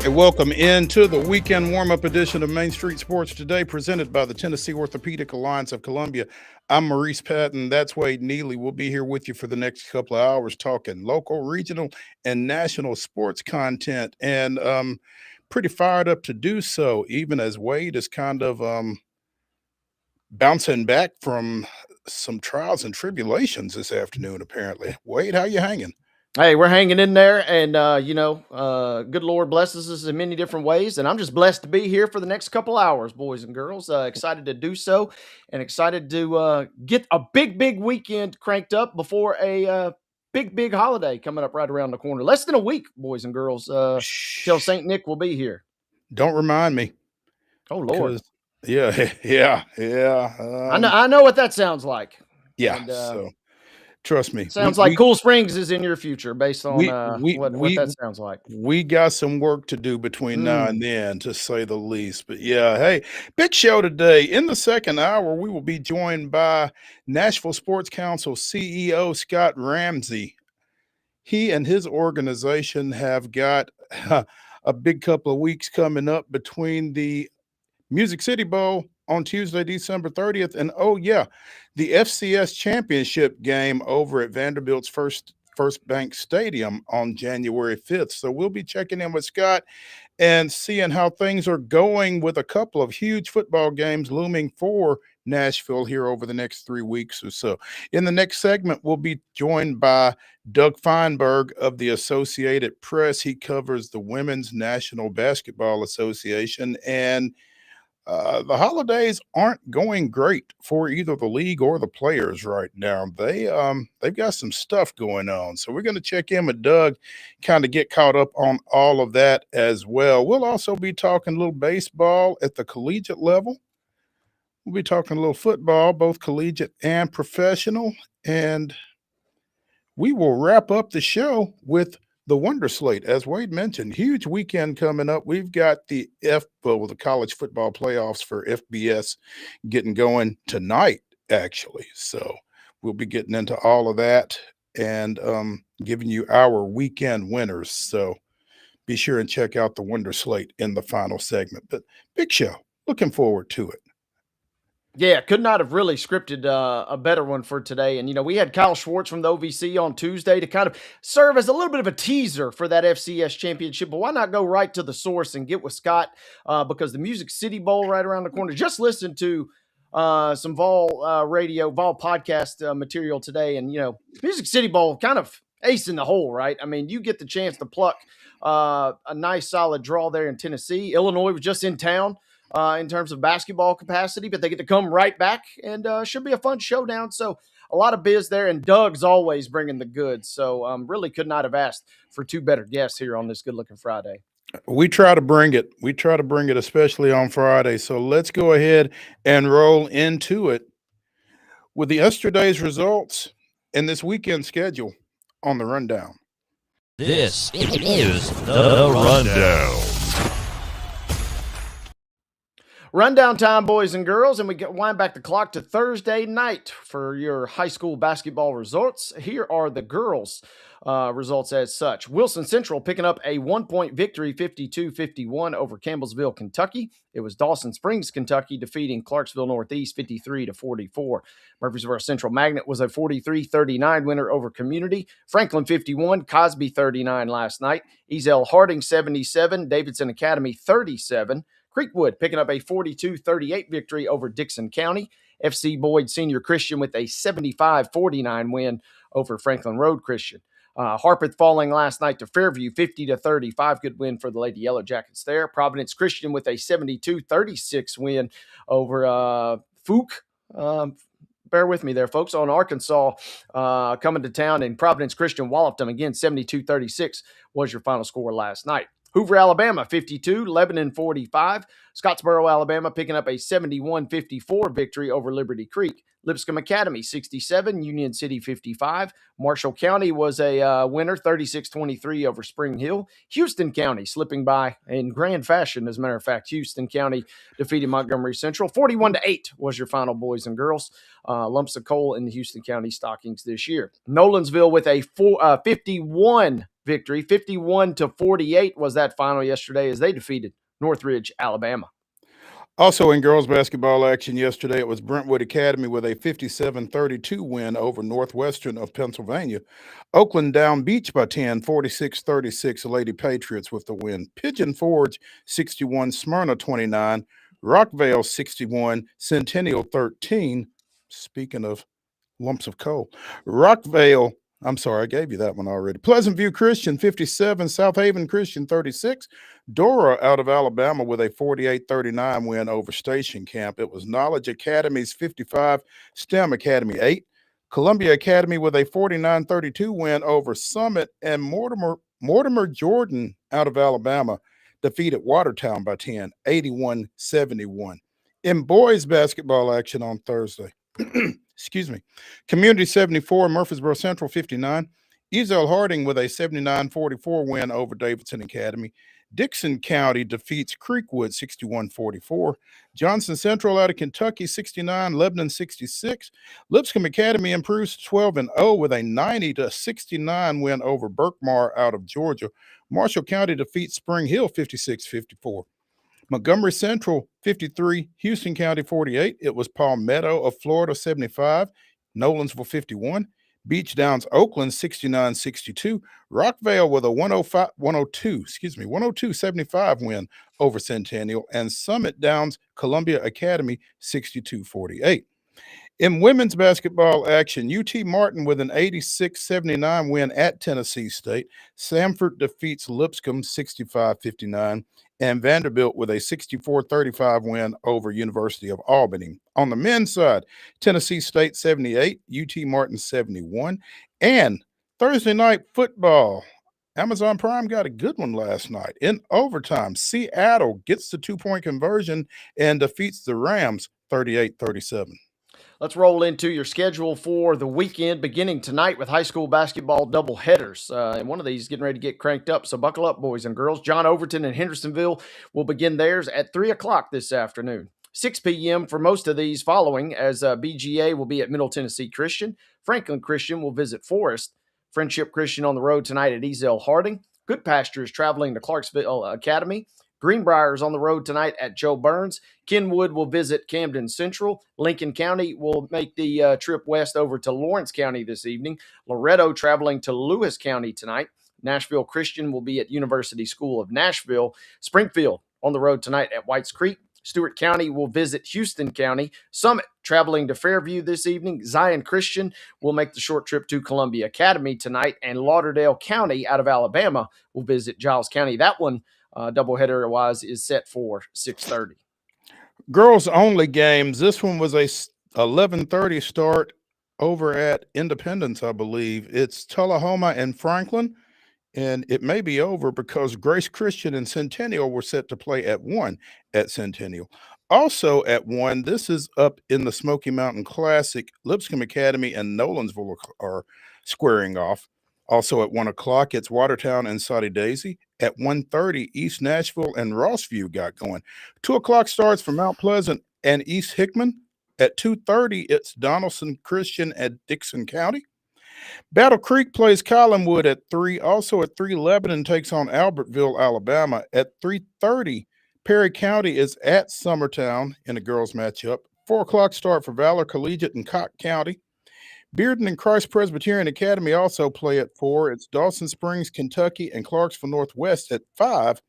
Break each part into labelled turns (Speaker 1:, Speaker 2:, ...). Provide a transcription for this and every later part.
Speaker 1: Hey, welcome into the weekend warm-up edition of Main Street Sports Today, presented by the Tennessee Orthopedic Alliance of Columbia. I'm Maurice Patton. That's Wade Neely. We'll be here with you for the next couple of hours talking local, regional, and national sports content. And pretty fired up to do so, even as Wade is kind of bouncing back from some trials and tribulations this afternoon, apparently. Wade, how you hanging?
Speaker 2: Hey, we're hanging in there, and good Lord blesses us in many different ways, and I'm just blessed to be here for the next couple hours, boys and girls. Excited to do so, and excited to get a big weekend cranked up before a big holiday coming up right around the corner. Less than a week, boys and girls, till
Speaker 1: Shh,
Speaker 2: Saint Nick will be here.
Speaker 1: don't remind me,
Speaker 2: Oh Lord,
Speaker 1: because yeah, yeah.
Speaker 2: I know what that sounds like,
Speaker 1: Yeah,
Speaker 2: and
Speaker 1: so trust me,
Speaker 2: sounds like Cool Springs is in your future based on
Speaker 1: we we
Speaker 2: what
Speaker 1: we
Speaker 2: that sounds like.
Speaker 1: we got some work to do between now and
Speaker 2: Mm.
Speaker 1: then, to say the least. But yeah, hey, big show today. In the second hour, we will be joined by Nashville Sports Council CEO Scott Ramsey. He and his organization have got a big couple of weeks coming up between the Music City Bowl on Tuesday, December 30th. And oh, yeah, the FCS championship game over at Vanderbilt's First Bank Stadium on January 5th. So we'll be checking in with Scott and seeing how things are going with a couple of huge football games looming for Nashville here over the next 3 weeks or so. In the next segment, we'll be joined by Doug FEINBERG of the Associated Press. He covers the Women's National Basketball Association, and the holidays aren't going great for either the league or the players right now. They've got some stuff going on, so we're going to check in with Doug, kind of get caught up on all of that as well. We'll also be talking a little baseball at the collegiate level. We'll be talking a little football, both collegiate and professional, and we will wrap up the show with the Wonder Slate. As Wade mentioned, huge weekend coming up. We've got the the college football playoffs for FBS getting going tonight, actually. So we'll be getting into all of that and giving you our weekend winners. So be sure and check out the Wonder Slate in the final segment. But big show. Looking forward to it.
Speaker 2: Yeah, could not have really scripted a better one for today. And, we had Kyle Schwartz from the OVC on Tuesday to kind of serve as a little bit of a teaser for that FCS championship. But why not go right to the source and get with Scott? Because the Music City Bowl right around the corner. Just listened to some Vol Vol podcast material today. And, Music City Bowl kind of ace in the hole, right? I mean, you get the chance to pluck a nice solid draw there in Tennessee. Illinois was just in town. In terms of basketball capacity, but they get to come right back, and should be a fun showdown. So a lot of biz there, and Doug's always bringing the goods. So really could not have asked for two better guests here on this good-looking Friday.
Speaker 1: We try to bring it. We try to bring it, especially on Friday. So let's go ahead and roll into it with the yesterday's results and this weekend schedule on the rundown.
Speaker 3: This is the Rundown.
Speaker 2: Rundown time, boys and girls, and we wind back the clock to Thursday night for your high school basketball results. Here are the girls' results as such. Wilson Central picking up a 1-point victory, 52-51 over Campbellsville, Kentucky. It was Dawson Springs, Kentucky, defeating Clarksville Northeast 53-44. Murfreesboro Central Magnet was a 43-39 winner over Community. Franklin 51, Cosby 39 last night. Ezel Harding 77, Davidson Academy 37. Creekwood picking up a 42-38 victory over Dixon County. FC Boyd Senior Christian with a 75-49 win over Franklin Road Christian. Harpeth falling last night to Fairview 50-35. Good win for the Lady Yellow Jackets there. Providence Christian with a 72-36 win over Fuke. Bear with me there, folks. On Arkansas coming to town, and Providence Christian walloped them again. 72-36 was your final score last night. Hoover, Alabama, 52, Lebanon, 45. Scottsboro, Alabama, picking up a 71-54 victory over Liberty Creek. Lipscomb Academy, 67, Union City, 55. Marshall County was a winner, 36-23 over Spring Hill. Houston County slipping by in grand fashion, as a matter of fact. Houston County defeated Montgomery Central. 41-8 was your final, boys and girls. Lumps of coal in the Houston County stockings this year. Nolensville with a 51 victory. 51-48 was that final yesterday as they defeated Northridge, Alabama.
Speaker 1: Also in girls basketball action yesterday, it was Brentwood Academy with a 57-32 win over Northwestern of Pennsylvania. Oakland down Beach by 10, 46-36, Lady Patriots with the win. Pigeon Forge 61, Smyrna 29, Rockvale 61, Centennial 13. Speaking of lumps of coal, Rockvale, I'm sorry, I gave you that one already. Pleasant View Christian 57, South Haven Christian 36. Dora out of Alabama with a 48-39 win over Station Camp. It was Knowledge Academy's 55, STEM Academy 8. Columbia Academy with a 49-32 win over Summit, and Mortimer Jordan out of Alabama defeated Watertown by 10, 81-71. In boys basketball action on Thursday, excuse me, Community 74, Murfreesboro Central 59. Ezel Harding with a 79-44 win over Davidson Academy. Dixon County defeats Creekwood 61-44. Johnson Central out of Kentucky 69, Lebanon 66. Lipscomb Academy improves 12-0 with a 90-69 win over Berkmar out of Georgia. Marshall County defeats Spring Hill 56-54. Montgomery Central 53, Houston County 48. It was Palmetto of Florida 75, Nolensville 51. Beach Downs Oakland 69-62. Rockvale with a 102-75 win over Centennial, and Summit Downs Columbia Academy 62-48. In women's basketball action, UT Martin with an 86-79 win at Tennessee State. Samford defeats Lipscomb 65-59, and Vanderbilt with a 64-35 win over University of Albany. On the men's side, Tennessee State 78, UT Martin 71, and Thursday night football. Amazon Prime got a good one last night. In overtime, Seattle gets the 2-point conversion and defeats the Rams 38-37.
Speaker 2: Let's roll into your schedule for the weekend, beginning tonight with high school basketball doubleheaders. And one of these is getting ready to get cranked up, so buckle up, boys and girls. John Overton and Hendersonville will begin theirs at 3 o'clock this afternoon. 6 p.m. for most of these following, as BGA will be at Middle Tennessee Christian. Franklin Christian will visit Forest. Friendship Christian on the road tonight at Ezel Harding. Good Pasture is traveling to Clarksville Academy. Greenbrier on the road tonight at Joe Burns. Kenwood will visit Camden Central. Lincoln County will make the trip west over to Lawrence County this evening. Loretto traveling to Lewis County tonight. Nashville Christian will be at University School of Nashville. Springfield on the road tonight at Whites Creek. Stewart County will visit Houston County. Summit traveling to Fairview this evening. Zion Christian will make the short trip to Columbia Academy tonight. And Lauderdale County out of Alabama will visit Giles County. That one, doubleheader-wise, is set for 6:30.
Speaker 1: Girls only games. This one was a 11:30 start over at Independence, I believe. It's Tullahoma and Franklin, and it may be over because Grace Christian and Centennial were set to play at 1 at Centennial. Also at 1, this is up in the Smoky Mountain Classic. Lipscomb Academy and Nolensville are squaring off. Also at 1 o'clock, it's Watertown and Soddy Daisy. At 1:30, East Nashville and Rossview got going. 2 o'clock starts for Mount Pleasant and East Hickman. At 2:30, it's Donaldson Christian at Dixon County. Battle Creek plays Collinwood at 3. Also at 3, Lebanon takes on Albertville, Alabama. At 3:30, Perry County is at Summertown in a girls matchup. 4 o'clock start for Valor Collegiate and Cott County. Bearden and Christ Presbyterian Academy also play at 4. It's Dawson Springs, Kentucky, and Clarksville Northwest at 5.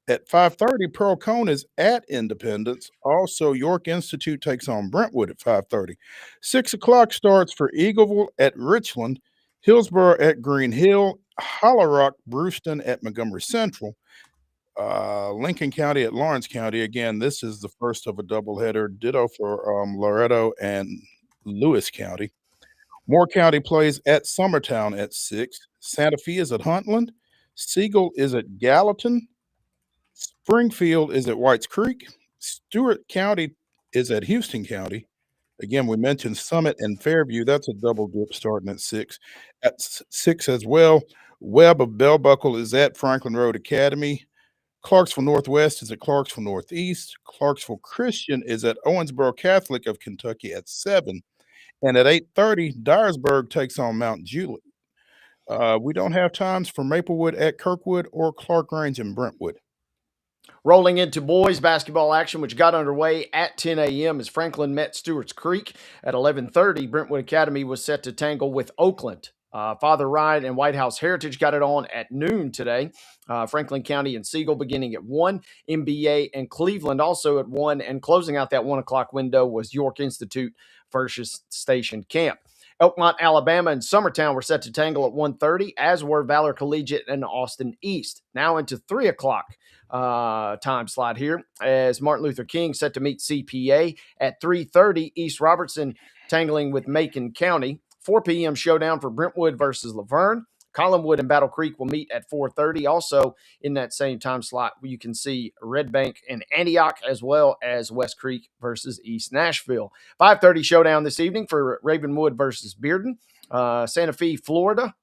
Speaker 1: At 5:30, Pearl Cone is at Independence. Also, York Institute takes on Brentwood at 5:30. 6 o'clock starts for Eagleville at Richland, Hillsborough at Green Hill, Hollow Rock, Brewston at Montgomery Central, Lincoln County at Lawrence County. Again, this is the first of a doubleheader. Ditto for Loretto and Lewis County. Moore County plays at Summertown at 6. Santa Fe is at Huntland. Siegel is at Gallatin. Springfield is at Whites Creek. Stewart County is at Houston County. Again, we mentioned Summit and Fairview. That's a double dip starting at 6. At 6 as well, Webb of Bell Buckle is at Franklin Road Academy. Clarksville Northwest is at Clarksville Northeast. Clarksville Christian is at Owensboro Catholic of Kentucky at 7. And at 8:30, Dyersburg takes on Mount Juliet. We don't have times for Maplewood at Kirkwood or Clark Range and Brentwood.
Speaker 2: Rolling into boys basketball action, which got underway at 10 a.m. as Franklin met Stewart's Creek. At 11:30, Brentwood Academy was set to tangle with Oakland. Father Ryan and White House Heritage got it on at noon today. Franklin County and Siegel beginning at 1. MBA and Cleveland also at 1. And closing out that 1 o'clock window was York Institute versus Station Camp. Elkmont, Alabama, and Summertown were set to tangle at 1:30, as were Valor Collegiate and Austin East. Now into 3 o'clock time slot here, as Martin Luther King set to meet CPA at 3:30. East Robertson tangling with Macon County. 4 p.m. showdown for Brentwood versus Laverne. Collinwood and Battle Creek will meet at 4:30. Also in that same time slot, you can see Red Bank and Antioch, as well as West Creek versus East Nashville. 5:30 showdown this evening for Ravenwood versus Bearden. Santa Fe, Florida.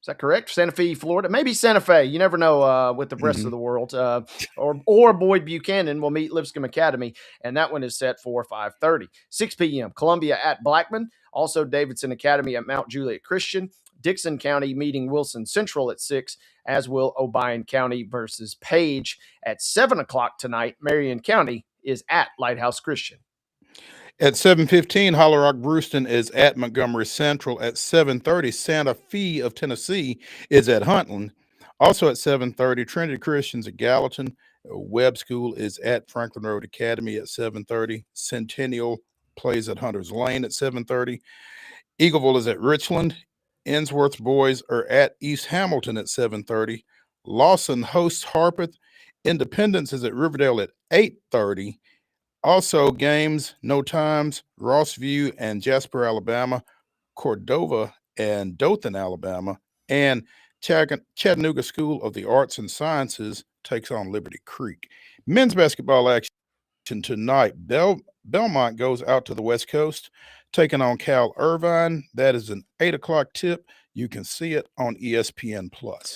Speaker 2: Is that correct? Santa Fe, Florida. Maybe Santa Fe. You never know with the rest of the world. Or Boyd Buchanan will meet Lipscomb Academy, and that one is set for 5:30. 6 p.m. Columbia at Blackman. Also Davidson Academy at Mount Juliet Christian. Dixon County meeting Wilson Central at 6, as will Obion County versus Page. At 7 o'clock tonight, Marion County is at Lighthouse Christian.
Speaker 1: At 7:15, Hollow Rock Brewston is at Montgomery Central. At 7:30, Santa Fe of Tennessee is at Huntland. Also at 7:30, Trinity Christians at Gallatin. Webb School is at Franklin Road Academy at 7:30. Centennial plays at Hunter's Lane at 7:30. Eagleville is at Richland. Ensworth boys are at East Hamilton at 7:30. Lawson hosts Harpeth. Independence is at Riverdale at 8:30. Also, games, no times, Rossview and Jasper, Alabama, Cordova and Dothan, Alabama, and Chattanooga School of the Arts and Sciences takes on Liberty Creek. Men's basketball action tonight. Belmont goes out to the West Coast, taking on Cal Irvine. That is an 8 o'clock tip. You can see it on ESPN+.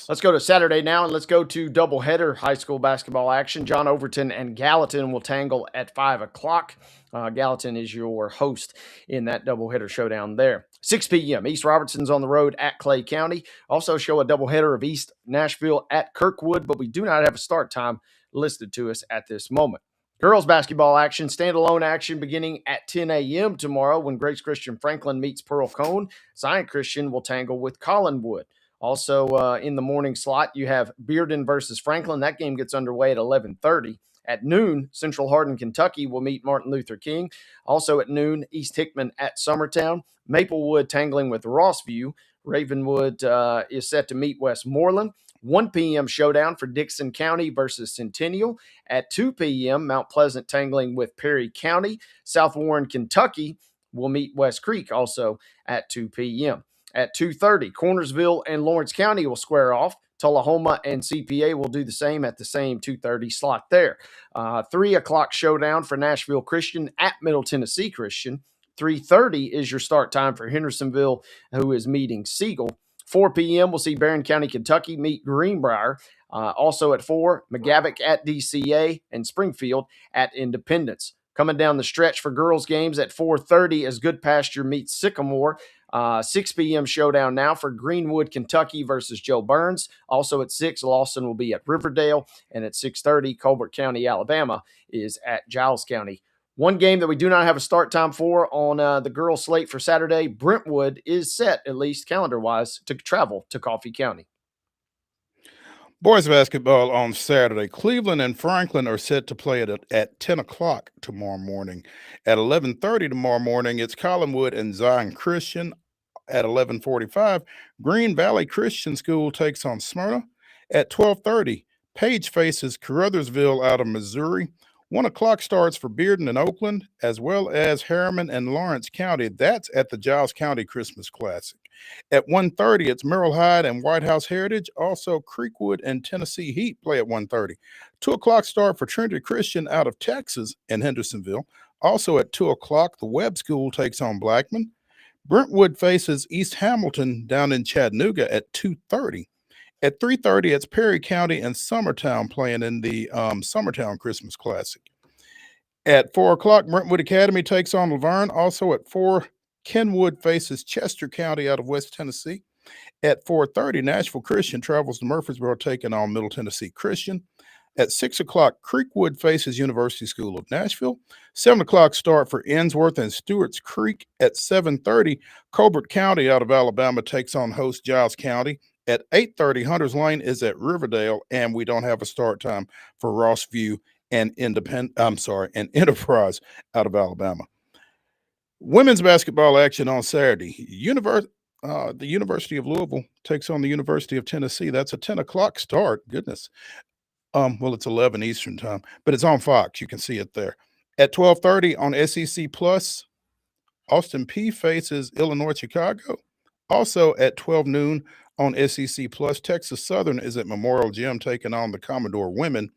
Speaker 2: Let's go to Saturday now, and let's go to doubleheader high school basketball action. John Overton and Gallatin will tangle at 5 o'clock. Gallatin is your host in that doubleheader showdown there. 6 p.m. East Robertson's on the road at Clay County. Also show a doubleheader of East Nashville at Kirkwood, but we do not have a start time listed to us at this moment. Girls basketball action, standalone action beginning at 10 a.m. tomorrow when Grace Christian Franklin meets Pearl Cone. Zion Christian will tangle with Collinwood. Also in the morning slot, you have Bearden versus Franklin. That game gets underway at 11:30. At noon, Central Hardin, Kentucky will meet Martin Luther King. Also at noon, East Hickman at Summertown. Maplewood tangling with Rossview. Ravenwood is set to meet Westmoreland. 1 p.m. showdown for Dixon County versus Centennial. At 2 p.m., Mount Pleasant tangling with Perry County. South Warren, Kentucky will meet West Creek also at 2 p.m. At 2:30, Cornersville and Lawrence County will square off. Tullahoma and CPA will do the same at the same 2:30 slot there. 3 o'clock showdown for Nashville Christian at Middle Tennessee Christian. 3:30 is your start time for Hendersonville, who is meeting Siegel. 4 p.m., we'll see Barron County, Kentucky meet Greenbrier. Also at 4, McGavock at DCA and Springfield at Independence. Coming down the stretch for girls games at 4:30 as Good Pasture meets Sycamore. 6 p.m. showdown now for Greenwood, Kentucky versus Joe Burns. Also at 6, Lawson will be at Riverdale. And at 6:30, Colbert County, Alabama is at Giles County. One game that we do not have a start time for on the girls' slate for Saturday, Brentwood is set, at least calendar-wise, to travel to Coffee County.
Speaker 1: Boys basketball on Saturday. Cleveland and Franklin are set to play at 10 o'clock tomorrow morning. At 11:30 tomorrow morning, it's Collinwood and Zion Christian. At 11:45, Green Valley Christian School takes on Smyrna. At 12:30, Page faces Caruthersville out of Missouri. 1 o'clock starts for Bearden and Oakland, as well as Harriman and Lawrence County. That's at the Giles County Christmas Classic. At 1:30, it's Merrill Hyde and White House Heritage. Also, Creekwood and Tennessee Heat play at 1:30. 2 o'clock start for Trinity Christian out of Texas and Hendersonville. Also at 2 o'clock, the Webb School takes on Blackman. Brentwood faces East Hamilton down in Chattanooga at 2:30. At 3:30, it's Perry County and Summertown playing in the Summertown Christmas Classic. At 4 o'clock, Brentwood Academy takes on Laverne. Also at 4, Kenwood faces Chester County out of West Tennessee. At 4:30, Nashville Christian travels to Murfreesboro, taking on Middle Tennessee Christian. At 6 o'clock, Creekwood faces University School of Nashville. 7 o'clock start for Ensworth and Stewart's Creek. At 7:30, Colbert County out of Alabama takes on host Giles County. At 8:30, Hunters Lane is at Riverdale, and we don't have a start time for Rossview and Enterprise out of Alabama. Women's basketball action on Saturday. The University of Louisville takes on the University of Tennessee. That's a 10 o'clock start. Goodness. Well, it's 11 Eastern time, but it's on Fox. You can see it there. At 12:30 on SEC Plus, Austin Peay faces Illinois Chicago. Also at 12 noon on SEC Plus, Texas Southern is at Memorial Gym taking on the Commodore women.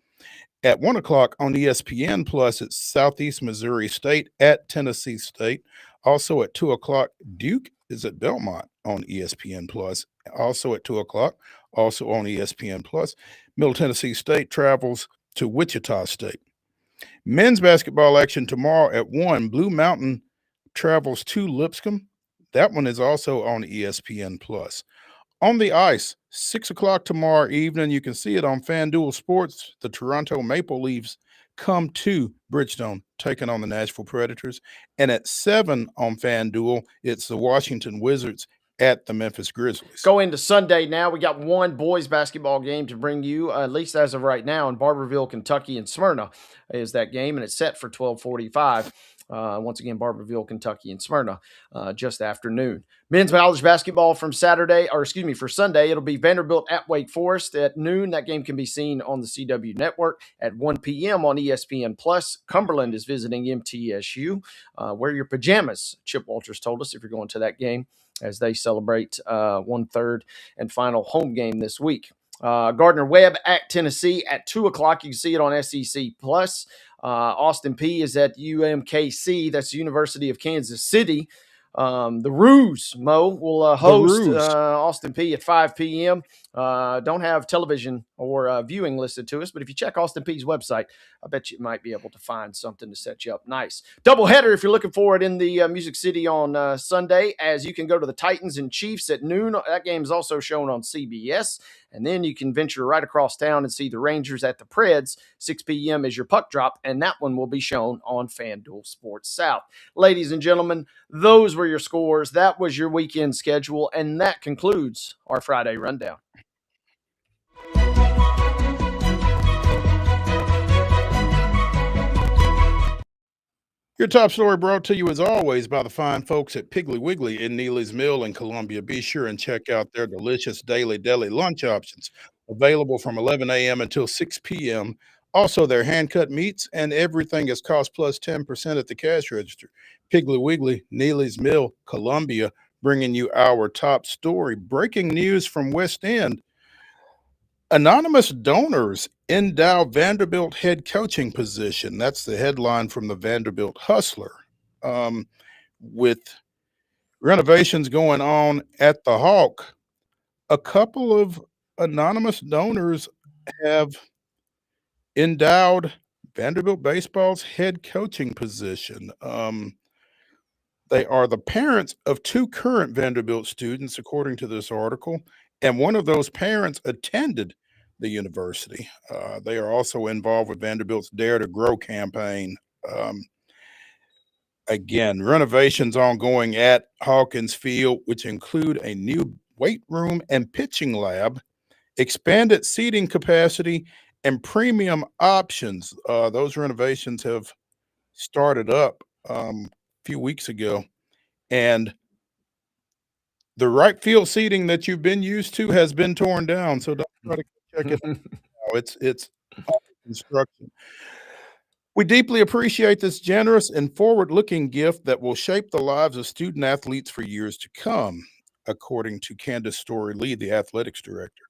Speaker 1: At 1 o'clock on ESPN Plus, it's Southeast Missouri State at Tennessee State. Also at 2 o'clock, Duke is at Belmont on ESPN Plus. Also at 2 o'clock, also on ESPN Plus, Middle Tennessee State travels to Wichita State. Men's basketball action tomorrow at 1. Blue Mountain travels to Lipscomb. That one is also on ESPN Plus. On the ice, 6 o'clock tomorrow evening, you can see it on FanDuel Sports. The Toronto Maple Leafs come to Bridgestone, taking on the Nashville Predators. And at 7 on FanDuel, it's the Washington Wizards at the Memphis Grizzlies.
Speaker 2: Go into Sunday now. We got one boys basketball game to bring you, at least as of right now, in Barberville, Kentucky, and Smyrna is that game, and it's set for 12:45. Once again, Barberville, Kentucky, and Smyrna, just after noon. Men's college basketball for Sunday, it'll be Vanderbilt at Wake Forest at noon. That game can be seen on the CW network at 1 p.m. on ESPN Plus. Cumberland is visiting MTSU. Wear your pajamas, Chip Walters told us, if you're going to that game, as they celebrate 1/3 and final home game this week. Gardner Webb at Tennessee at 2 o'clock. You can see it on SEC Plus. Austin Peay is at UMKC. That's the University of Kansas City. The Ruse, Mo, will host Austin Peay at 5 p.m. Don't have television or viewing listed to us, but if you check Austin Peay's website, I bet you might be able to find something to set you up nice. Doubleheader if you're looking for it in the Music City on Sunday, as you can go to the Titans and Chiefs at noon. That game is also shown on CBS. And then you can venture right across town and see the Rangers at the Preds. 6 p.m. is your puck drop, and that one will be shown on FanDuel Sports South. Ladies and gentlemen, those were your scores. That was your weekend schedule, and that concludes our Friday Rundown.
Speaker 1: Your top story brought to you, as always, by the fine folks at Piggly Wiggly in Neely's Mill in Columbia. Be sure and check out their delicious daily deli lunch options, available from 11 a.m. until 6 p.m. Also, their hand-cut meats and everything is cost plus 10% at the cash register. Piggly Wiggly, Neely's Mill, Columbia, bringing you our top story. Breaking news from West End. Anonymous donors endow Vanderbilt head coaching position. That's the headline from the Vanderbilt Hustler. With renovations going on at the Hawk, a couple of anonymous donors have endowed Vanderbilt baseball's head coaching position. They are the parents of 2 current Vanderbilt students, according to this article, and one of those parents attended the university. They are also involved with Vanderbilt's Dare to Grow campaign. Again, renovations ongoing at Hawkins Field, which include a new weight room and pitching lab, expanded seating capacity, and premium options. Those renovations have started up a few weeks ago, and the right field seating that you've been used to has been torn down. So don't try to check it out. It's under construction. We deeply appreciate this generous and forward-looking gift that will shape the lives of student athletes for years to come, according to Candace Story-Lee, the athletics director.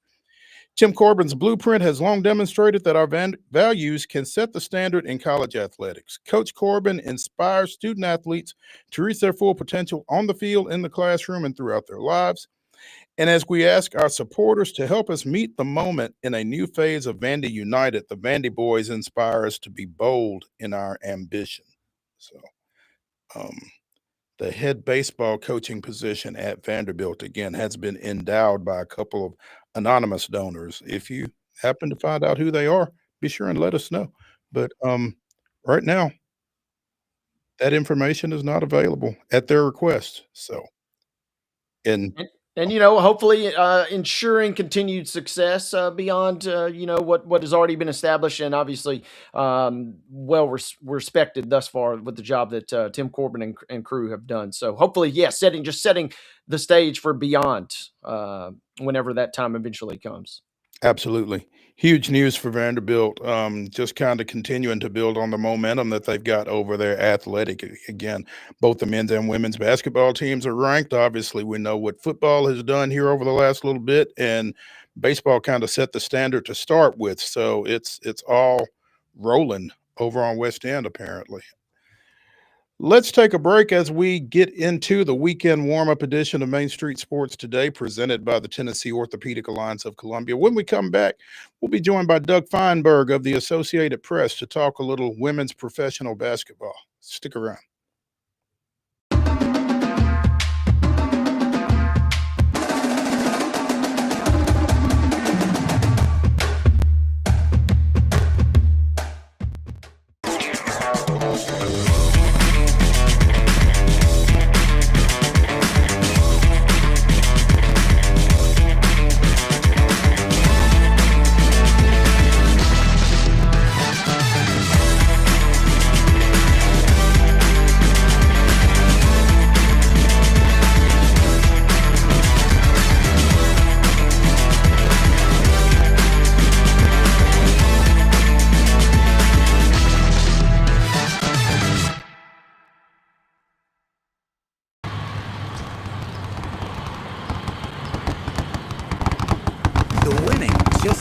Speaker 1: Tim Corbin's blueprint has long demonstrated that our values can set the standard in college athletics. Coach Corbin inspires student athletes to reach their full potential on the field, in the classroom, and throughout their lives. And as we ask our supporters to help us meet the moment in a new phase of Vandy United, the Vandy boys inspire us to be bold in our ambition. So the head baseball coaching position at Vanderbilt, again, has been endowed by a couple of anonymous donors. If you happen to find out who they are, be sure and let us know. But right now, that information is not available at their request. So, and
Speaker 2: And hopefully ensuring continued success beyond what has already been established, and obviously respected thus far with the job that Tim Corbin and crew have done. So hopefully, setting the stage for beyond whenever that time eventually comes.
Speaker 1: absolutely. Huge news for Vanderbilt. Just kind of continuing to build on the momentum that they've got over their athletic. Again, both the men's and women's basketball teams are ranked. Obviously, we know what football has done here over the last little bit, and baseball kind of set the standard to start with. So it's all rolling over on West End, apparently. Let's take a break as we get into the weekend warm-up edition of Main Street Sports Today, presented by the Tennessee Orthopedic Alliance of Columbia. When we come back, we'll be joined by Doug FEINBERG of the Associated Press to talk a little women's professional basketball. Stick around.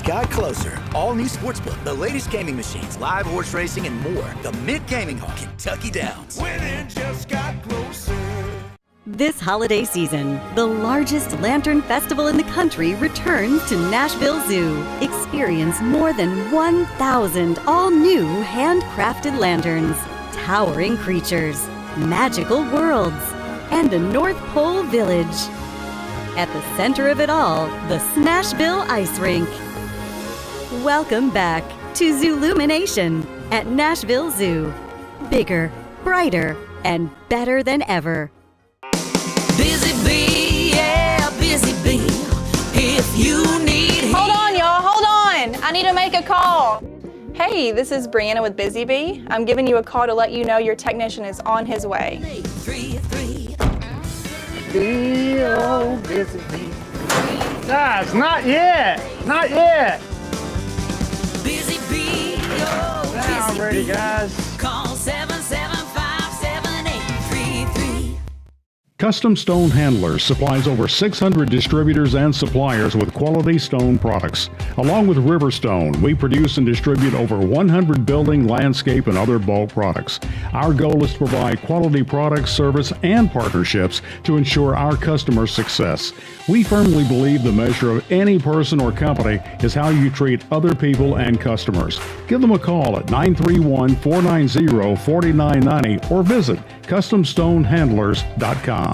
Speaker 4: Got closer. All new sportsbook, the latest gaming machines, live horse racing, and more. The Mid Gaming Hall, Kentucky Downs.
Speaker 5: Winning just got closer.
Speaker 6: This holiday season, the largest lantern festival in the country returns to Nashville Zoo. Experience more than 1,000 all-new handcrafted lanterns, towering creatures, magical worlds, and a North Pole village. At the center of it all, the Nashville Ice Rink. Welcome back to Zoolumination at Nashville Zoo. Bigger, brighter, and better than ever.
Speaker 7: Busy bee, yeah, busy bee. If you need
Speaker 8: Hold on, y'all, hold on. I need to make a call. Hey, this is Brianna with Busy Bee. I'm giving you a call to let you know your technician is on his way.
Speaker 7: 3-3.
Speaker 9: Oh, busy bee. Guys, not yet. Not yet.
Speaker 7: Busy bee, oh,
Speaker 9: Now
Speaker 7: busy
Speaker 9: I'm ready,
Speaker 7: bee.
Speaker 9: guys.
Speaker 7: Call 775-7833.
Speaker 10: Custom Stone Handlers supplies over 600 distributors and suppliers with quality stone products. Along with Riverstone, we produce and distribute over 100 building, landscape, and other bulk products. Our goal is to provide quality products, service, and partnerships to ensure our customers' success. We firmly believe the measure of any person or company is how you treat other people and customers. Give them a call at 931-490-4990 or visit CustomStoneHandlers.com.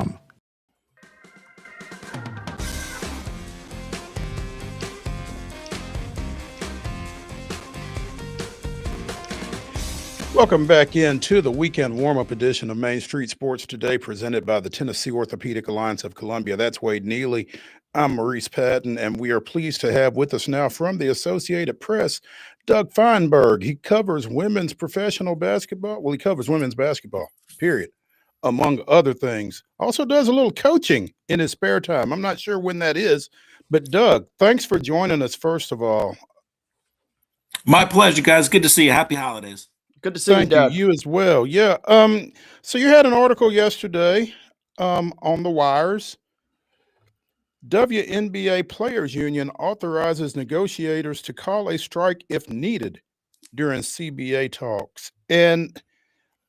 Speaker 1: Welcome back into the weekend warm-up edition of Main Street Sports Today, presented by the Tennessee Orthopedic Alliance of Columbia. That's Wade Neely. I'm Maurice Patton, and we are pleased to have with us now from the Associated Press, Doug FEINBERG. He covers women's professional basketball. Well, he covers women's basketball, period, among other things. Also does a little coaching in his spare time. I'm not sure when that is, but Doug, thanks for joining us, first of all.
Speaker 11: My pleasure, guys. Good to see you. Happy holidays.
Speaker 2: Good to see
Speaker 1: Thank
Speaker 2: you, Doug.
Speaker 1: you as well. Yeah. So you had an article yesterday on the wires. WNBA Players Union authorizes negotiators to call a strike if needed during CBA talks. And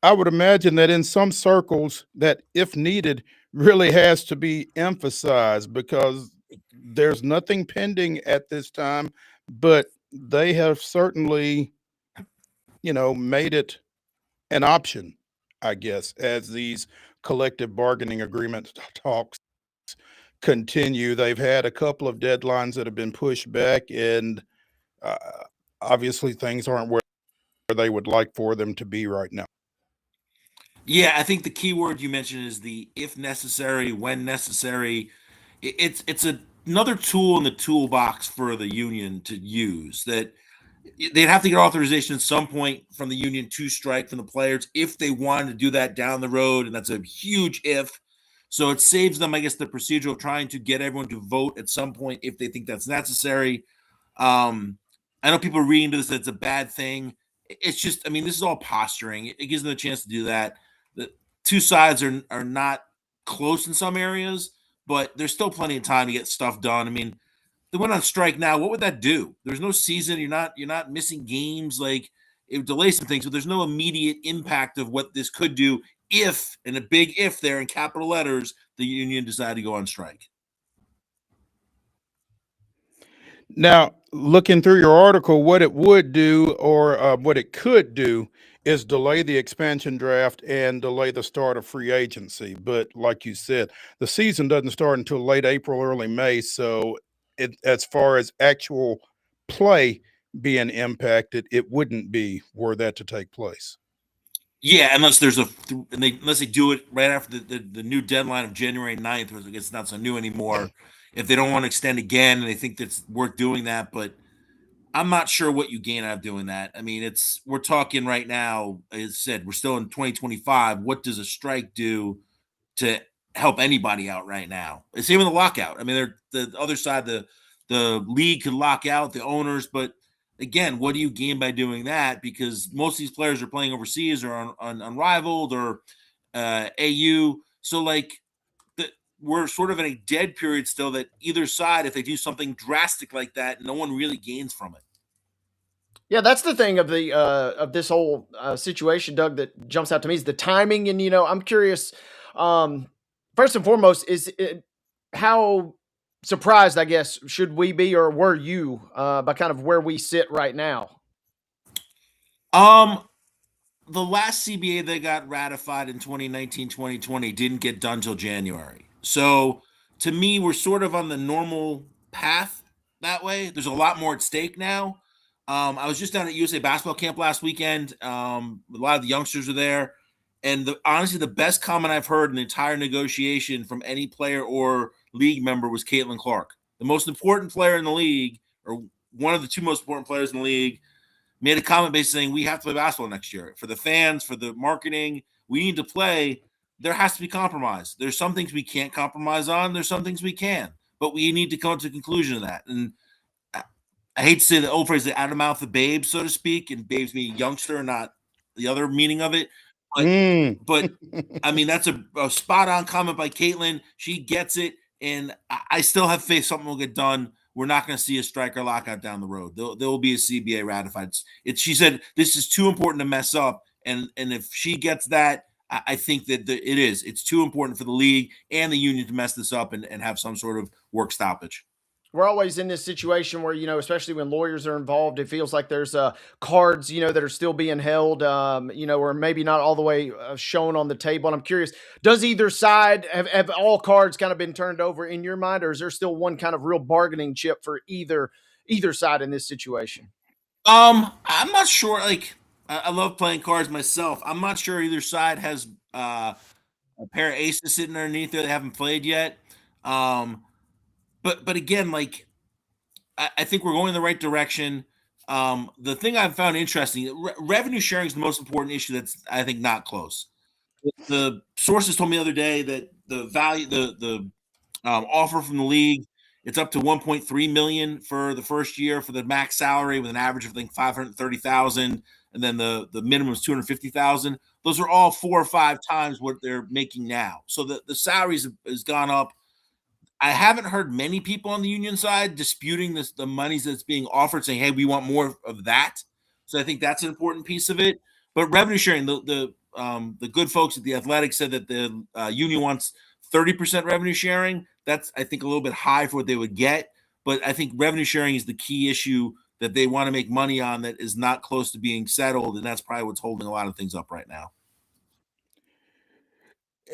Speaker 1: I would imagine that in some circles that if needed really has to be emphasized, because there's nothing pending at this time, but they have certainly, made it an option, I guess, as these collective bargaining agreement talks continue. They've had a couple of deadlines that have been pushed back, and uh, obviously things aren't where they would like for them to be right now.
Speaker 11: Yeah, I think the key word you mentioned is the if necessary, when necessary. It's another tool in the toolbox for the union to use that they'd have to get authorization at some point from the union to strike from the players if they wanted to do that down the road, and that's a huge if. So it saves them, I guess, the procedure of trying to get everyone to vote at some point if they think that's necessary. I know people are reading into this that it's a bad thing. It's just, I mean, this is all posturing. It gives them a chance to do that. The two sides are not close in some areas, but there's still plenty of time to get stuff done. I mean, they went on strike now. What would that do? There's no season. You're not missing games. Like, it would delay some things, but there's no immediate impact of what this could do if, and a big if there in capital letters, the union decided to go on strike.
Speaker 1: Now, looking through your article, what it would do, or what it could do, is delay the expansion draft and delay the start of free agency. But like you said, the season doesn't start until late April, early May. So as far as actual play being impacted, it wouldn't be were that to take place.
Speaker 11: Yeah, unless there's unless they do it right after the new deadline of January 9th, which I guess not so new anymore. If they don't want to extend again and they think that's worth doing that, but I'm not sure what you gain out of doing that. I mean, we're talking right now, as I said, we're still in 2025. What does a strike do to help anybody out right now? Same with the lockout. I mean, the other side, the league could lock out the owners, but again, what do you gain by doing that? Because most of these players are playing overseas or on Unrivaled or AU. So, like, we're sort of in a dead period still that either side, if they do something drastic like that, no one really gains from it.
Speaker 2: Yeah, that's the thing of the of this whole situation, Doug, that jumps out to me is the timing. And I'm curious. First and foremost, how surprised, I guess, should we be, or were you, by kind of where we sit right now?
Speaker 11: The last CBA that got ratified in 2019, 2020 didn't get done till January. So to me, we're sort of on the normal path that way. There's a lot more at stake now. I was just down at USA basketball camp last weekend. A lot of the youngsters were there. And honestly, the best comment I've heard in the entire negotiation from any player or league member was Caitlin Clark. The most important player in the league, or one of the two most important players in the league, made a comment basically saying we have to play basketball next year. For the fans, for the marketing, we need to play. There has to be compromise. There's some things we can't compromise on. There's some things we can. But we need to come to a conclusion of that. And I hate to say the old phrase, the out of mouth of babes, so to speak, and babes meaning youngster, not the other meaning of it. But I mean, that's a spot-on comment by Caitlin. She gets it, and I still have faith something will get done. We're not going to see a strike or lockout down the road. There will be a CBA ratified. She said this is too important to mess up, and if she gets that, I think that it is. It's too important for the league and the union to mess this up and have some sort of work stoppage.
Speaker 2: We're always in this situation where, especially when lawyers are involved, it feels like there's cards, that are still being held, or maybe not all the way shown on the table. And I'm curious, does either side have all cards kind of been turned over in your mind, or is there still one kind of real bargaining chip for either side in this situation?
Speaker 11: I'm not sure. Like, I love playing cards myself. I'm not sure either side has a pair of aces sitting underneath there they haven't played yet. But again, like, I think we're going in the right direction. The thing I've found interesting, revenue sharing is the most important issue that's, I think, not close. The sources told me the other day that the value, the offer from the league, it's up to $1.3 million for the first year for the max salary with an average of, I think, $530,000, and then the minimum is $250,000. Those are all 4 or 5 times what they're making now. So the salaries has gone up. I haven't heard many people on the union side disputing the monies that's being offered, saying, hey, we want more of that. So I think that's an important piece of it. But revenue sharing, the good folks at the Athletic said that the union wants 30% revenue sharing. That's, I think, a little bit high for what they would get. But I think revenue sharing is the key issue that they want to make money on that is not close to being settled. And that's probably what's holding a lot of things up right now.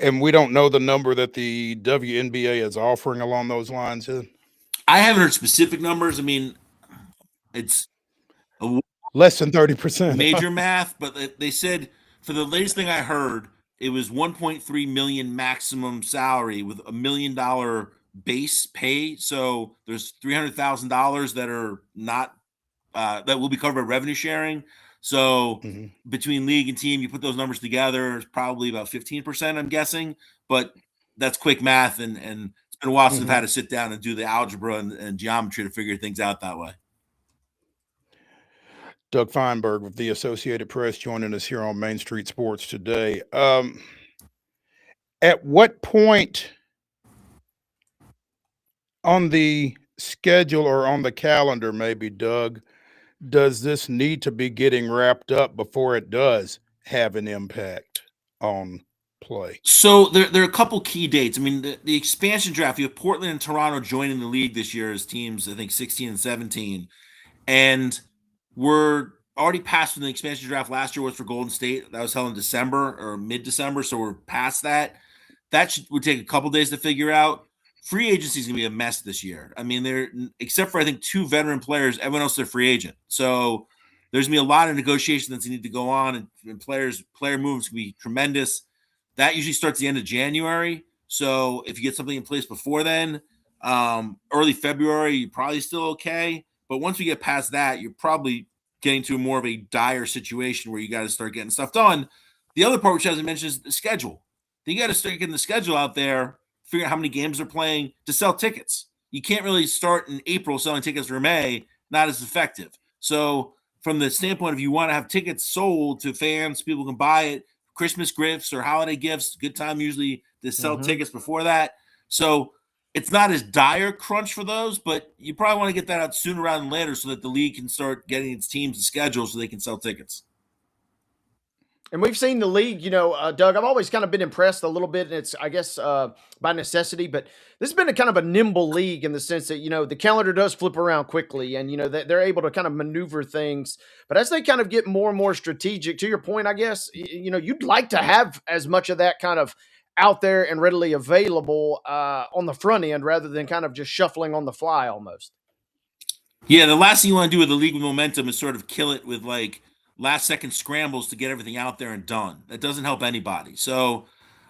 Speaker 1: And we don't know the number that the WNBA is offering along those lines.
Speaker 11: I haven't heard specific numbers. I mean, it's a
Speaker 1: Less than 30%.
Speaker 11: major math, but they said for the latest thing I heard, it was 1.3 million maximum salary with $1 million base pay. So there's $300,000 that are not that will be covered by revenue sharing. So between league and team, you put those numbers together, it's probably about 15%, I'm guessing. But that's quick math, and it's been a while since I've had to sit down and do the algebra and geometry to figure things out that way.
Speaker 1: Doug FEINBERG with the Associated Press joining us here on Main Street Sports today. At what point on the schedule or on the calendar, maybe, Doug, does this need to be getting wrapped up before it does have an impact on play?
Speaker 11: So there are a couple key dates. I mean, the expansion draft, you have Portland and Toronto joining the league this year as teams, I think 16 and 17. And we're already past when the expansion draft last year was for Golden State. That was held in December or mid-December, so we're past that. That would take a couple days to figure out. Free agency is going to be a mess this year. I mean, they're except for I think 2 veteran players, everyone else is a free agent. So there's going to be a lot of negotiation that's need to go on, and player moves can be tremendous. That usually starts the end of January. So if you get something in place before then, early February, you're probably still okay. But once we get past that, you're probably getting to more of a dire situation where you got to start getting stuff done. The other part, which hasn't mentioned, is the schedule. Then you got to start getting the schedule out there, figure out how many games they're playing to sell tickets. You can't really start in April selling tickets for May, not as effective. So from the standpoint of you want to have tickets sold to fans, people can buy it, Christmas gifts or holiday gifts, good time usually to sell tickets before that. So it's not as dire crunch for those, but you probably want to get that out sooner rather than later so that the league can start getting its teams to schedule so they can sell tickets.
Speaker 2: And we've seen the league, Doug, I've always kind of been impressed a little bit, and it's, I guess, by necessity, but this has been a kind of a nimble league in the sense that, the calendar does flip around quickly, and, they're able to kind of maneuver things. But as they kind of get more and more strategic, to your point, I guess, you'd like to have as much of that kind of out there and readily available on the front end rather than kind of just shuffling on the fly almost.
Speaker 11: Yeah, the last thing you want to do with the league with momentum is sort of kill it with last second scrambles to get everything out there and done. That doesn't help anybody. So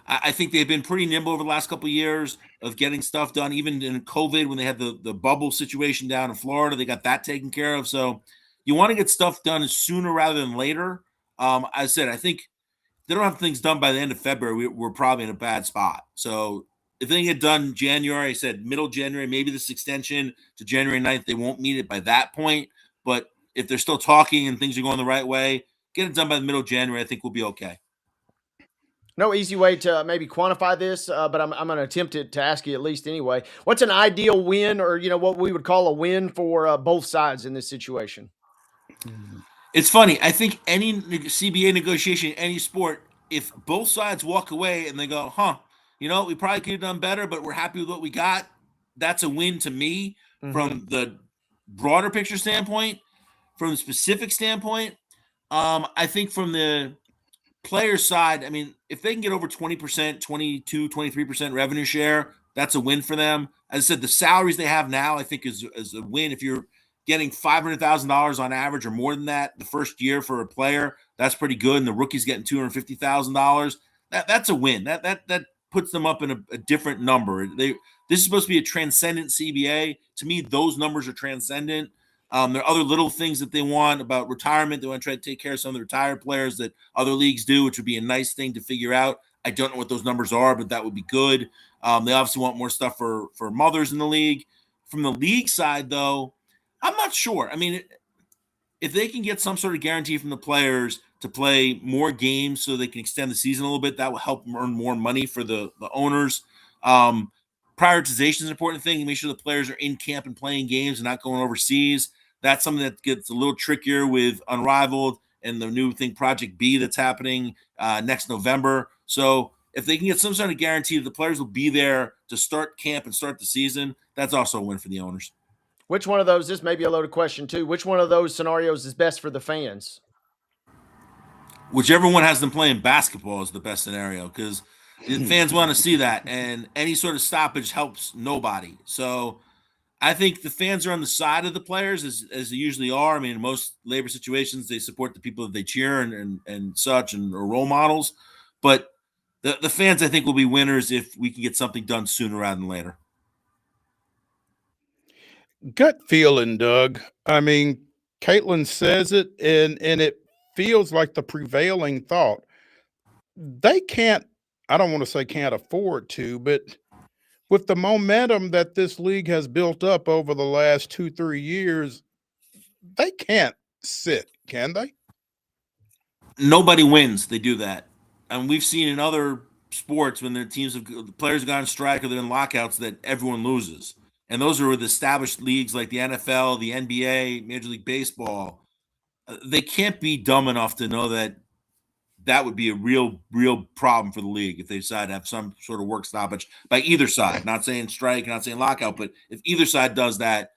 Speaker 11: I think they've been pretty nimble over the last couple of years of getting stuff done. Even in COVID, when they had the bubble situation down in Florida, they got that taken care of. So you want to get stuff done sooner rather than later. As I said, I think if they don't have things done by the end of February, we're probably in a bad spot. So if they get done January, I said middle January, maybe this extension to January 9th, they won't meet it by that point. But if they're still talking and things are going the right way, get it done by the middle of January, I think we'll be okay.
Speaker 2: No easy way to maybe quantify this, but I'm going to attempt it to ask you at least anyway. What's an ideal win, or what we would call a win for both sides in this situation?
Speaker 11: It's funny. I think any CBA negotiation, any sport, if both sides walk away and they go, we probably could have done better, but we're happy with what we got, that's a win to me from the broader picture standpoint. From the specific standpoint, I think from the player side, I mean, if they can get over 20%, 22, 23% revenue share, that's a win for them. As I said, the salaries they have now, I think is a win. If you're getting $500,000 on average or more than that the first year for a player, that's pretty good. And the rookie's getting $250,000. That's a win. That puts them up in a different number. This is supposed to be a transcendent CBA. To me, those numbers are transcendent. There are other little things that they want about retirement. They want to try to take care of some of the retired players that other leagues do, which would be a nice thing to figure out. I don't know what those numbers are, but that would be good. They obviously want more stuff for mothers in the league. From the league side, though, I'm not sure. I mean, if they can get some sort of guarantee from the players to play more games so they can extend the season a little bit, that will help earn more money for the owners. Prioritization is an important thing. Make sure the players are in camp and playing games and not going overseas. That's something that gets a little trickier with Unrivaled and the new thing, Project B, that's happening next November. So if they can get some sort of guarantee that the players will be there to start camp and start the season, that's also a win for the owners.
Speaker 2: Which one of those, this may be a loaded question too, which one of those scenarios is best for the fans?
Speaker 11: Whichever one has them playing basketball is the best scenario, because Fans want to see that, and any sort of stoppage helps nobody. So I think the fans are on the side of the players as they usually are. I mean, in most labor situations, they support the people that they cheer and such and are role models. But the fans, I think, will be winners if we can get something done sooner rather than later.
Speaker 1: Gut feeling, Doug. I mean, Caitlin says it, and it feels like the prevailing thought. They can't, I don't want to say can't afford to, but with the momentum that this league has built up over the last 2, 3 years, they can't sit, can they?
Speaker 11: Nobody wins. They do that, and we've seen in other sports when their teams have the players have gone on strike or they're in lockouts that everyone loses. And those are with established leagues like the NFL, the NBA, Major League Baseball. They can't be dumb enough to know that that would be a real problem for the league if they decide to have some sort of work stoppage by either side. Not saying strike, not saying lockout, but if either side does that,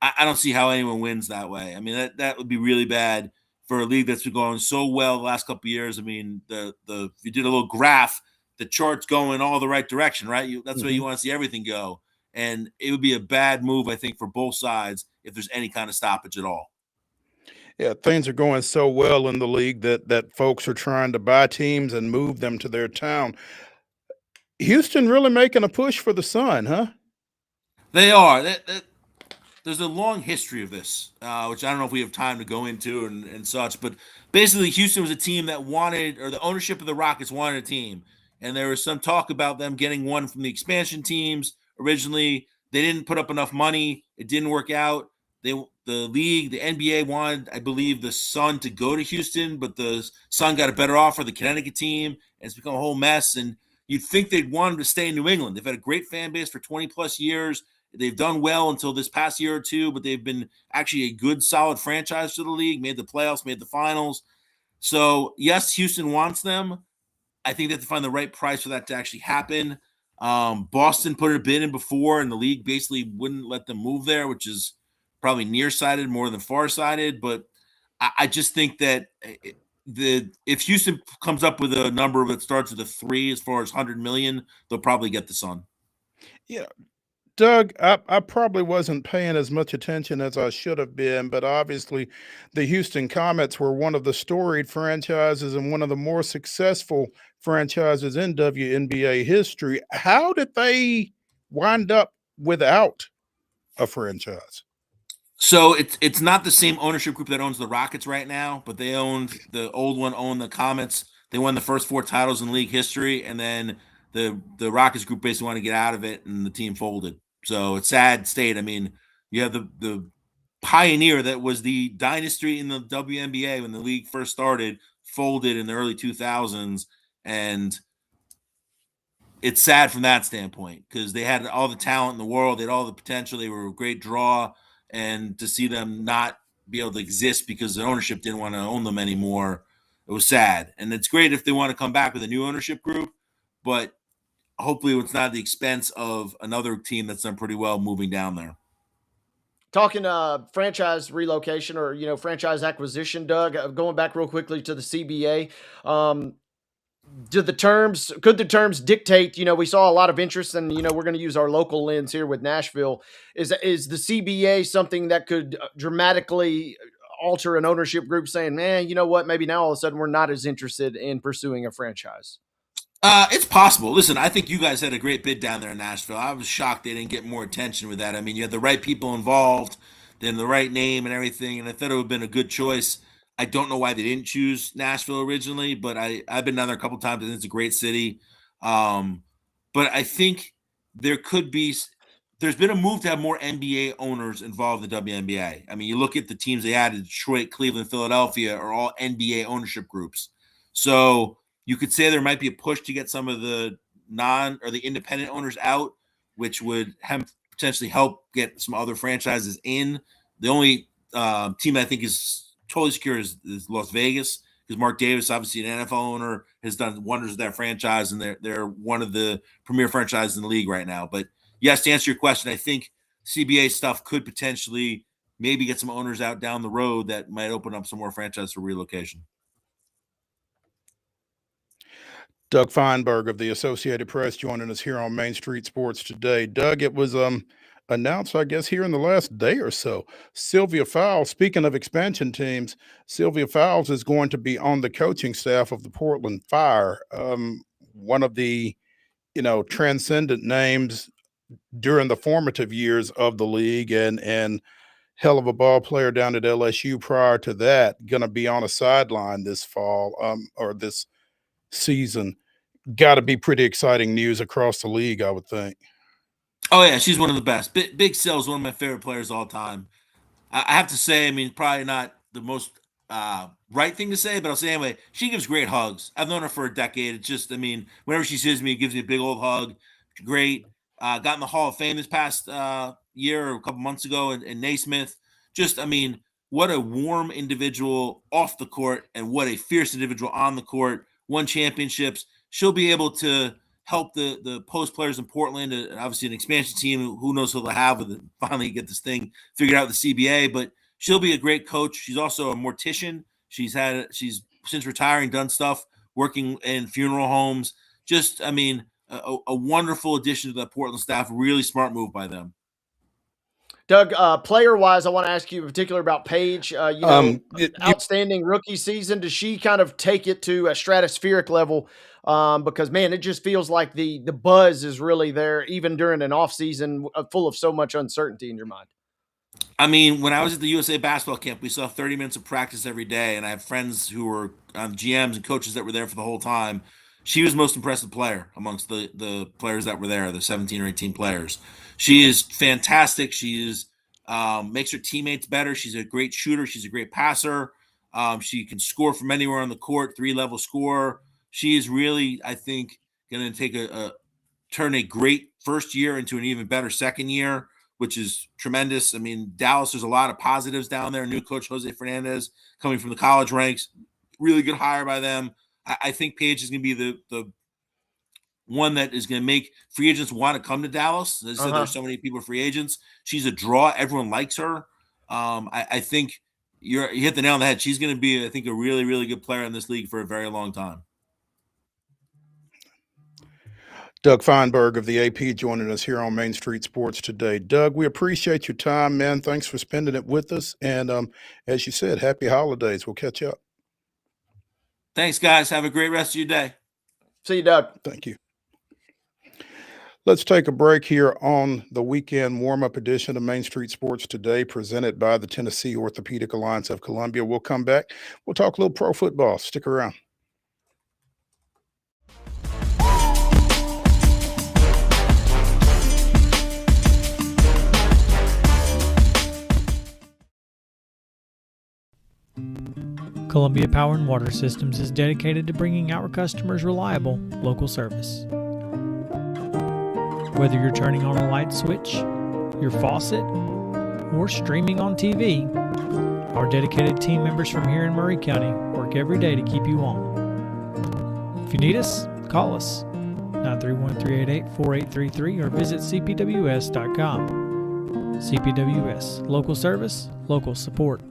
Speaker 11: I don't see how anyone wins that way. I mean, that would be really bad for a league that's been going so well the last couple of years. I mean, the if you did a little graph, the chart's going all the right direction, right? That's where you want to see everything go. And it would be a bad move, I think, for both sides if there's any kind of stoppage at all.
Speaker 1: Yeah, things are going so well in the league that folks are trying to buy teams and move them to their town. Houston really making a push for the Sun, huh?
Speaker 11: They are. There's a long history of this, which I don't know if we have time to go into and such. But basically, Houston was a team that wanted, or the ownership of the Rockets wanted a team. And there was some talk about them getting one from the expansion teams originally. They didn't put up enough money. It didn't work out. The league, the NBA wanted, I believe, the Sun to go to Houston, but the Sun got a better offer, the Connecticut team, and it's become a whole mess. And you'd think they'd want them to stay in New England. They've had a great fan base for 20 plus years. They've done well until this past year or two, but they've been actually a good, solid franchise to the league, made the playoffs, made the finals. So, yes, Houston wants them. I think they have to find the right price for that to actually happen. Boston put a bid in before, and the league basically wouldn't let them move there, which is probably nearsighted more than farsighted. But I just think that if Houston comes up with a number that starts with a 3 as far as 100 million, they'll probably get the Sun.
Speaker 1: Yeah. Doug, I probably wasn't paying as much attention as I should have been, but obviously the Houston Comets were one of the storied franchises and one of the more successful franchises in WNBA history. How did they wind up without a franchise?
Speaker 11: So it's not the same ownership group that owns the Rockets right now, but they owned the old one, owned the Comets. They won the first 4 titles in league history, and then the Rockets group basically wanted to get out of it, and the team folded. So it's sad state. I mean, you have the pioneer that was the dynasty in the WNBA when the league first started, folded in the early 2000s, and it's sad from that standpoint because they had all the talent in the world, they had all the potential, they were a great draw, and to see them not be able to exist because the ownership didn't want to own them anymore, it was sad. And it's great if they want to come back with a new ownership group, but hopefully it's not at the expense of another team that's done pretty well moving down there.
Speaker 2: Talking franchise relocation or, franchise acquisition, Doug, going back real quickly to the CBA, could the terms dictate, we saw a lot of interest and, we're going to use our local lens here with Nashville. Is the CBA something that could dramatically alter an ownership group saying, man, you know what, maybe now all of a sudden we're not as interested in pursuing a franchise?
Speaker 11: It's possible. Listen, I think you guys had a great bid down there in Nashville. I was shocked they didn't get more attention with that. I mean, you had the right people involved, then the right name and everything, and I thought it would have been a good choice. I don't know why they didn't choose Nashville originally, but I've been down there a couple times, and it's a great city. But I think there's been a move to have more NBA owners involved in the WNBA. I mean, you look at the teams they added, Detroit, Cleveland, Philadelphia, are all NBA ownership groups. So you could say there might be a push to get some of the the independent owners out, which would potentially help get some other franchises in. The only team I think is totally secure is Las Vegas, because Mark Davis, obviously an NFL owner, has done wonders with that franchise, and they're one of the premier franchises in the league right now. But yes, to answer your question, I think CBA stuff could potentially maybe get some owners out down the road that might open up some more franchises for relocation.
Speaker 1: Doug Feinberg of the Associated Press joining us here on Main Street Sports today. Doug, it was announced, I guess, here in the last day or so. Sylvia Fowles, speaking of expansion teams, Sylvia Fowles is going to be on the coaching staff of the Portland Fire, one of the, transcendent names during the formative years of the league, and hell of a ball player down at LSU prior to that, going to be on a sideline this fall or this season. Got to be pretty exciting news across the league, I would think.
Speaker 11: Oh yeah, she's one of the best. Big Sill's one of my favorite players of all time. I have to say, I mean, probably not the most right thing to say, but I'll say anyway. She gives great hugs. I've known her for a decade. It's just, I mean, whenever she sees me, it gives me a big old hug. Great. Got in the Hall of Fame this past year or a couple months ago in Naismith. Just, I mean, what a warm individual off the court and what a fierce individual on the court. Won championships. She'll be able to help the post players in Portland, obviously an expansion team. Who knows who they'll have with it, finally get this thing figured out with the CBA. But she'll be a great coach. She's also a mortician. She's since retiring done stuff working in funeral homes. Just, I mean, a wonderful addition to the Portland staff. Really smart move by them.
Speaker 2: Doug, player-wise, I want to ask you in particular about Paige. Outstanding rookie season. Does she kind of take it to a stratospheric level? Because, man, it just feels like the buzz is really there, even during an offseason full of so much uncertainty in your mind.
Speaker 11: I mean, when I was at the USA basketball camp, we saw 30 minutes of practice every day, and I have friends who were GMs and coaches that were there for the whole time. She was the most impressive player amongst the players that were there, the 17 or 18 players. She is fantastic. She is makes her teammates better. She's a great shooter. She's a great passer. She can score from anywhere on the court, 3-level scorer. She is really, I think, going to take turn a great first year into an even better second year, which is tremendous. I mean, Dallas, there's a lot of positives down there. New coach Jose Fernandez coming from the college ranks, really good hire by them. I think Paige is going to be the one that is going to make free agents want to come to Dallas. As I said, there's so many people free agents. She's a draw. Everyone likes her. I think you hit the nail on the head. She's going to be, I think, a really, really good player in this league for a very long time.
Speaker 1: Doug Feinberg of the AP joining us here on Main Street Sports today. Doug, we appreciate your time, man. Thanks for spending it with us. And as you said, happy holidays. We'll catch up.
Speaker 11: Thanks, guys. Have a great rest of your day.
Speaker 2: See you, Doug.
Speaker 1: Thank you. Let's take a break here on the weekend warm-up edition of Main Street Sports today, presented by the Tennessee Orthopedic Alliance of Columbia. We'll come back. We'll talk a little pro football. Stick around.
Speaker 12: Columbia Power and Water Systems is dedicated to bringing our customers reliable, local service. Whether you're turning on a light switch, your faucet, or streaming on TV, our dedicated team members from here in Murray County work every day to keep you on. If you need us, call us 931-388-4833 or visit cpws.com. CPWS, local service, local support.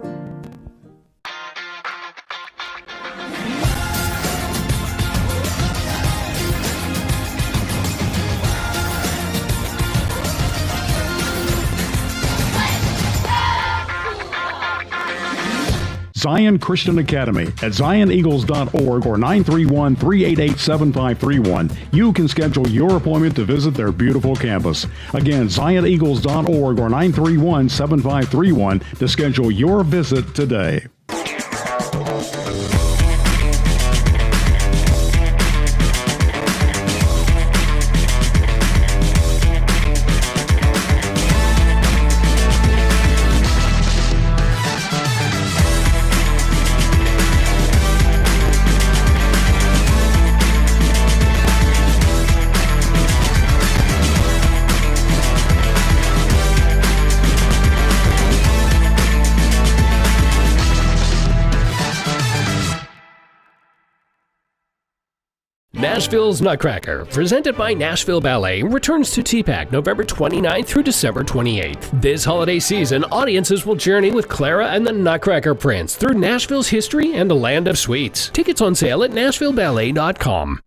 Speaker 10: Zion Christian Academy at zioneagles.org or 931-388-7531. You can schedule your appointment to visit their beautiful campus. Again, zioneagles.org or 931-7531 to schedule your visit today.
Speaker 13: Nashville's Nutcracker, presented by Nashville Ballet, returns to TPAC November 29th through December 28th. This holiday season, audiences will journey with Clara and the Nutcracker Prince through Nashville's history and the land of sweets. Tickets on sale at NashvilleBallet.com.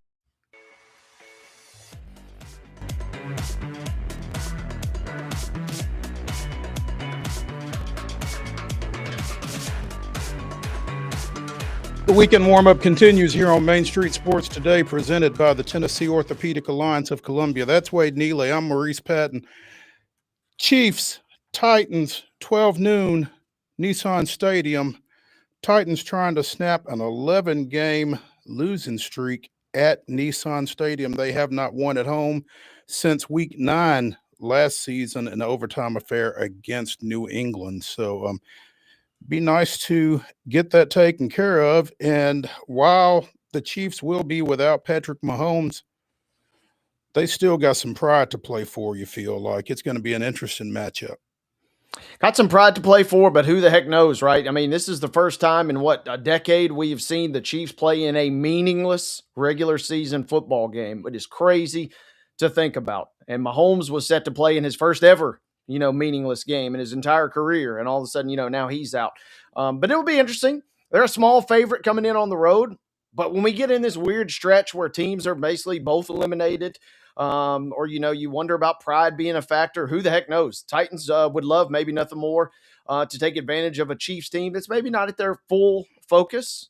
Speaker 1: The weekend warm-up continues here on Main Street Sports Today, presented by the Tennessee Orthopedic Alliance of Columbia. That's Wade Neely. I'm Maurice Patton. Chiefs, Titans, 12 noon, Nissan Stadium. Titans trying to snap an 11-game losing streak at Nissan Stadium. They have not won at home since Week 9 last season, an overtime affair against New England. So, be nice to get that taken care of. And while the Chiefs will be without Patrick Mahomes, they still got some pride to play for, you feel like. It's going to be an interesting matchup.
Speaker 2: Got some pride to play for, but who the heck knows, right? I mean, this is the first time in, a decade we have seen the Chiefs play in a meaningless regular season football game. It is crazy to think about. And Mahomes was set to play in his first ever meaningless game in his entire career. And all of a sudden, now he's out. But it'll be interesting. They're a small favorite coming in on the road. But when we get in this weird stretch where teams are basically both eliminated, or, you wonder about pride being a factor, who the heck knows? Titans would love maybe nothing more to take advantage of a Chiefs team that's maybe not at their full focus.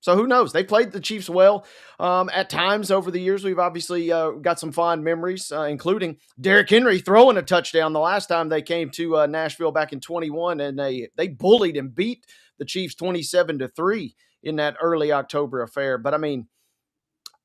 Speaker 2: So who knows? They played the Chiefs well at times over the years. We've obviously got some fond memories, including Derrick Henry throwing a touchdown the last time they came to Nashville back in 21, and they bullied and beat the Chiefs 27-3 in that early October affair. But I mean,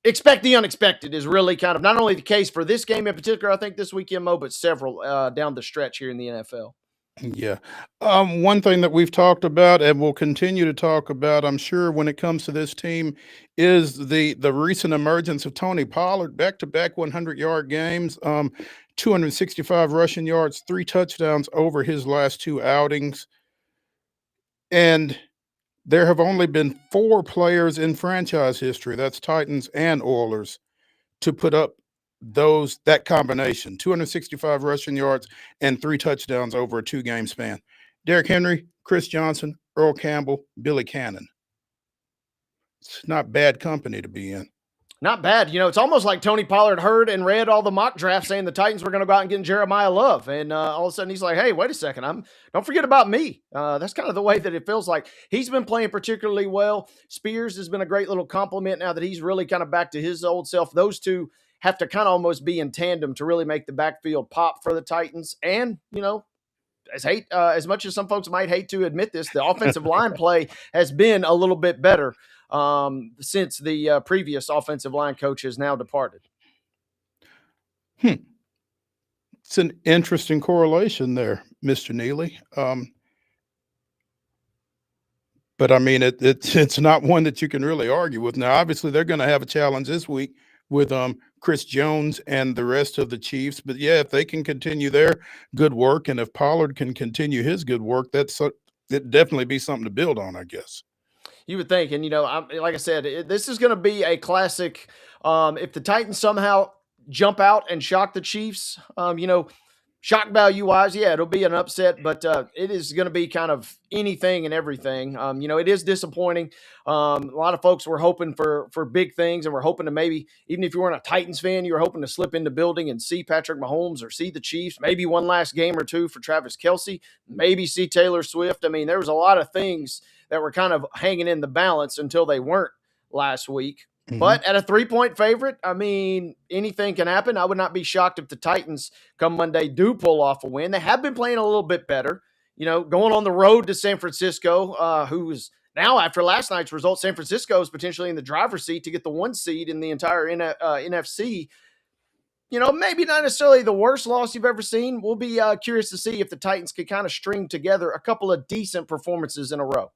Speaker 2: expect the unexpected is really kind of not only the case for this game in particular, I think this weekend, Mo, but several down the stretch here in the NFL.
Speaker 1: Yeah. One thing that we've talked about and will continue to talk about, I'm sure, when it comes to this team is the recent emergence of Tony Pollard, back-to-back 100-yard games, 265 rushing yards, 3 touchdowns over his last 2 outings. And there have only been 4 players in franchise history, that's Titans and Oilers, to put up that combination, 265 rushing yards and 3 touchdowns over a 2-game span. Derrick Henry, Chris Johnson, Earl Campbell, Billy Cannon. It's not bad company to be in.
Speaker 2: Not bad. It's almost like Tony Pollard heard and read all the mock drafts saying the Titans were going to go out and get Jeremiah Love. And all of a sudden he's like, hey, wait a second. Don't forget about me. That's kind of the way that it feels like. He's been playing particularly well. Spears has been a great little compliment now that he's really kind of back to his old self. Those two have to kind of almost be in tandem to really make the backfield pop for the Titans. And, as much as some folks might hate to admit this, the offensive line play has been a little bit better since the previous offensive line coach has now departed.
Speaker 1: It's an interesting correlation there, Mr. Neely. But I mean, it's not one that you can really argue with. Now, obviously, they're going to have a challenge this week with Chris Jones and the rest of the Chiefs. But yeah, if they can continue their good work, and if Pollard can continue his good work, it'd definitely be something to build on, I guess.
Speaker 2: You would think, and like I said, this is going to be a classic. If the Titans somehow jump out and shock the Chiefs, shock value wise, yeah, it'll be an upset, but it is going to be kind of anything and everything. It is disappointing. A lot of folks were hoping for big things, and we're hoping to maybe, even if you weren't a Titans fan, you were hoping to slip into building and see Patrick Mahomes or see the Chiefs, maybe one last game or two for Travis Kelce, maybe see Taylor Swift. I mean, there was a lot of things that were kind of hanging in the balance until they weren't last week. Mm-hmm. But at a 3-point favorite, I mean, anything can happen. I would not be shocked if the Titans come Monday do pull off a win. They have been playing a little bit better, going on the road to San Francisco, who's now, after last night's result, San Francisco is potentially in the driver's seat to get the 1 seed in the entire NFC. Maybe not necessarily the worst loss you've ever seen. We'll be curious to see if the Titans can kind of string together a couple of decent performances in a row.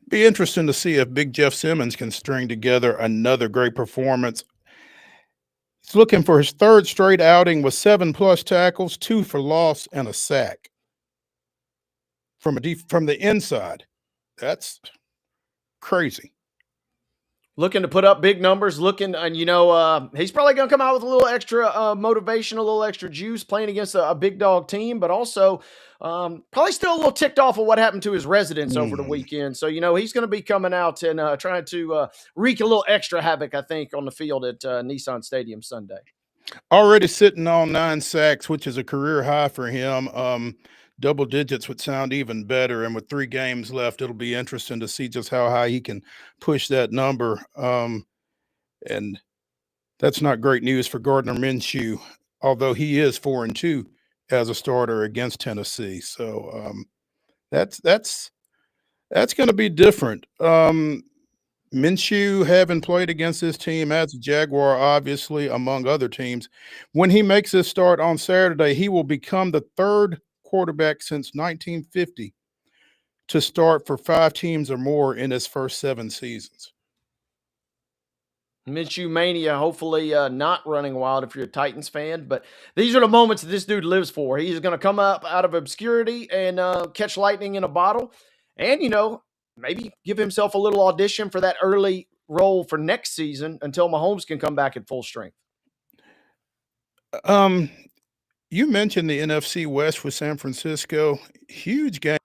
Speaker 1: Be interesting to see if Big Jeff Simmons can string together another great performance. He's looking for his 3rd straight outing with 7+ tackles, 2 for loss, and a sack from the inside. That's crazy.
Speaker 2: Looking to put up big numbers, he's probably going to come out with a little extra motivation, a little extra juice playing against a big dog team, but also probably still a little ticked off of what happened to his residents over the weekend. So, he's going to be coming out and trying to wreak a little extra havoc, I think, on the field at Nissan Stadium Sunday.
Speaker 1: Already sitting on 9 sacks, which is a career high for him. double digits would sound even better. And with 3 games left, it'll be interesting to see just how high he can push that number. And that's not great news for Gardner Minshew, although he is 4-2 as a starter against Tennessee. So that's going to be different. Minshew, having played against this team as a Jaguar, obviously, among other teams, when he makes his start on Saturday, he will become the 3rd quarterback since 1950 to start for 5 teams or more in his first 7 seasons.
Speaker 2: Minshew mania, hopefully not running wild if you're a Titans fan, but these are the moments that this dude lives for. He's going to come up out of obscurity and catch lightning in a bottle and, maybe give himself a little audition for that early role for next season until Mahomes can come back at full strength.
Speaker 1: You mentioned the NFC West with San Francisco. Huge game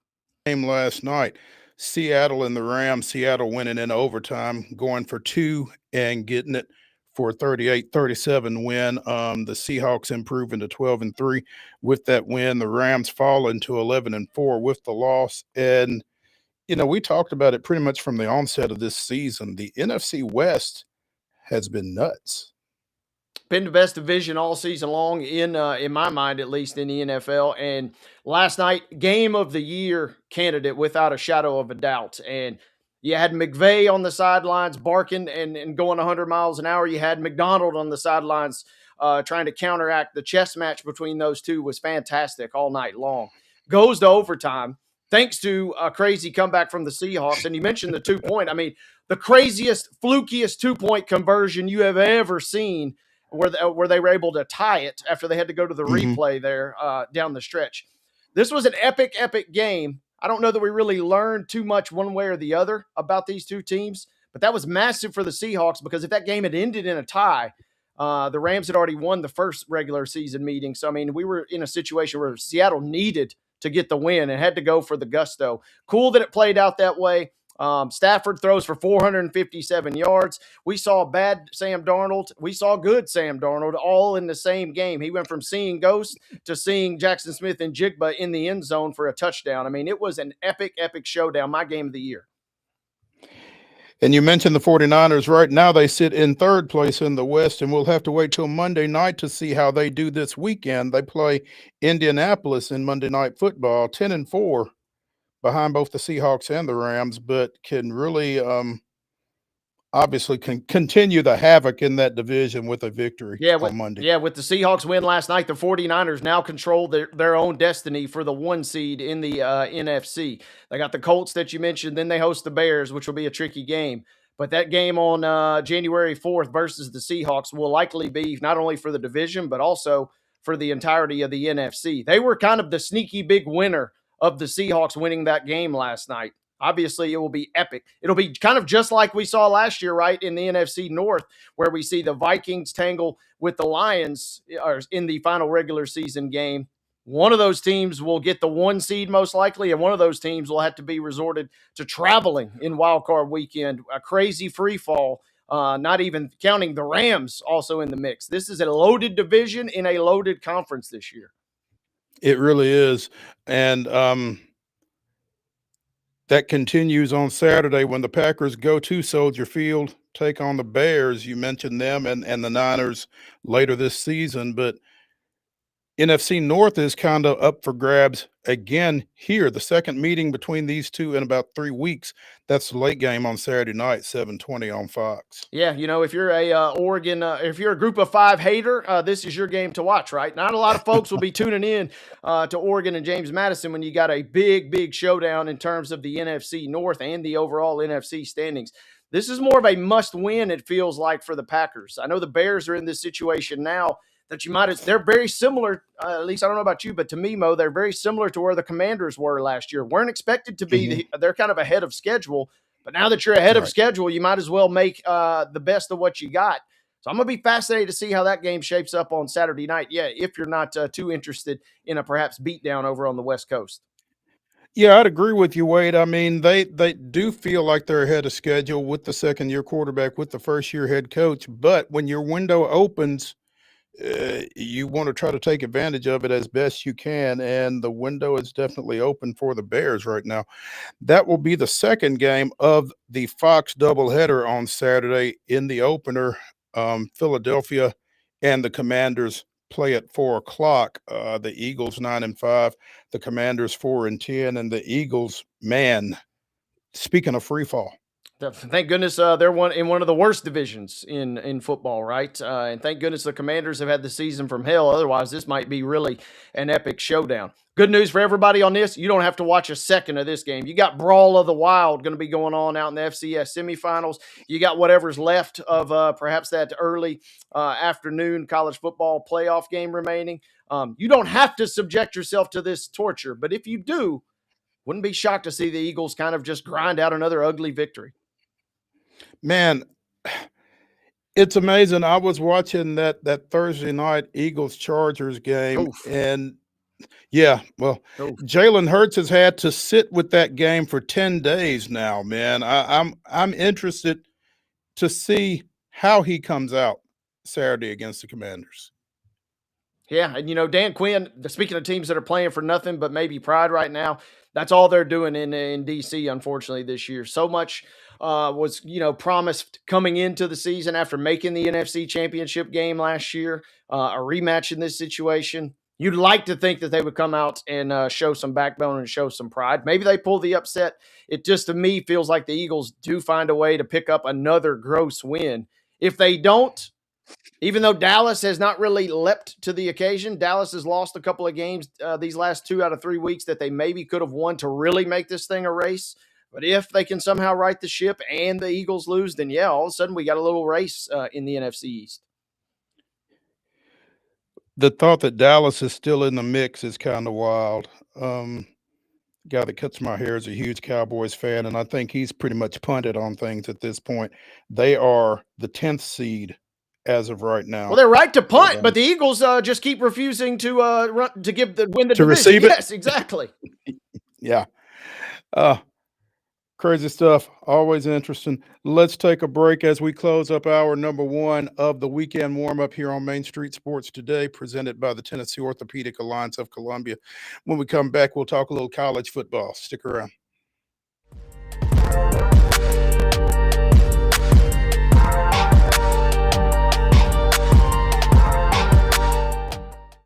Speaker 1: last night. Seattle and the Rams. Seattle winning in overtime, going for 2 and getting it for a 38-37 win. The Seahawks improving to 12-3 with that win. The Rams falling to 11-4 with the loss. And, we talked about it pretty much from the onset of this season. The NFC West has been nuts.
Speaker 2: Been the best division all season long in my mind, at least in the NFL. And last night, game of the year candidate without a shadow of a doubt. And you had McVay on the sidelines barking and going 100 miles an hour. You had McDonald on the sidelines trying to counteract. The chess match between those two was fantastic all night long. Goes to overtime thanks to a crazy comeback from the Seahawks. And you mentioned the 2-point. I mean, the craziest, flukiest 2-point conversion you have ever seen, where they were able to tie it after they had to go to the replay there down the stretch. This was an epic, epic game. I don't know that we really learned too much one way or the other about these two teams, but that was massive for the Seahawks because if that game had ended in a tie, the Rams had already won the first regular season meeting. So, I mean, we were in a situation where Seattle needed to get the win and had to go for the gusto. Cool that it played out that way. Stafford throws for 457 yards. We saw bad Sam Darnold. We saw good Sam Darnold all in the same game. He went from seeing ghosts to seeing Jackson Smith and Jigba in the end zone for a touchdown. I mean, it was an epic, epic showdown. My game of the year.
Speaker 1: And you mentioned the 49ers. Right now they sit in 3rd place in the West, and we'll have to wait till Monday night to see how they do this weekend. They play Indianapolis in Monday Night Football, 10-4. Behind both the Seahawks and the Rams, but can really obviously can continue the havoc in that division with a victory on Monday.
Speaker 2: Yeah, with the Seahawks win last night, the 49ers now control their own destiny for the 1 seed in the NFC. They got the Colts that you mentioned, then they host the Bears, which will be a tricky game. But that game on January 4th versus the Seahawks will likely be not only for the division, but also for the entirety of the NFC. They were kind of the sneaky big winner of the Seahawks winning that game last night. Obviously, it will be epic. It'll be kind of just like we saw last year, right, in the NFC North, where we see the Vikings tangle with the Lions in the final regular season game. One of those teams will get the 1 seed most likely, and one of those teams will have to be resorted to traveling in Wild Card Weekend. A crazy free fall, not even counting the Rams also in the mix. This is a loaded division in a loaded conference this year.
Speaker 1: It really is. And that continues on Saturday when the Packers go to Soldier Field, take on the Bears. You mentioned them and the Niners later this season, but NFC North is kind of up for grabs again here. The second meeting between these two in about 3 weeks. That's the late game on Saturday night, 7:20 on Fox.
Speaker 2: Yeah, if you're a Oregon, if you're a Group of 5 hater, this is your game to watch, right? Not a lot of folks will be tuning in to Oregon and James Madison when you got a big, big showdown in terms of the NFC North and the overall NFC standings. This is more of a must-win, it feels like, for the Packers. I know the Bears are in this situation now that they're very similar, at least I don't know about you, but to me, Mo, they're very similar to where the Commanders were last year. Weren't expected to be, they're kind of ahead of schedule, but now that you're ahead of schedule, you might as well make the best of what you got. So I'm going to be fascinated to see how that game shapes up on Saturday night. Yeah, if you're not too interested in a perhaps beatdown over on the West Coast.
Speaker 1: Yeah, I'd agree with you, Wade. I mean, they do feel like they're ahead of schedule with the second-year quarterback, with the first-year head coach. But when your window opens you want to try to take advantage of it as best you can, and the window is definitely open for the Bears right now. That will be the second game of the Fox doubleheader on Saturday. In the opener, Philadelphia and the Commanders play at 4 o'clock. The Eagles 9-5, the Commanders 4-10, and the Eagles, man, speaking of free fall.
Speaker 2: Thank goodness they're in one of the worst divisions in football, right? And thank goodness the Commanders have had the season from hell. Otherwise, this might be really an epic showdown. Good news for everybody on this. You don't have to watch a second of this game. You got Brawl of the Wild going to be going on out in the FCS semifinals. You got whatever's left of perhaps that early afternoon college football playoff game remaining. You don't have to subject yourself to this torture, but if you do, wouldn't be shocked to see the Eagles kind of just grind out another ugly victory.
Speaker 1: Man, it's amazing. I was watching that Thursday night Eagles-Chargers game, and yeah, well, Jalen Hurts has had to sit with that game for 10 days now, man. I'm interested to see how he comes out Saturday against the Commanders.
Speaker 2: Yeah, and Dan Quinn, speaking of teams that are playing for nothing but maybe pride right now, that's all they're doing in D.C., unfortunately, this year. So much was, promised coming into the season after making the NFC Championship game last year, a rematch in this situation. You'd like to think that they would come out and show some backbone and show some pride. Maybe they pull the upset. It just, to me, feels like the Eagles do find a way to pick up another gross win. If they don't, even though Dallas has not really leapt to the occasion, Dallas has lost a couple of games these last 2 out of 3 weeks that they maybe could have won to really make this thing a race. But if they can somehow right the ship and the Eagles lose, then yeah, all of a sudden we got a little race in the NFC East.
Speaker 1: The thought that Dallas is still in the mix is kind of wild. Guy that cuts my hair is a huge Cowboys fan, and I think he's pretty much punted on things at this point. They are the 10th seed as of right now.
Speaker 2: Well, they're right to punt, but the Eagles just keep refusing to win the division.
Speaker 1: Receive it.
Speaker 2: Yes, exactly.
Speaker 1: Yeah. Crazy stuff. Always interesting. Let's take a break as we close up hour number 1 of the weekend warm-up here on Main Street Sports Today, presented by the Tennessee Orthopedic Alliance of Columbia. When we come back, we'll talk a little college football. Stick around.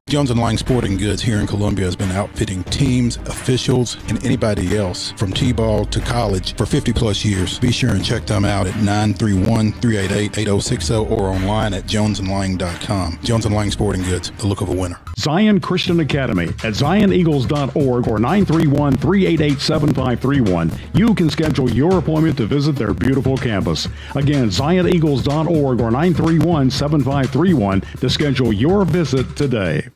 Speaker 1: Jones & Lang Sporting Goods here in Columbia has been outfitting teams, officials, and anybody else from T-ball to college for 50-plus years. Be sure and check them out at 931-388-8060 or online at jonesandlang.com. Jones & Lang Sporting Goods, the look of a winner.
Speaker 10: Zion Christian Academy at zioneagles.org or 931-388-7531. You can schedule your appointment to visit their beautiful campus. Again, zioneagles.org or 931-7531 to schedule your visit today.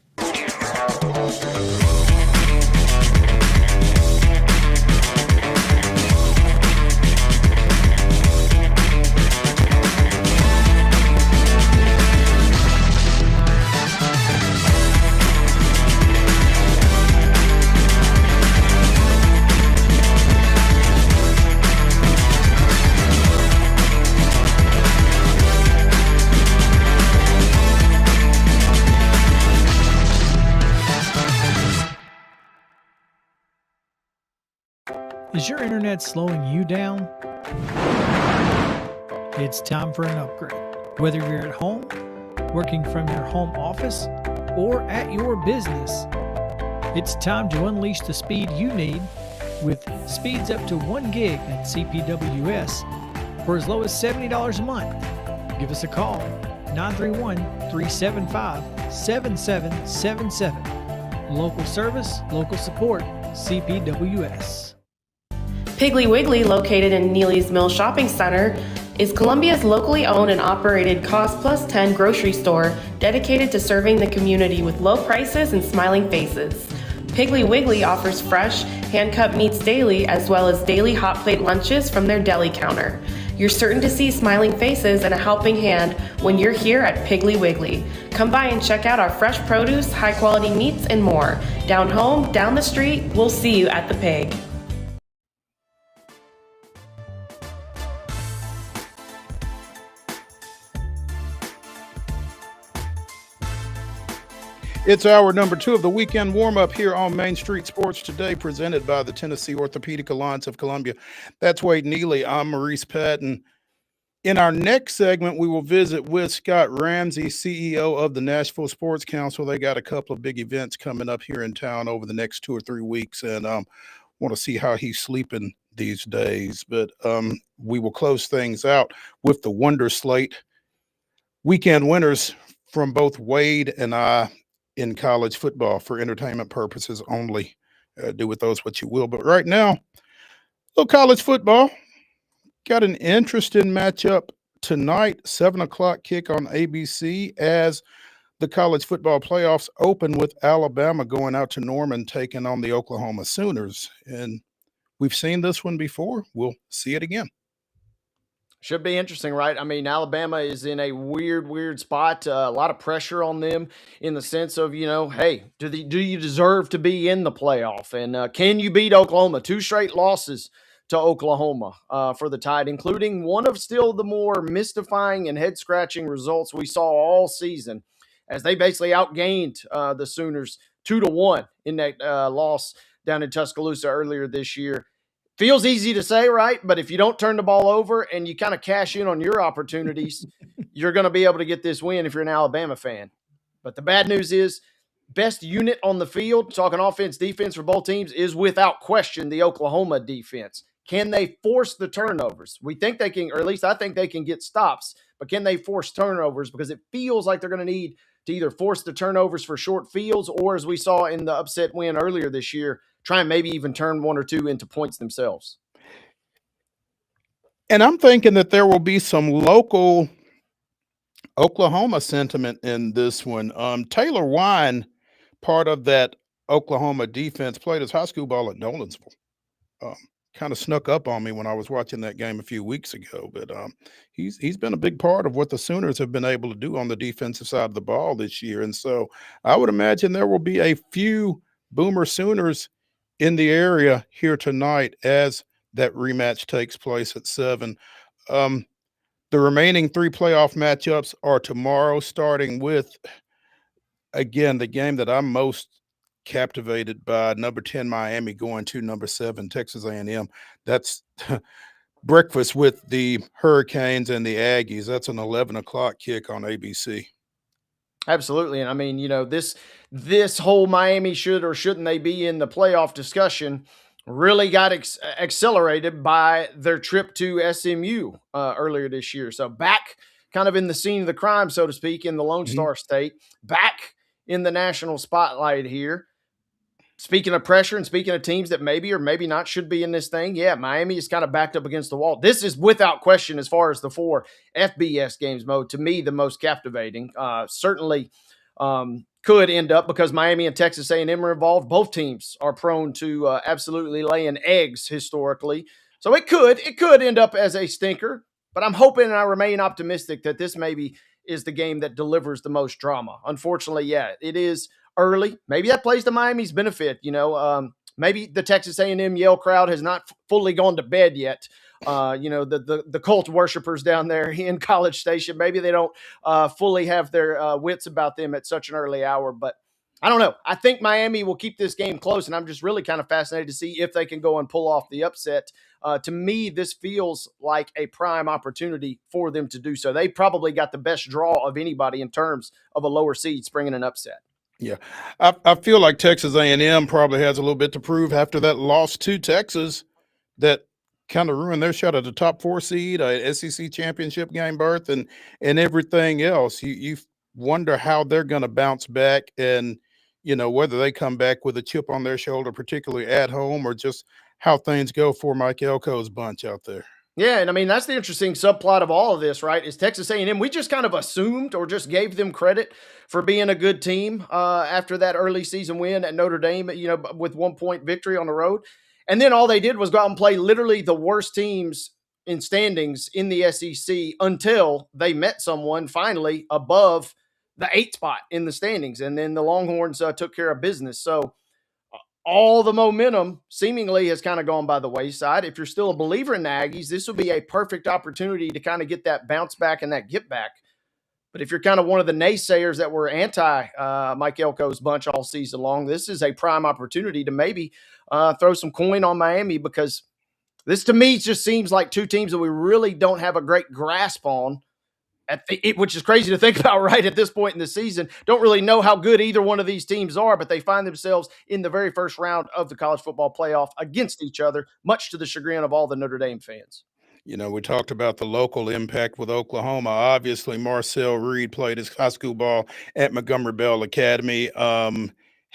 Speaker 12: Is your internet slowing you down? It's time for an upgrade. Whether you're at home, working from your home office, or at your business, it's time to unleash the speed you need with speeds up to 1 gig at CPWS for as low as $70 a month. Give us a call, 931-375-7777. Local service, local support, CPWS.
Speaker 14: Piggly Wiggly, located in Neely's Mill Shopping Center, is Columbia's locally owned and operated Cost Plus 10 grocery store dedicated to serving the community with low prices and smiling faces. Piggly Wiggly offers fresh, hand-cut meats daily as well as daily hot plate lunches from their deli counter. You're certain to see smiling faces and a helping hand when you're here at Piggly Wiggly. Come by and check out our fresh produce, high-quality meats, and more. Down home, down the street, we'll see you at the Pig.
Speaker 1: It's hour number 2 of the weekend warm-up here on Main Street Sports Today, presented by the Tennessee Orthopedic Alliance of Columbia. That's Wade Neely. I'm Maurice Patton. In our next segment, we will visit with Scott Ramsey, CEO of the Nashville Sports Council. They got a couple of big events coming up here in town over the next 2 or 3 weeks, and want to see how he's sleeping these days. But we will close things out with the Wonder Slate weekend winners from both Wade and I in college football for entertainment purposes only. Do with those what you will. But right now, little college football. Got an interesting matchup tonight, 7 o'clock kick on ABC as the college football playoffs open with Alabama going out to Norman taking on the Oklahoma Sooners. And we've seen this one before. We'll see it again.
Speaker 2: Should be interesting, right? I mean, Alabama is in a weird spot. A lot of pressure on them in the sense of, hey, do you deserve to be in the playoff? And can you beat Oklahoma? 2 straight losses to Oklahoma for the Tide, including one of still the more mystifying and head-scratching results we saw all season, as they basically outgained the Sooners 2-1 in that loss down in Tuscaloosa earlier this year. Feels easy to say, right? But if you don't turn the ball over and you kind of cash in on your opportunities, you're going to be able to get this win if you're an Alabama fan. But the bad news is, best unit on the field, talking offense, defense for both teams, is without question the Oklahoma defense. Can they force the turnovers? We think they can, or at least I think they can get stops, but can they force turnovers? Because it feels like they're going to need to either force the turnovers for short fields or, as we saw in the upset win earlier this year, try and maybe even turn 1 or 2 into points themselves.
Speaker 1: And I'm thinking that there will be some local Oklahoma sentiment in this one. Taylor Wine, part of that Oklahoma defense, played his high school ball at Nolensville. Kind of snuck up on me when I was watching that game a few weeks ago, but he's been a big part of what the Sooners have been able to do on the defensive side of the ball this year. And so I would imagine there will be a few Boomer Sooners in the area here tonight as that rematch takes place at 7. The remaining 3 playoff matchups are tomorrow, starting with, again, the game that I'm most captivated by, number 10 Miami going to number 7 Texas A&M. That's breakfast with the Hurricanes and the Aggies. That's an 11 o'clock kick on ABC.
Speaker 2: Absolutely. And I mean, this whole Miami should or shouldn't they be in the playoff discussion really got accelerated by their trip to SMU earlier this year. So back kind of in the scene of the crime, so to speak, in the Lone Star State, back in the national spotlight here. Speaking of pressure and speaking of teams that maybe or maybe not should be in this thing, yeah, Miami is kind of backed up against the wall. This is without question, as far as the 4 FBS games mode, to me, the most captivating. Certainly could end up, because Miami and Texas A&M are involved. Both teams are prone to absolutely laying eggs historically. So it could end up as a stinker, but I'm hoping and I remain optimistic that this maybe is the game that delivers the most drama. Unfortunately, yeah, it is early. Maybe that plays to Miami's benefit. Maybe the Texas A&M Yale crowd has not fully gone to bed yet. The cult worshipers down there in College Station, maybe they don't fully have their wits about them at such an early hour. But I don't know. I think Miami will keep this game close, and I'm just really kind of fascinated to see if they can go and pull off the upset. To me, this feels like a prime opportunity for them to do so. They probably got the best draw of anybody in terms of a lower seed springing an upset.
Speaker 1: Yeah, I feel like Texas A&M probably has a little bit to prove after that loss to Texas that kind of ruined their shot at the top 4 seed, SEC championship game berth, and everything else. You wonder how they're going to bounce back, and whether they come back with a chip on their shoulder, particularly at home, or just how things go for Mike Elko's bunch out there.
Speaker 2: Yeah, and I mean, that's the interesting subplot of all of this, right? Is Texas A&M, we just kind of assumed or just gave them credit for being a good team after that early season win at Notre Dame, with 1-point victory on the road. And then all they did was go out and play literally the worst teams in standings in the SEC until they met someone finally above the 8th spot in the standings. And then the Longhorns took care of business. So all the momentum seemingly has kind of gone by the wayside. If you're still a believer in the Aggies, this would be a perfect opportunity to kind of get that bounce back and that get back. But if you're kind of one of the naysayers that were anti Mike Elko's bunch all season long, this is a prime opportunity to maybe throw some coin on Miami, because this to me just seems like two teams that we really don't have a great grasp on, which is crazy to think about right at this point in the season. Don't really know how good either one of these teams are, but they find themselves in the very first round of the college football playoff against each other, much to the chagrin of all the Notre Dame fans.
Speaker 1: You know, we talked about the local impact with Oklahoma. Obviously, Marcel Reed played his high school ball at Montgomery Bell Academy.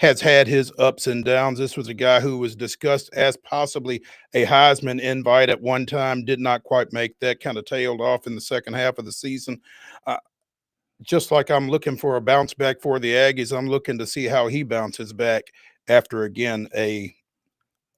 Speaker 1: Has had his ups and downs. This was a guy who was discussed as possibly a Heisman invite at one time, did not quite make that, kind of tailed off in the second half of the season. Just like I'm looking for a bounce back for the Aggies, I'm looking to see how he bounces back after, again, a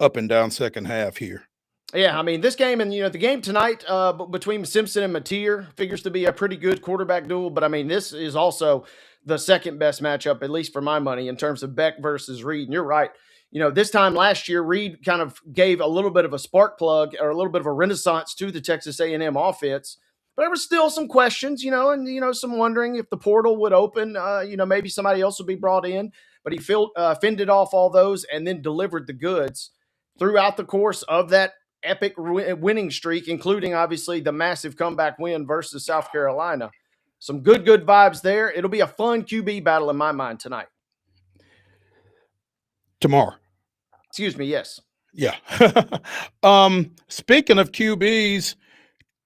Speaker 1: up and down second half here.
Speaker 2: Yeah, I mean, this game and, the game tonight between Simpson and Mateer figures to be a pretty good quarterback duel. But, I mean, this is also the second best matchup, at least for my money, in terms of Beck versus Reed. And you're right. This time last year, Reed kind of gave a little bit of a spark plug or a little bit of a renaissance to the Texas A&M offense. But there were still some questions, and some wondering if the portal would open, maybe somebody else would be brought in. But he fended off all those and then delivered the goods throughout the course of that epic winning streak, including obviously the massive comeback win versus South Carolina. Some good vibes there. It'll be a fun QB battle in my mind tonight.
Speaker 1: Tomorrow.
Speaker 2: Excuse me, yes.
Speaker 1: Yeah. Speaking of QBs,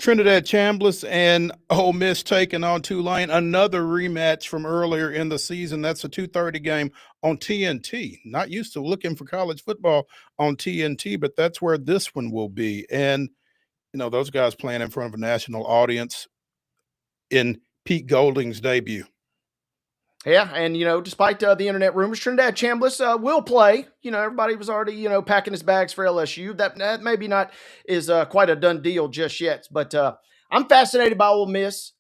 Speaker 1: Trinidad Chambliss and Ole Miss taking on Tulane, another rematch from earlier in the season. That's a 2:30 game on TNT. Not used to looking for college football on TNT, but that's where this one will be. And, those guys playing in front of a national audience in Pete Golding's debut.
Speaker 2: Yeah, and, despite the internet rumors, Trinidad Chambliss will play. Everybody was already, packing his bags for LSU. That maybe not is quite a done deal just yet. But I'm fascinated by Ole Miss.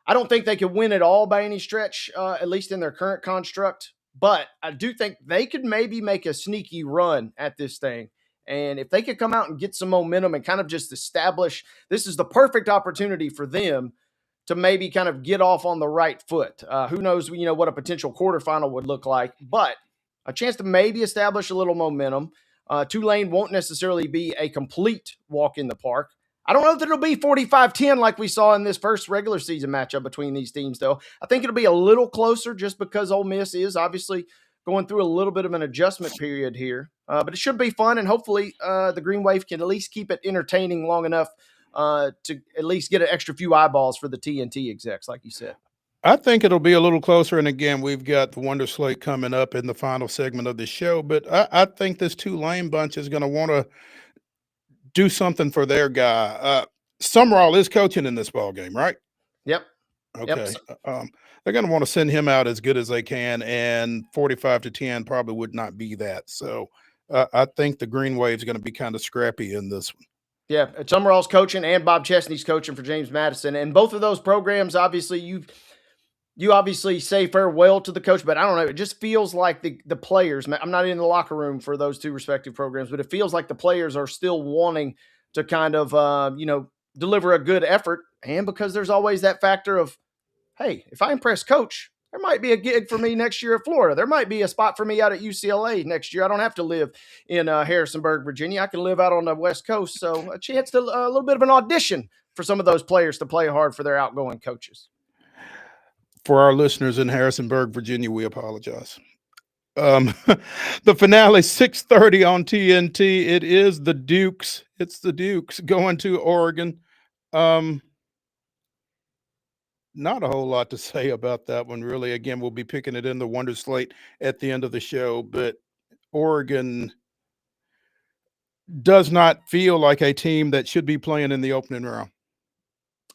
Speaker 2: I don't think they could win it all by any stretch, at least in their current construct. But I do think they could maybe make a sneaky run at this thing. And if they could come out and get some momentum and kind of just establish, this is the perfect opportunity for them to maybe kind of get off on the right foot. Who knows, what a potential quarterfinal would look like, but a chance to maybe establish a little momentum. Tulane won't necessarily be a complete walk in the park. I don't know that it'll be 45-10 like we saw in this first regular season matchup between these teams, though. I think it'll be a little closer just because Ole Miss is obviously going through a little bit of an adjustment period here. But it should be fun, and hopefully the Green Wave can at least keep it entertaining long enough to at least get an extra few eyeballs for the TNT execs, like you said.
Speaker 1: I think it'll be a little closer. And again, we've got the Wonder Slate coming up in the final segment of the show. But I think this Tulane bunch is going to want to do something for their guy. Summerall is coaching in this ball game, right?
Speaker 2: Yep.
Speaker 1: Okay. Yep. They're going to want to send him out as good as they can, and 45-10 probably would not be that. So I think the Green Wave's going to be kind of scrappy in this one.
Speaker 2: Yeah, Summerall's coaching and Bob Chesney's coaching for James Madison. And both of those programs, obviously, you obviously say farewell to the coach, but I don't know. It just feels like the players, I'm not in the locker room for those two respective programs, but it feels like the players are still wanting to kind of, deliver a good effort. And because there's always that factor of, hey, if I impress coach, there might be a gig for me next year at Florida. There might be a spot for me out at UCLA next year. I don't have to live in Harrisonburg, Virginia. I can live out on the West Coast. So a chance to a little bit of an audition for some of those players to play hard for their outgoing coaches.
Speaker 1: For our listeners in Harrisonburg, Virginia, we apologize. The finale, 6:30 on TNT. It is the Dukes. It's the Dukes going to Oregon. Not a whole lot to say about that one, really. Again, we'll be picking it in the Wonder Slate at the end of the show, but Oregon does not feel like a team that should be playing in the opening round.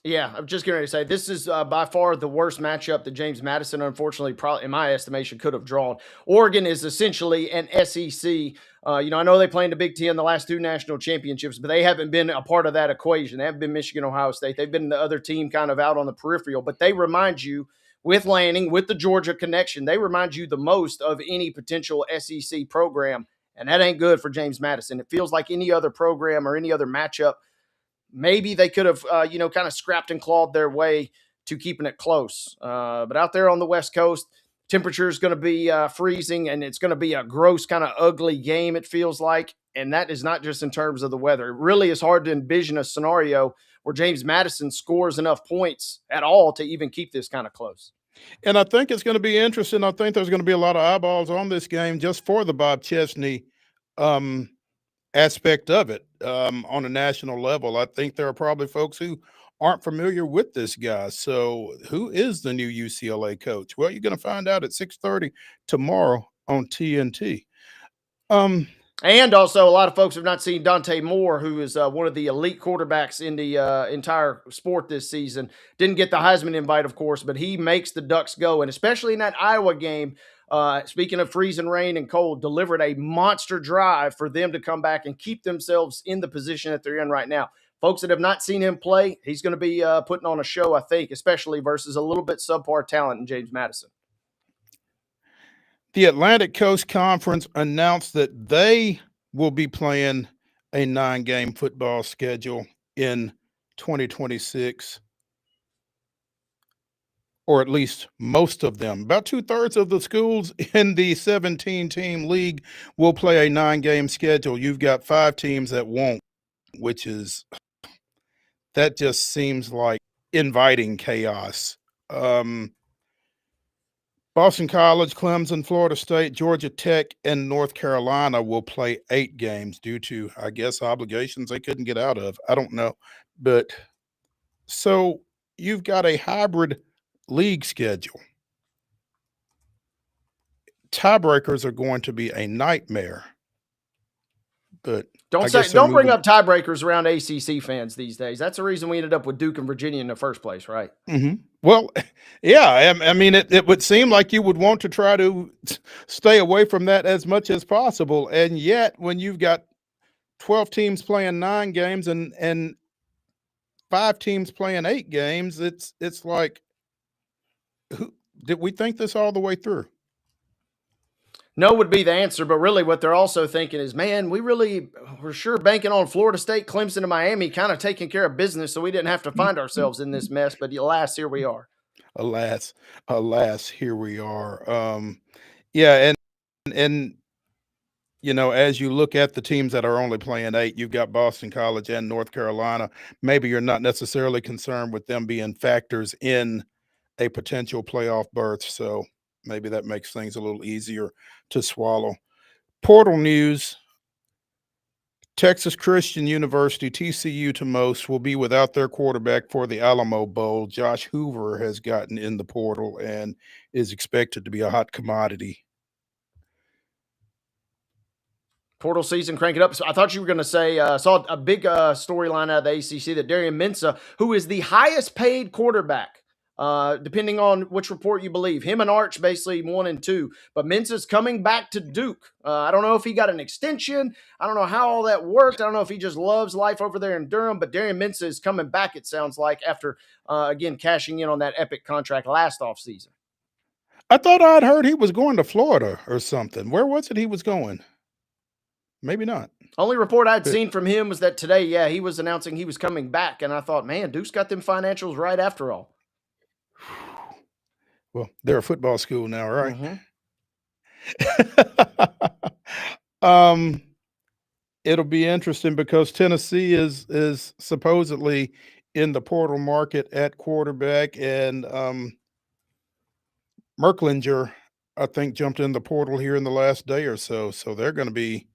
Speaker 2: Yeah, I'm just getting ready to say this is by far the worst matchup that James Madison, unfortunately, probably in my estimation, could have drawn. Oregon is essentially an SEC. I know they played in the Big Ten the last two national championships, but they haven't been a part of that equation. They haven't been Michigan, Ohio State. They've been the other team kind of out on the peripheral, but they remind you, with Lanning, with the Georgia connection, they remind you the most of any potential SEC program, and that ain't good for James Madison. It feels like any other program or any other matchup, maybe they could have, kind of scrapped and clawed their way to keeping it close. But out there on the West Coast, temperature is going to be freezing, and it's going to be a gross, kind of ugly game, it feels like. And that is not just in terms of the weather. It really is hard to envision a scenario where James Madison scores enough points at all to even keep this kind of close.
Speaker 1: And I think it's going to be interesting. I think there's going to be a lot of eyeballs on this game just for the Bob Chesney aspect of it on a national level. I think there are probably folks who aren't familiar with this guy. So who is the new UCLA coach? Well, you're going to find out at 6:30 tomorrow on TNT.
Speaker 2: And also, a lot of folks have not seen Dante Moore, who is one of the elite quarterbacks in the entire sport this season. Didn't get the Heisman invite, of course, but he makes the Ducks go. And especially in that Iowa game, speaking of freezing rain and cold, delivered a monster drive for them to come back and keep themselves in the position that they're in right now. Folks that have not seen him play, he's going to be putting on a show, I think, especially versus a little bit subpar talent in James Madison.
Speaker 1: The Atlantic Coast Conference announced that they will be playing a 9-game football schedule in 2026, or at least most of them. About 2/3 of the schools in the 17-team league will play a 9-game schedule. You've got 5 teams that won't, that just seems like inviting chaos. Boston College, Clemson, Florida State, Georgia Tech, and North Carolina will play 8 games due to, I guess, obligations they couldn't get out of. I don't know. But so you've got a hybrid league schedule. Tiebreakers are going to be a nightmare. But
Speaker 2: don't bring up tiebreakers around ACC fans these days. That's the reason we ended up with Duke and Virginia in the first place, right?
Speaker 1: Mm-hmm. Well, yeah. I mean, it would seem like you would want to try to stay away from that as much as possible. And yet, when you've got 12 teams playing 9 games and 5 teams playing 8 games, it's like, did we think this all the way through?
Speaker 2: No would be the answer, but really what they're also thinking is, man, we're sure banking on Florida State, Clemson, and Miami kind of taking care of business so we didn't have to find ourselves in this mess, but alas, here we are.
Speaker 1: Alas, here we are. Yeah, and you know, as you look at the teams that are only playing 8, you've got Boston College and North Carolina. Maybe you're not necessarily concerned with them being factors in a potential playoff berth, so maybe that makes things a little easier to swallow. Portal news: Texas Christian University, TCU to most, will be without their quarterback for the Alamo Bowl. Josh Hoover has gotten in the portal and is expected to be a hot commodity.
Speaker 2: Portal season cranking up. So I thought you were going to say, saw a big storyline out of the ACC that Darian Mensah, who is the highest paid quarterback, depending on which report you believe. Him and Arch basically 1 and 2, but Mensah's coming back to Duke. I don't know if he got an extension. I don't know how all that worked. I don't know if he just loves life over there in Durham, but Darian Mensah is coming back, it sounds like, after, again, cashing in on that epic contract last offseason.
Speaker 1: I thought I'd heard he was going to Florida or something. Where was it he was going? Maybe not.
Speaker 2: Only report I'd seen from him was that today, yeah, he was announcing he was coming back, and I thought, man, Duke's got them financials right after all.
Speaker 1: Well, they're a football school now, right?
Speaker 2: Mm-hmm.
Speaker 1: It'll be interesting because Tennessee is supposedly in the portal market at quarterback, and Merklinger, I think, jumped in the portal here in the last day or so. So they're going to be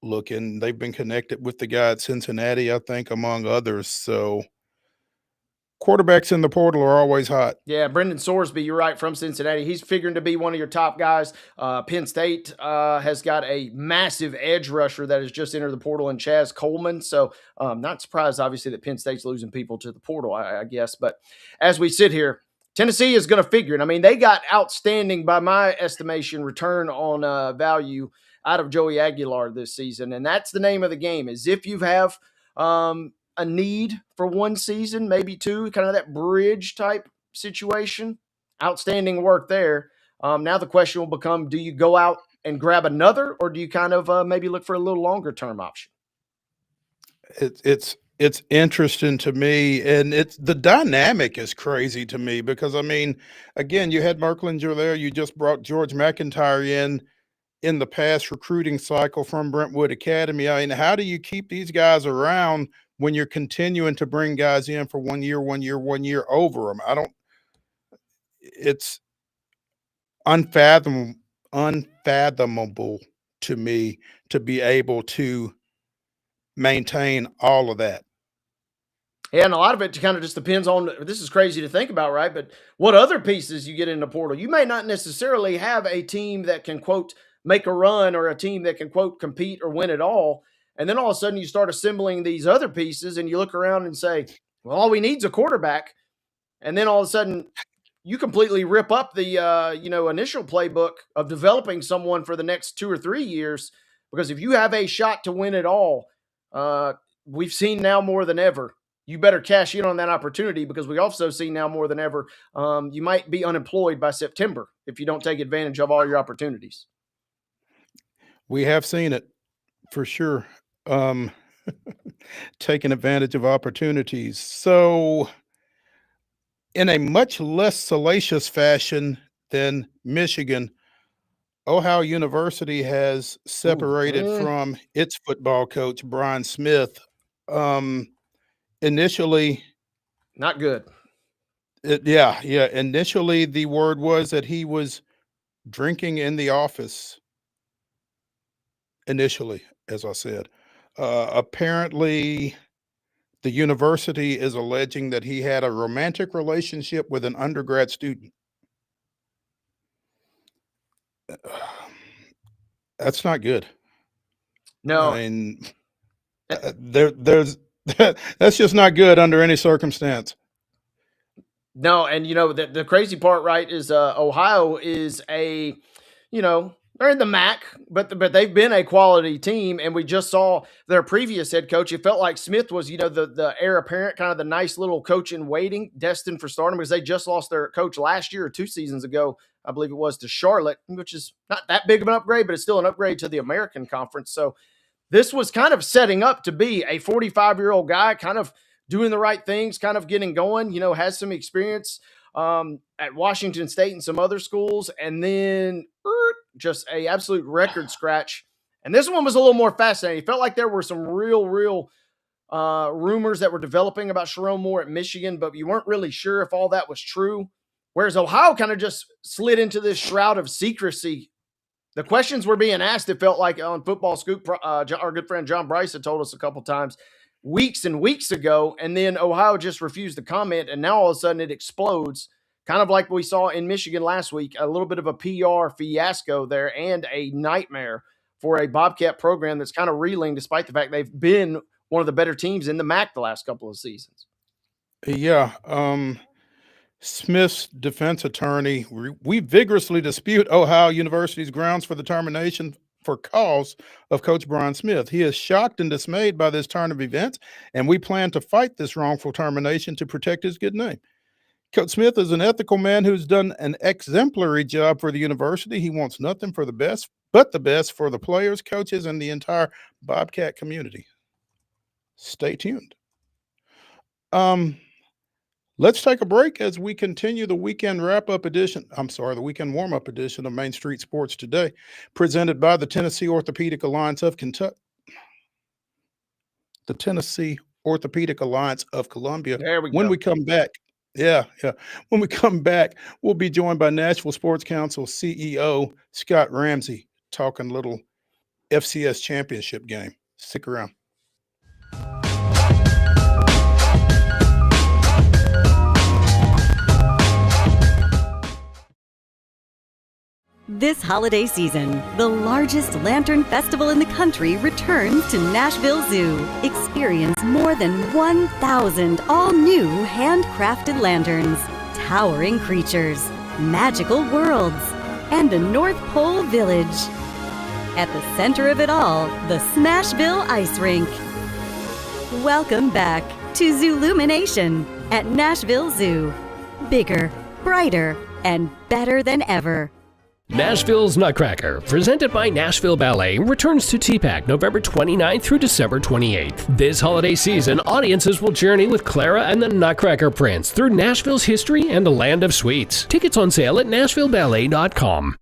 Speaker 1: looking. They've been connected with the guy at Cincinnati, I think, among others. So quarterbacks in the portal are always hot.
Speaker 2: Yeah, Brendan Sorsby, you're right, from Cincinnati. He's figuring to be one of your top guys. Penn State has got a massive edge rusher that has just entered the portal in Chaz Coleman. So not surprised, obviously, that Penn State's losing people to the portal, I guess. But as we sit here, Tennessee is going to figure it. I mean, they got outstanding, by my estimation, return on value out of Joey Aguilar this season. And that's the name of the game, is if you have a need for one season, maybe 2, kind of that bridge type situation, outstanding work there. Now the question will become, do you go out and grab another, or do you kind of maybe look for a little longer term option?
Speaker 1: It's it's interesting to me, and it's the dynamic is crazy to me because I mean, again, you had Merklinger there. You just brought George McIntyre in the past recruiting cycle from Brentwood Academy. I mean, how do you keep these guys around when you're continuing to bring guys in for 1 year, 1 year, 1 year over them? I don't. It's unfathomable to me to be able to maintain all of that.
Speaker 2: Yeah, and a lot of it kind of just depends on, this is crazy to think about, right? But what other pieces you get in the portal. You may not necessarily have a team that can, quote, make a run, or a team that can, quote, compete or win it all. And then all of a sudden you start assembling these other pieces and you look around and say, well, all we need is a quarterback. And then all of a sudden you completely rip up the, initial playbook of developing someone for the next 2 or 3 years. Because if you have a shot to win it all, we've seen now more than ever, you better cash in on that opportunity, because we also see now more than ever, you might be unemployed by September if you don't take advantage of all your opportunities.
Speaker 1: We have seen it for sure. Taking advantage of opportunities. So, in a much less salacious fashion than Michigan, Ohio University has separated from its football coach, Brian Smith. Initially,
Speaker 2: not good.
Speaker 1: Initially, the word was that he was drinking in the office. Initially, as I said, apparently, the university is alleging that he had a romantic relationship with an undergrad student. That's not good.
Speaker 2: No,
Speaker 1: I mean, there's that's just not good under any circumstance.
Speaker 2: No, and the crazy part, right, is Ohio is a, they're in the MAC, but they've been a quality team, and we just saw their previous head coach. It felt like Smith was, the heir apparent, kind of the nice little coach in waiting, destined for stardom, because they just lost their coach last year or 2 seasons ago, I believe it was, to Charlotte, which is not that big of an upgrade, but it's still an upgrade to the American Conference. So this was kind of setting up to be a 45-year-old guy, kind of doing the right things, kind of getting going, has some experience at Washington State and some other schools, and then just a absolute record scratch. And this one was a little more fascinating. It felt like there were some real rumors that were developing about Sharon Moore at Michigan, but you weren't really sure if all that was true. Whereas Ohio kind of just slid into this shroud of secrecy. The questions were being asked, it felt like, on Football Scoop, our good friend John Bryce had told us a couple times, weeks and weeks ago, and then Ohio just refused to comment, and now all of a sudden it explodes, kind of like we saw in Michigan last week, a little bit of a PR fiasco there and a nightmare for a Bobcat program that's kind of reeling, despite the fact they've been one of the better teams in the MAC the last couple of seasons.
Speaker 1: Yeah. Smith's defense attorney, we vigorously dispute Ohio University's grounds for the termination for cause of Coach Brian Smith. He is shocked and dismayed by this turn of events, and we plan to fight this wrongful termination to protect his good name. Coach Smith is an ethical man who's done an exemplary job for the university. He wants nothing for the best, but the best for the players, coaches, and the entire Bobcat community. Stay tuned. Let's take a break as we continue the weekend wrap-up edition. The weekend warm-up edition of Main Street Sports Today, presented by the Tennessee Orthopedic Alliance of Kentucky. The Tennessee Orthopedic Alliance of Columbia.
Speaker 2: There we go.
Speaker 1: When we come back, when we come back, we'll be joined by Nashville Sports Council CEO Scott Ramsey, talking a little FCS championship game. Stick around.
Speaker 6: This holiday season, the largest lantern festival in the country returns to Nashville Zoo. Experience more than 1,000 all-new handcrafted lanterns, towering creatures, magical worlds, and a North Pole village. At the center of it all, the Smashville Ice Rink. Welcome back to Zoolumination at Nashville Zoo. Bigger, brighter, and better than ever.
Speaker 13: Nashville's Nutcracker, presented by Nashville Ballet, returns to TPAC November 29th through December 28th. This holiday season, audiences will journey with Clara and the Nutcracker Prince through Nashville's history and the land of sweets. Tickets on sale at NashvilleBallet.com.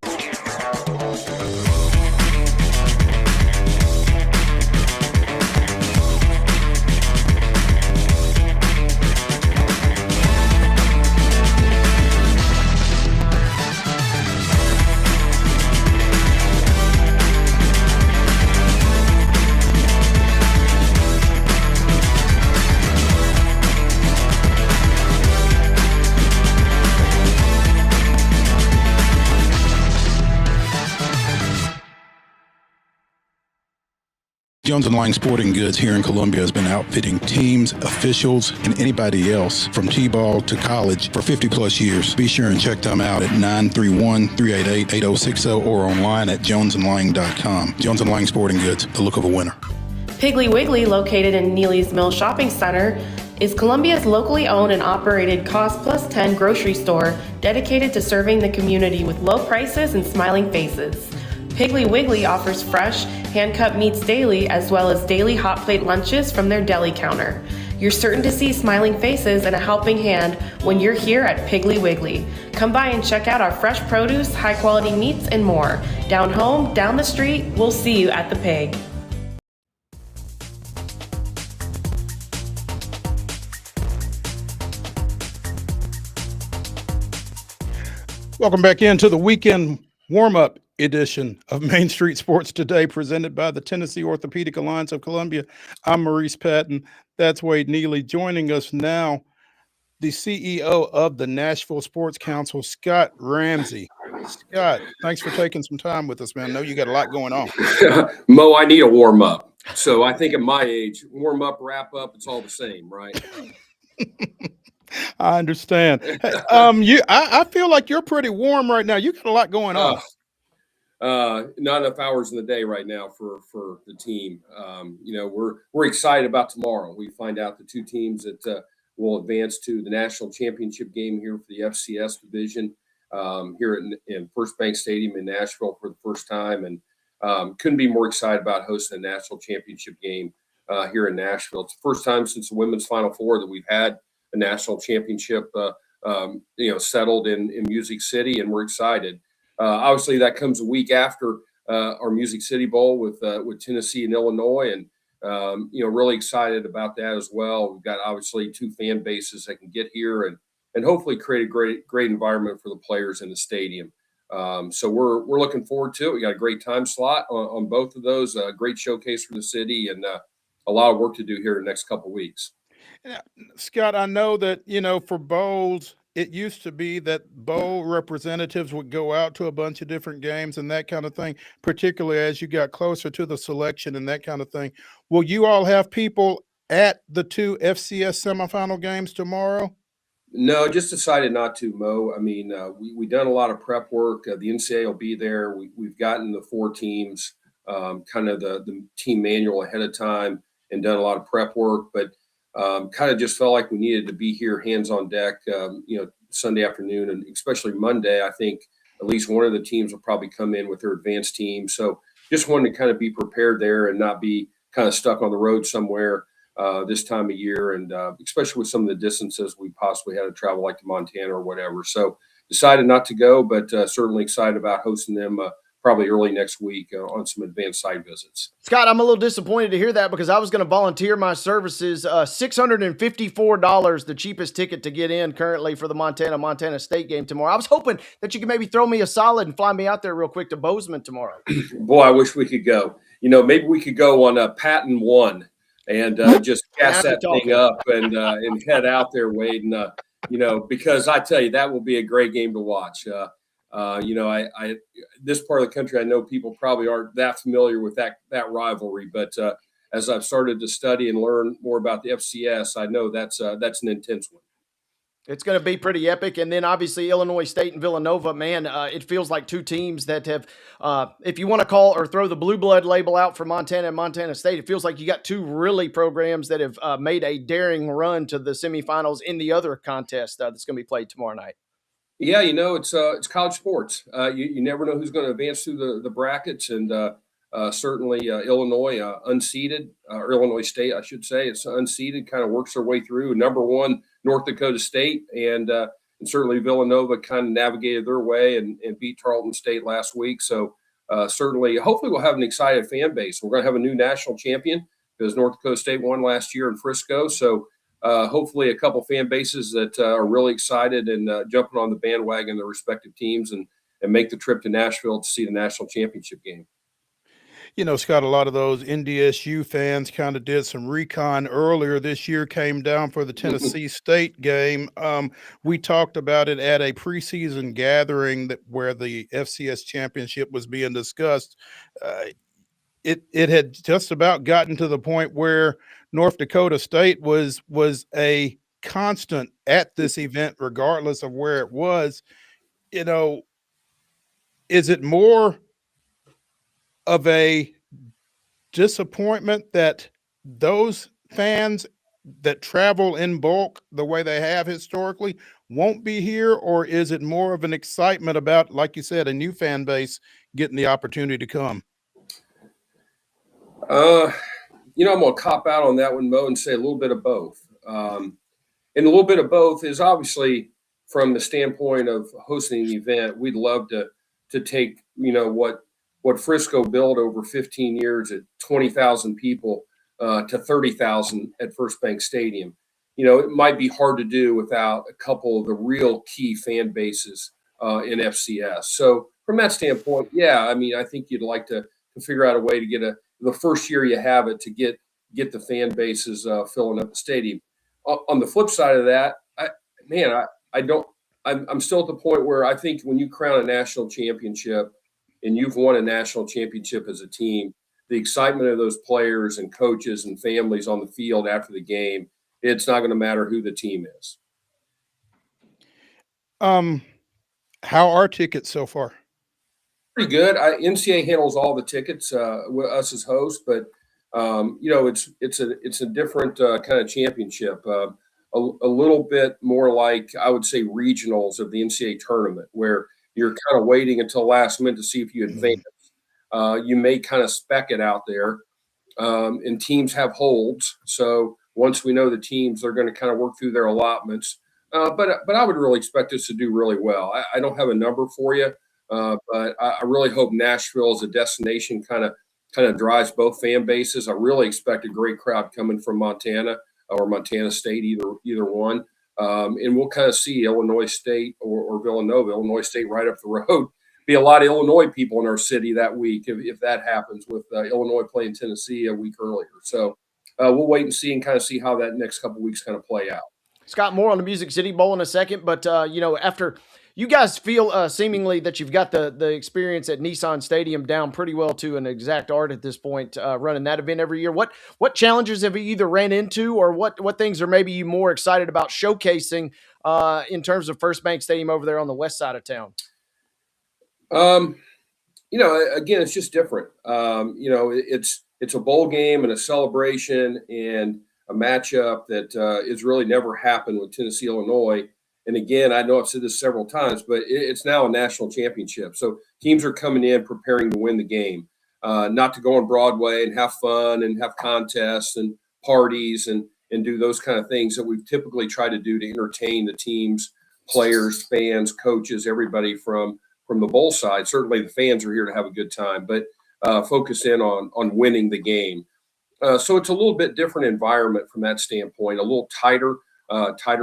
Speaker 1: Jones & Lang Sporting Goods here in Columbia has been outfitting teams, officials, and anybody else from T-ball to college for 50-plus years. Be sure and check them out at 931-388-8060 or online at jonesandlang.com. Jones & Lang Sporting Goods, the look of a winner.
Speaker 14: Piggly Wiggly, located in Neely's Mill Shopping Center, is Columbia's locally owned and operated Cost Plus 10 grocery store dedicated to serving the community with low prices and smiling faces. Piggly Wiggly offers fresh, hand-cut meats daily, as well as daily hot plate lunches from their deli counter. You're certain to see smiling faces and a helping hand when you're here at Piggly Wiggly. Come by and check out our fresh produce, high-quality meats, and more. Down home, down the street, we'll see you at the Pig.
Speaker 1: Welcome back into the weekend warm-up edition of Main Street Sports Today, presented by the Tennessee Orthopedic Alliance of Columbia. I'm Maurice Patton. That's Wade Neely. Joining us now, the CEO of the Nashville Sports Council, Scott Ramsey. Scott, thanks for taking some time with us, man. I know you got a lot going on.
Speaker 15: Mo, I need a warm-up. So I think at my age, warm-up, wrap-up, it's all the same, right?
Speaker 1: I understand. I feel like you're pretty warm right now. You got a lot going on.
Speaker 15: Not enough hours in the day right now for the team. We're excited about tomorrow. We find out the two teams that will advance to the national championship game here for the FCS division here in First Bank Stadium in Nashville for the first time, and couldn't be more excited about hosting a national championship game here in Nashville. It's the first time since the women's Final Four that we've had a national championship, settled in Music City, and we're excited. Obviously, that comes a week after our Music City Bowl with Tennessee and Illinois, and really excited about that as well. We've got obviously two fan bases that can get here and hopefully create a great environment for the players in the stadium. So we're looking forward to it. We got a great time slot on both of those. A great showcase for the city, and a lot of work to do here in the next couple of weeks.
Speaker 1: Scott, I know that, for bowls, it used to be that bowl representatives would go out to a bunch of different games and that kind of thing, particularly as you got closer to the selection and that kind of thing. Will you all have people at the two FCS semifinal games tomorrow?
Speaker 15: No, just decided not to, Mo. I mean, we've done a lot of prep work. The NCAA will be there. We've gotten the four teams, kind of the team manual ahead of time and done a lot of prep work, but kind of just felt like we needed to be here, hands on deck, Sunday afternoon, and especially Monday. I think at least one of the teams will probably come in with their advanced team. So just wanted to kind of be prepared there and not be kind of stuck on the road somewhere this time of year, and especially with some of the distances we possibly had to travel, like to Montana or whatever. So decided not to go, but certainly excited about hosting them probably early next week on some advanced site visits.
Speaker 2: Scott, I'm a little disappointed to hear that because I was going to volunteer my services. $654, the cheapest ticket to get in currently for the Montana State game tomorrow. I was hoping that you could maybe throw me a solid and fly me out there real quick to Bozeman tomorrow.
Speaker 15: Boy, I wish we could go. Maybe we could go on Patton 1 and just gas that thing up and head out there, Wade. And, because I tell you, that will be a great game to watch. This part of the country, I know people probably aren't that familiar with that rivalry, but as I've started to study and learn more about the FCS, I know that's an intense one.
Speaker 2: It's going to be pretty epic. And then obviously Illinois State and Villanova, man, it feels like two teams that have, if you want to call or throw the blue blood label out for Montana and Montana State, it feels like you got two really programs that have made a daring run to the semifinals in the other contest that's going to be played tomorrow night.
Speaker 15: Yeah, it's college sports. You never know who's going to advance through the brackets, and certainly Illinois, unseeded, or Illinois State, I should say, it's unseeded, kind of works their way through. Number one, North Dakota State, and certainly Villanova kind of navigated their way and beat Tarleton State last week. So certainly, hopefully, we'll have an excited fan base. We're going to have a new national champion because North Dakota State won last year in Frisco. So hopefully a couple fan bases that are really excited and jumping on the bandwagon of their respective teams and make the trip to Nashville to see the national championship game.
Speaker 1: Scott, a lot of those NDSU fans kind of did some recon earlier this year, came down for the Tennessee State game. We talked about it at a preseason gathering where the FCS championship was being discussed. It had just about gotten to the point where North Dakota State was a constant at this event, regardless of where it was. Is it more of a disappointment that those fans that travel in bulk the way they have historically won't be here, or is it more of an excitement about, like you said, a new fan base getting the opportunity to come?
Speaker 15: I'm going to cop out on that one, Mo, and say a little bit of both. And a little bit of both is obviously from the standpoint of hosting the event. We'd love to take, what Frisco built over 15 years at 20,000 people to 30,000 at First Bank Stadium. It might be hard to do without a couple of the real key fan bases in FCS. So from that standpoint, yeah, I think you'd like to figure out a way to get the first year you have it to get the fan bases filling up the stadium. On the flip side of that, I'm still at the point where I think when you crown a national championship and you've won a national championship as a team, the excitement of those players and coaches and families on the field after the game, it's not going to matter who the team is.
Speaker 1: How are tickets so far?
Speaker 15: Pretty good. NCAA handles all the tickets with us as hosts, but it's a different kind of championship. A little bit more like, I would say, regionals of the NCAA tournament, where you're kind of waiting until last minute to see if you advance. You may kind of spec it out there, and teams have holds. So once we know the teams, they're going to kind of work through their allotments. But I would really expect us to do really well. I don't have a number for you, but I really hope Nashville as a destination kind of drives both fan bases. I really expect a great crowd coming from Montana or Montana State, either one. And we'll kind of see Illinois State or Villanova. Illinois State right up the road. Be a lot of Illinois people in our city that week if that happens, with Illinois playing Tennessee a week earlier. So we'll wait and see how that next couple of weeks kind of play out.
Speaker 2: Scott, more on the Music City Bowl in a second, but after you guys feel seemingly that you've got the experience at Nissan Stadium down pretty well to an exact art at this point, running that event every year. What challenges have you either ran into, or what things are maybe you more excited about showcasing in terms of First Bank Stadium over there on the west side of town?
Speaker 15: Again, it's just different. It's a bowl game and a celebration and a matchup that has really never happened with Tennessee, Illinois. And again, I know I've said this several times, but it's now a national championship. So teams are coming in preparing to win the game, not to go on Broadway and have fun and have contests and parties and do those kind of things that we've typically tried to do to entertain the teams, players, fans, coaches, everybody from the bowl side. Certainly the fans are here to have a good time, but focus in on winning the game. So it's a little bit different environment from that standpoint, a little tighter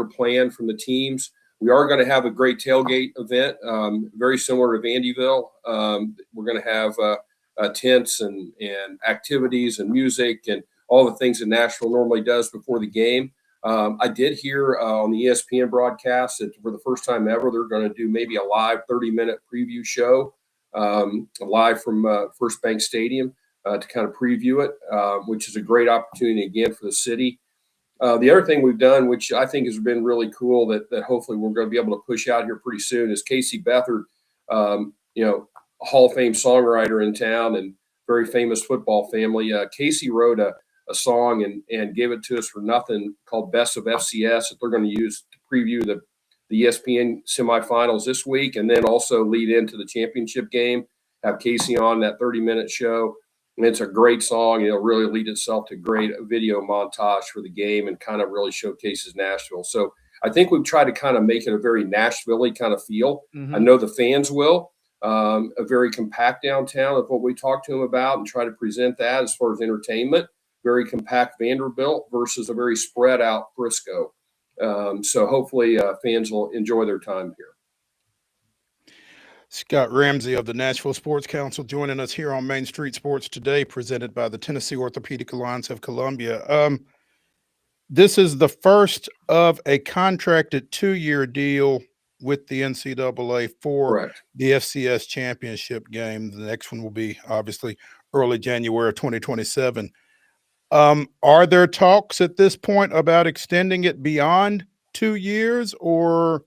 Speaker 15: plan from the teams. We are going to have a great tailgate event, very similar to Vandyville. We're going to have tents and activities and music and all the things that Nashville normally does before the game. I did hear on the ESPN broadcast that for the first time ever, they're going to do maybe a live 30-minute preview show live from First Bank Stadium to kind of preview it, which is a great opportunity again for the city. The other thing we've done, which I think has been really cool, that hopefully we're going to be able to push out here pretty soon, is Casey Beathard, a Hall of Fame songwriter in town and very famous football family. Casey wrote a song and gave it to us for nothing called Best of FCS that they're going to use to preview the ESPN semifinals this week, and then also lead into the championship game. Have Casey on that 30-minute show. And it's a great song. It'll really lead itself to great video montage for the game and kind of really showcases Nashville. So I think we've tried to kind of make it a very Nashville-y kind of feel. I know the fans will. A very compact downtown of what we talked to them about and try to present that as far as entertainment. Very compact Vanderbilt versus a very spread out Frisco. So hopefully fans will enjoy their time here.
Speaker 1: Scott Ramsey of the Nashville Sports Council joining us here on Main Street Sports Today, presented by the Tennessee Orthopedic Alliance of Columbia. This is the first of a contracted 2-year deal with the NCAA for
Speaker 15: Correct.
Speaker 1: the FCS championship game. The next one will be obviously early January of 2027. Are there talks at this point about extending it beyond 2 years, or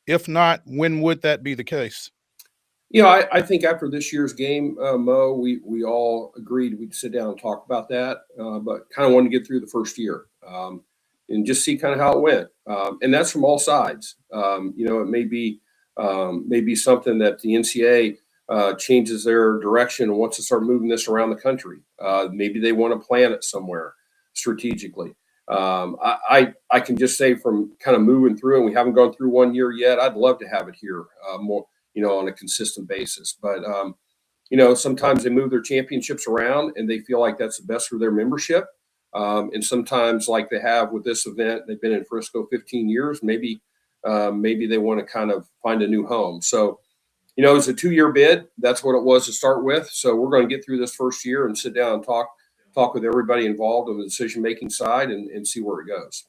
Speaker 1: if not, when would that be the case?
Speaker 15: I think after this year's game, Mo, we all agreed we'd sit down and talk about that, but kind of wanted to get through the first year and just see kind of how it went. And that's from all sides. It may be something that the NCAA changes their direction and wants to start moving this around the country. Maybe they want to plan it somewhere strategically. I can just say from kind of moving through, and we haven't gone through 1 year yet, I'd love to have it here more, on a consistent basis. But, sometimes they move their championships around and they feel like that's the best for their membership. And sometimes, like they have with this event, they've been in Frisco 15 years, maybe they want to kind of find a new home. So, it's a 2-year bid. That's what it was to start with. So we're going to get through this first year and sit down and talk with everybody involved on the decision-making side and see where it goes.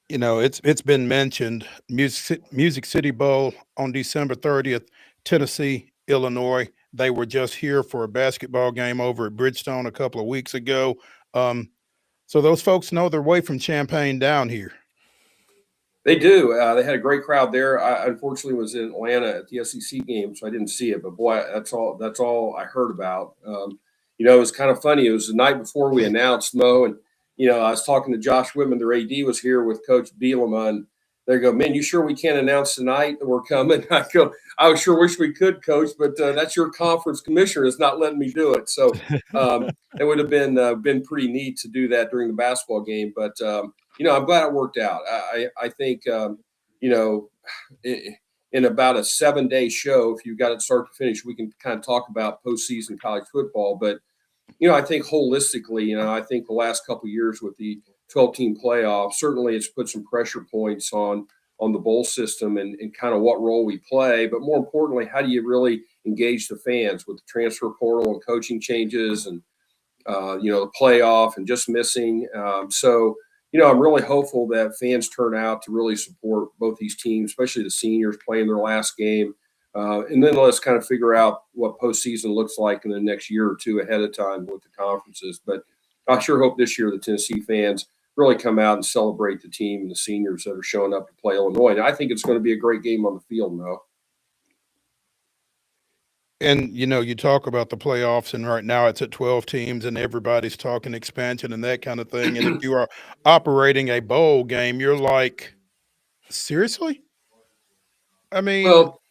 Speaker 1: It's been mentioned, Music City Bowl on December 30th, Tennessee, Illinois. They were just here for a basketball game over at Bridgestone a couple of weeks ago. So those folks know their way from Champaign down here.
Speaker 15: They do. They had a great crowd there. I unfortunately was in Atlanta at the SEC game, so I didn't see it. But boy, that's all I heard about. It was kind of funny. It was the night before we announced, Mo, and I was talking to Josh Whitman, their AD was here with Coach Bielema, and they go, "Man, you sure we can't announce tonight that we're coming?" I go, "I sure wish we could, Coach, but that's your conference commissioner is not letting me do it." So it would have been pretty neat to do that during the basketball game. But I'm glad it worked out. I think in about a 7-day show, if you've got it start to finish, we can kind of talk about postseason college football. But I think holistically, I think the last couple of years with the 12-team playoff, certainly it's put some pressure points on the bowl system and kind of what role we play. But more importantly, how do you really engage the fans with the transfer portal and coaching changes and, the playoff and just missing. So I'm really hopeful that fans turn out to really support both these teams, especially the seniors playing their last game. And then let's kind of figure out what postseason looks like in the next year or two ahead of time with the conferences. But I sure hope this year the Tennessee fans really come out and celebrate the team and the seniors that are showing up to play Illinois. And I think it's going to be a great game on the field, Mo.
Speaker 1: And, you talk about the playoffs, and right now it's at 12 teams, and everybody's talking expansion and that kind of thing. And if you are operating a bowl game, you're like, seriously? I mean,
Speaker 15: well,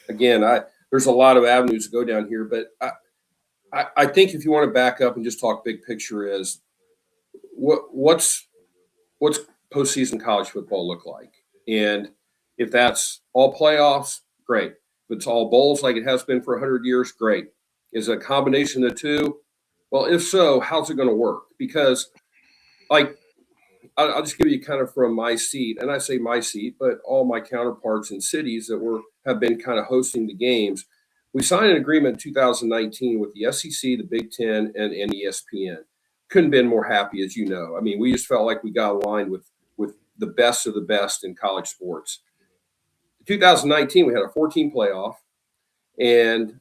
Speaker 15: again, there's a lot of avenues to go down here, but I think if you want to back up and just talk big picture is what's postseason college football look like? And if that's all playoffs, great. If it's all bowls like it has been for 100 years, great. Is it a combination of the two? Well, if so, how's it going to work? Because I'll just give you kind of from my seat, and I say my seat, but all my counterparts in cities that have been kind of hosting the games. We signed an agreement in 2019 with the SEC, the Big Ten, and ESPN. Couldn't have been more happy, as you know. I mean, we just felt like we got aligned with the best of the best in college sports. In 2019, we had a 14 playoff, and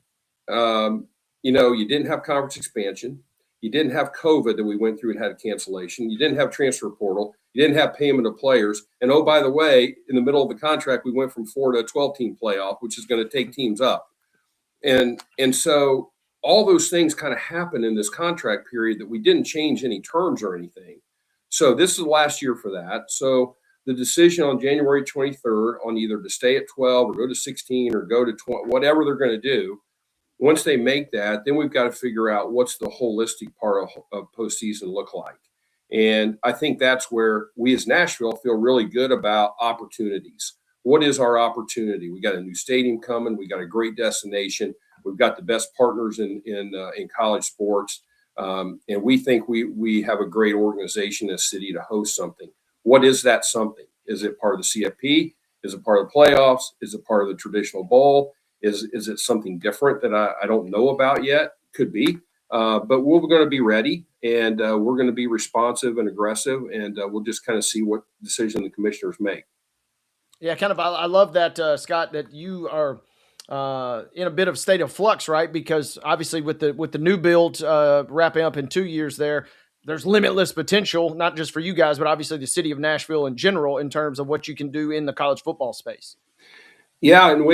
Speaker 15: you didn't have conference expansion. You didn't have COVID that we went through and had a cancellation. You didn't have transfer portal. You didn't have payment of players. And oh, by the way, in the middle of the contract, we went from 4 to a 12-team playoff, which is going to take teams up. And so all those things kind of happened in this contract period that we didn't change any terms or anything. So this is the last year for that. So the decision on January 23rd on either to stay at 12 or go to 16 or go to 20, whatever they're going to do, once they make that, then we've got to figure out what's the holistic part of postseason look like. And I think that's where we as Nashville feel really good about opportunities. What is our opportunity? We got a new stadium coming. We got a great destination. We've got the best partners in college sports. And we think we have a great organization, a city to host something. What is that something? Is it part of the CFP? Is it part of the playoffs? Is it part of the traditional bowl? Is it something different that I don't know about yet? Could be. But we're going to be ready, and we're going to be responsive and aggressive, and we'll just kind of see what decision the commissioners make.
Speaker 2: Yeah, kind of. I love that, Scott, that you are in a bit of state of flux, right? Because obviously with the new build wrapping up in 2 years there's limitless potential, not just for you guys, but obviously the city of Nashville in general in terms of what you can do in the college football space.
Speaker 15: Yeah, and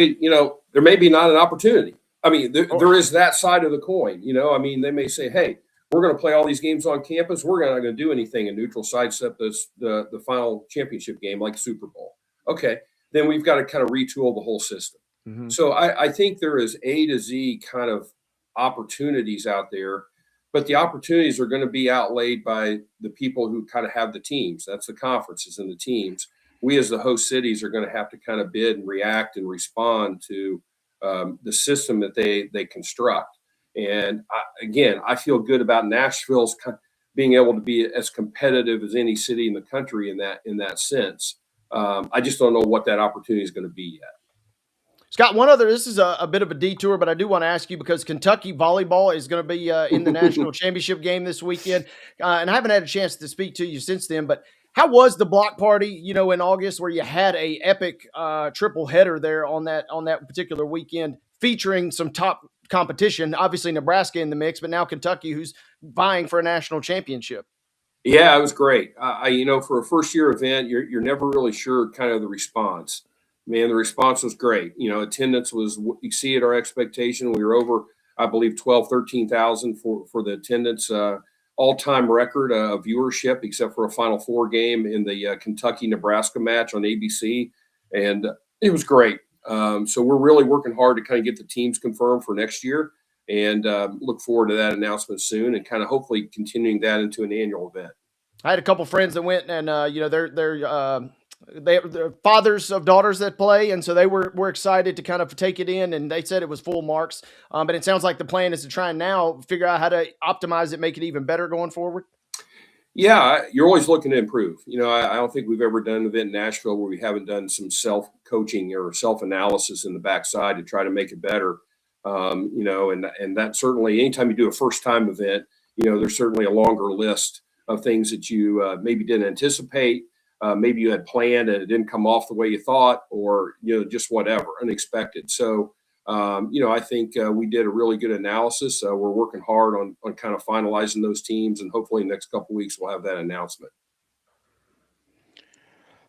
Speaker 15: there may be not an opportunity. I mean, there is that side of the coin. I mean, they may say, hey, we're going to play all these games on campus. We're not going to do anything in neutral sites except the final championship game like Super Bowl. Okay, then we've got to kind of retool the whole system. Mm-hmm. So I think there is A to Z kind of opportunities out there, but the opportunities are going to be outlaid by the people who kind of have the teams. That's the conferences and the teams. We as the host cities are going to have to kind of bid and react and respond to the system that they construct. And I feel good about Nashville's being able to be as competitive as any city in the country in that sense. I just don't know what that opportunity is going to be yet.
Speaker 2: Scott, this is a bit of a detour, but I do want to ask you because Kentucky volleyball is going to be in the national championship game this weekend. And I haven't had a chance to speak to you since then, but how was the block party, in August where you had a epic triple header there on that particular weekend featuring some top competition, obviously Nebraska in the mix, but now Kentucky who's vying for a national championship?
Speaker 15: Yeah, it was great. For a first year event, you're never really sure kind of the response. Man, the response was great. Attendance was exceeded our expectation. We were over, I believe, 13,000 for the attendance, all-time record of viewership, except for a Final Four game in the Kentucky-Nebraska match on ABC. And it was great. So we're really working hard to kind of get the teams confirmed for next year and look forward to that announcement soon and kind of hopefully continuing that into an annual event.
Speaker 2: I had a couple friends that went and, they're fathers of daughters that play, and so they were excited to kind of take it in, and they said it was full marks. But it sounds like the plan is to try and now figure out how to optimize it, make it even better going forward.
Speaker 15: Yeah, you're always looking to improve. I don't think we've ever done an event in Nashville where we haven't done some self-coaching or self-analysis in the backside to try to make it better. And that certainly, anytime you do a first-time event, there's certainly a longer list of things that you maybe didn't anticipate. Maybe you had planned and it didn't come off the way you thought, or, just whatever, unexpected. So, I think we did a really good analysis. We're working hard on kind of finalizing those teams, and hopefully in the next couple of weeks we'll have that announcement.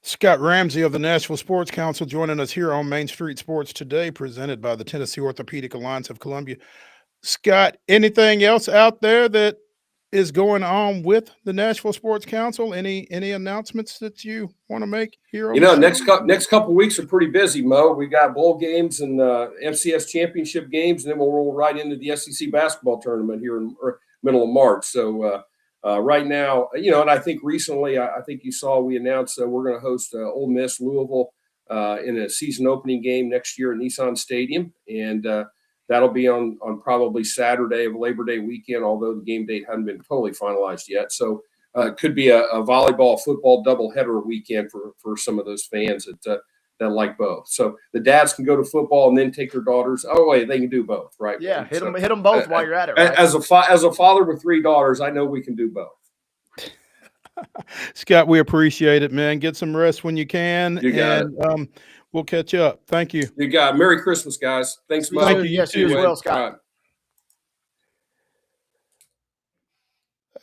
Speaker 1: Scott Ramsey of the Nashville Sports Council joining us here on Main Street Sports Today, presented by the Tennessee Orthopedic Alliance of Columbia. Scott, anything else out there that is going on with the Nashville Sports Council? Any announcements that you want to make here?
Speaker 15: Next couple of weeks are pretty busy, Mo. We got bowl games and FCS championship games, and then we'll roll right into the SEC basketball tournament here in middle of March. So right now, and I think recently, I think you saw we announced we're going to host Ole Miss Louisville in a season opening game next year at Nissan Stadium, and that'll be on probably Saturday of Labor Day weekend, although the game date hasn't been totally finalized yet. So it could be a volleyball, football doubleheader weekend for some of those fans that like both. So the dads can go to football and then take their daughters. Oh, wait, they can do both, right?
Speaker 2: Yeah, hit them both while you're at it. Right?
Speaker 15: As a father with 3 daughters, I know we can do both.
Speaker 1: Scott, we appreciate it, man. Get some rest when you can.
Speaker 15: You got it.
Speaker 1: We'll catch up. Thank you.
Speaker 15: You got it. Merry Christmas, guys. Thanks, Mo.
Speaker 2: Thank you. Yes, you as well, Scott.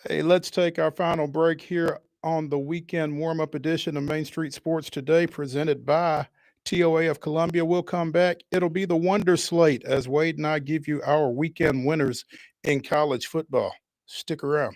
Speaker 1: Hey, let's take our final break here on the weekend warm-up edition of Main Street Sports Today, presented by TOA of Columbia. We'll come back. It'll be the Wonder Slate as Wade and I give you our weekend winners in college football. Stick around.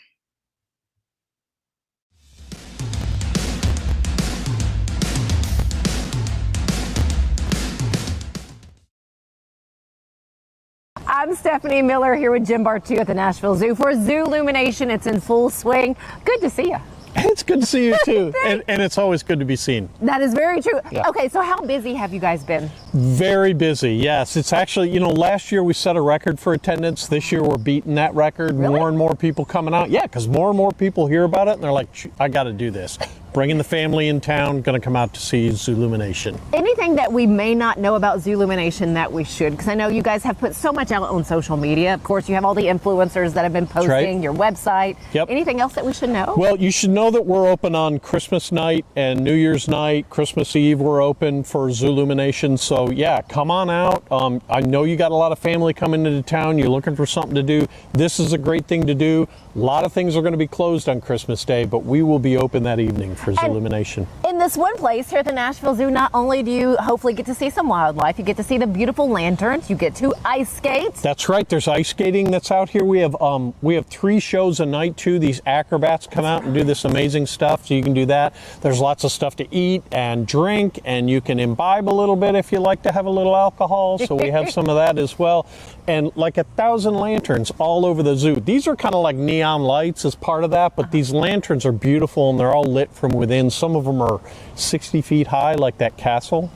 Speaker 16: I'm Stephanie Miller here with Jim Bartu at the Nashville Zoo for Zoo Illumination. It's in full swing. Good to see you.
Speaker 17: It's good to see you too, and it's always good to be seen.
Speaker 16: That is very true.
Speaker 17: Yeah.
Speaker 16: Okay, so how busy have you guys been?
Speaker 17: Very busy, yes. It's actually, last year we set a record for attendance. This year we're beating that record.
Speaker 16: Really?
Speaker 17: More and more people coming out. Yeah, because more and more people hear about it and they're like, I got to do this. Bringing the family in town, going to come out to see Zoolumination.
Speaker 16: Anything that we may not know about Zoolumination that we should? Because I know you guys have put so much out on social media. Of course, you have all the influencers that have been posting,
Speaker 17: right.
Speaker 16: Your website.
Speaker 17: Yep.
Speaker 16: Anything else that we should know?
Speaker 17: Well, you should know that we're open on Christmas night and New Year's night. Christmas Eve, we're open for Zoolumination. So, yeah, come on out. I know you got a lot of family coming into town. You're looking for something to do. This is a great thing to do. A lot of things are going to be closed on Christmas Day, but we will be open that evening for Zoolumination.
Speaker 16: In this one place here at the Nashville Zoo, not only do you hopefully get to see some wildlife, you get to see the beautiful lanterns, you get to ice skate.
Speaker 17: That's right. There's ice skating that's out here. We have 3 shows a night too. These acrobats come out and do this amazing stuff, so you can do that. There's lots of stuff to eat and drink, and you can imbibe a little bit if you like to have a little alcohol. So we have some of that as well. And like 1,000 lanterns all over the zoo. These are kind of like neon lights as part of that, but these lanterns are beautiful and they're all lit from within. Some of them are 60 feet high, like that castle.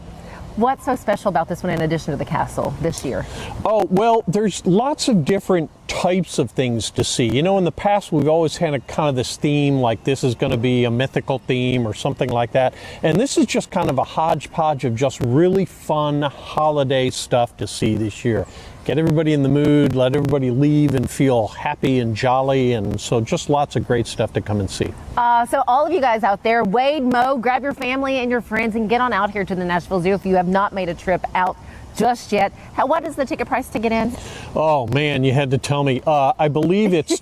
Speaker 16: What's so special about this one in addition to the castle this year?
Speaker 17: Oh, well, there's lots of different types of things to see. In the past, we've always had a kind of this theme, like this is going to be a mythical theme or something like that. And this is just kind of a hodgepodge of just really fun holiday stuff to see this year. Get everybody in the mood, let everybody leave and feel happy and jolly, and so just lots of great stuff to come and see.
Speaker 16: So all of you guys out there, Wade, Mo, grab your family and your friends and get on out here to the Nashville Zoo if you have not made a trip out just yet. What is the ticket price to get in?
Speaker 17: Oh man, you had to tell me. I believe it's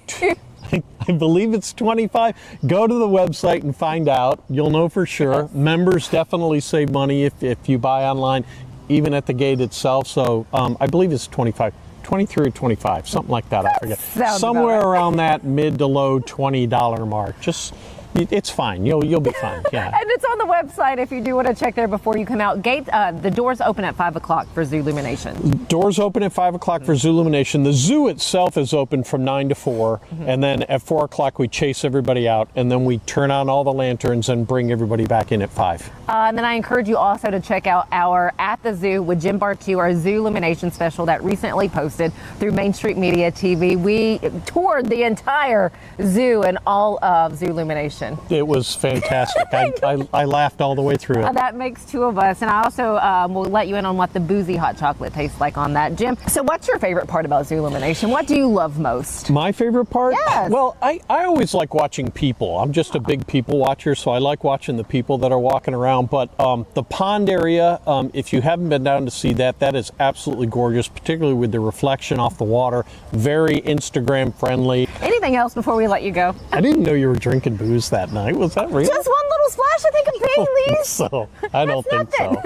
Speaker 17: I believe it's $25. Go to the website and find out. You'll know for sure. Yes. Members definitely save money if you buy online, even at the gate itself. So I believe it's 25, 23 or 25, something like that. I forget. Somewhere around that mid to low $20 mark. Just it's fine. You'll be fine. Yeah.
Speaker 16: And it's on the website if you do want to check there before you come out. The doors open at 5 o'clock for Zoolumination.
Speaker 17: Doors open at 5 o'clock for Zoolumination. The zoo itself is open from 9 to 4, and then at 4 o'clock we chase everybody out, and then we turn on all the lanterns and bring everybody back in at 5.
Speaker 16: And then I encourage you also to check out our At the Zoo with Jim Bartu, our Zoolumination special that recently posted through Main Street Media TV. We toured the entire zoo and all of Zoolumination.
Speaker 17: It was fantastic. I laughed all the way through it.
Speaker 16: That makes 2 of us. And I also will let you in on what the boozy hot chocolate tastes like on that. Jim, so what's your favorite part about Zoolumination? What do you love most?
Speaker 17: My favorite part?
Speaker 16: Yes.
Speaker 17: Well, I always like watching people. I'm just a big people watcher, so I like watching the people that are walking around. But the pond area, if you haven't been down to see that, that is absolutely gorgeous, particularly with the reflection off the water. Very Instagram friendly.
Speaker 16: Anything else before we let you go?
Speaker 17: I didn't know you were drinking booze that night. Was that real?
Speaker 16: Just one little splash. I think I'm paying these.
Speaker 17: So I don't think so.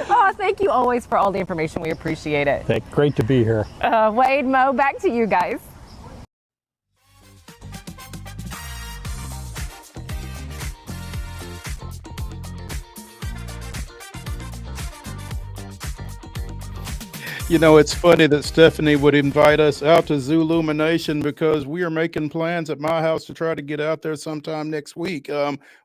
Speaker 16: Oh, thank you always for all the information. We appreciate it.
Speaker 17: Great to be here.
Speaker 16: Wade, Mo, back to you guys.
Speaker 1: It's funny that Stephanie would invite us out to Zoolumination because we are making plans at my house to try to get out there sometime next week.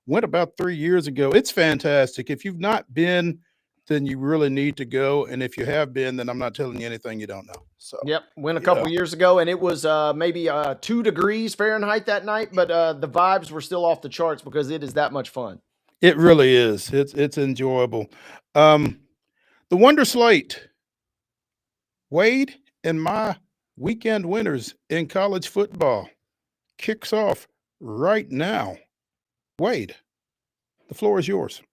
Speaker 1: Went about 3 years ago. It's fantastic. If you've not been, then you really need to go. And if you have been, then I'm not telling you anything you don't know. So
Speaker 2: yep, went a couple years ago, and it was maybe 2 degrees Fahrenheit that night, but the vibes were still off the charts because it is that much fun.
Speaker 1: It really is. It's enjoyable. The Wonder Slate. Wade and my weekend winners in college football kicks off right now. Wade, the floor is yours.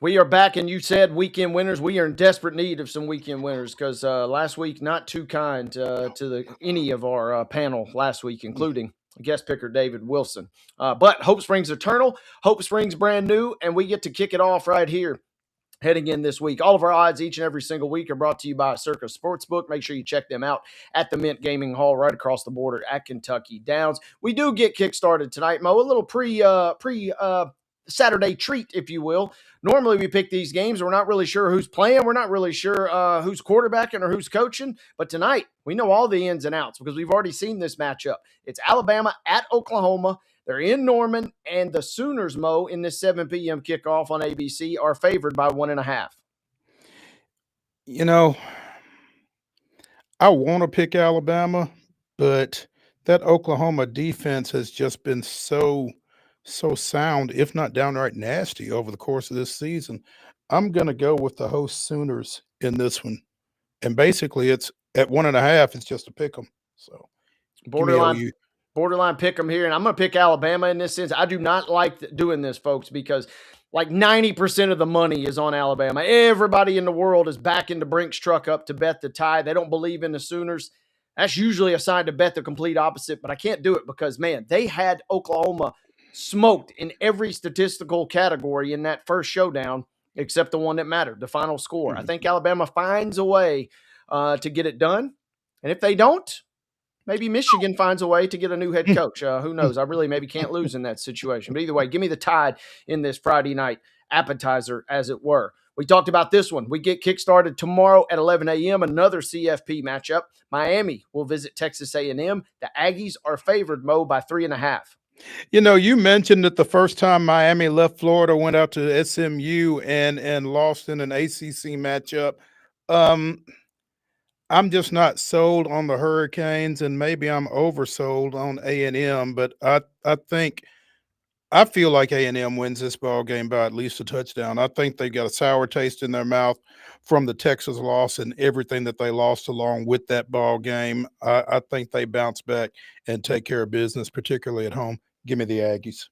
Speaker 2: We are back, and you said weekend winners. We are in desperate need of some weekend winners because last week, not too kind to any of our panel last week, including guest picker David Wilson. But Hope Springs Eternal, Hope Springs brand new, and we get to kick it off right here. Heading in this week. All of our odds each and every single week are brought to you by Circus Sportsbook. Make sure you check them out at the Mint Gaming Hall right across the border at Kentucky Downs. We do get kick-started tonight, Mo. A little Saturday treat, if you will. Normally we pick these games. We're not really sure who's playing. We're not really sure who's quarterbacking or who's coaching. But tonight we know all the ins and outs because we've already seen this matchup. It's Alabama at Oklahoma. They're in Norman, and the Sooners, Mo, in this 7 p.m. kickoff on ABC are favored by 1.5.
Speaker 1: You know, I want to pick Alabama, but that Oklahoma defense has just been so sound, if not downright nasty, over the course of this season. I'm going to go with the host Sooners in this one, and basically it's at 1.5. It's just a pick 'em. So give me OU.
Speaker 2: Borderline pick them here, and I'm going to pick Alabama in this sense. I do not like doing this, folks, because like 90% of the money is on Alabama. Everybody in the world is backing the Brinks truck up to bet the tie. They don't believe in the Sooners. That's usually a sign to bet the complete opposite, but I can't do it because, man, they had Oklahoma smoked in every statistical category in that first showdown except the one that mattered, the final score. I think Alabama finds a way to get it done, and if they don't, maybe Michigan finds a way to get a new head coach. Who knows? I really maybe can't lose in that situation. But either way, give me the Tide in this Friday night appetizer, as it were. We talked about this one. We get kickstarted tomorrow at 11 a.m., another CFP matchup. Miami will visit Texas A&M. The Aggies are favored, Mo, by 3.5.
Speaker 1: You know, you mentioned that the first time Miami left Florida, went out to SMU and lost in an ACC matchup. I'm just not sold on the Hurricanes, and maybe I'm oversold on A&M, but I feel like A&M wins this ball game by at least a touchdown. I think they've got a sour taste in their mouth from the Texas loss and everything that they lost along with that ball game. I think they bounce back and take care of business, particularly at home. Give me the Aggies.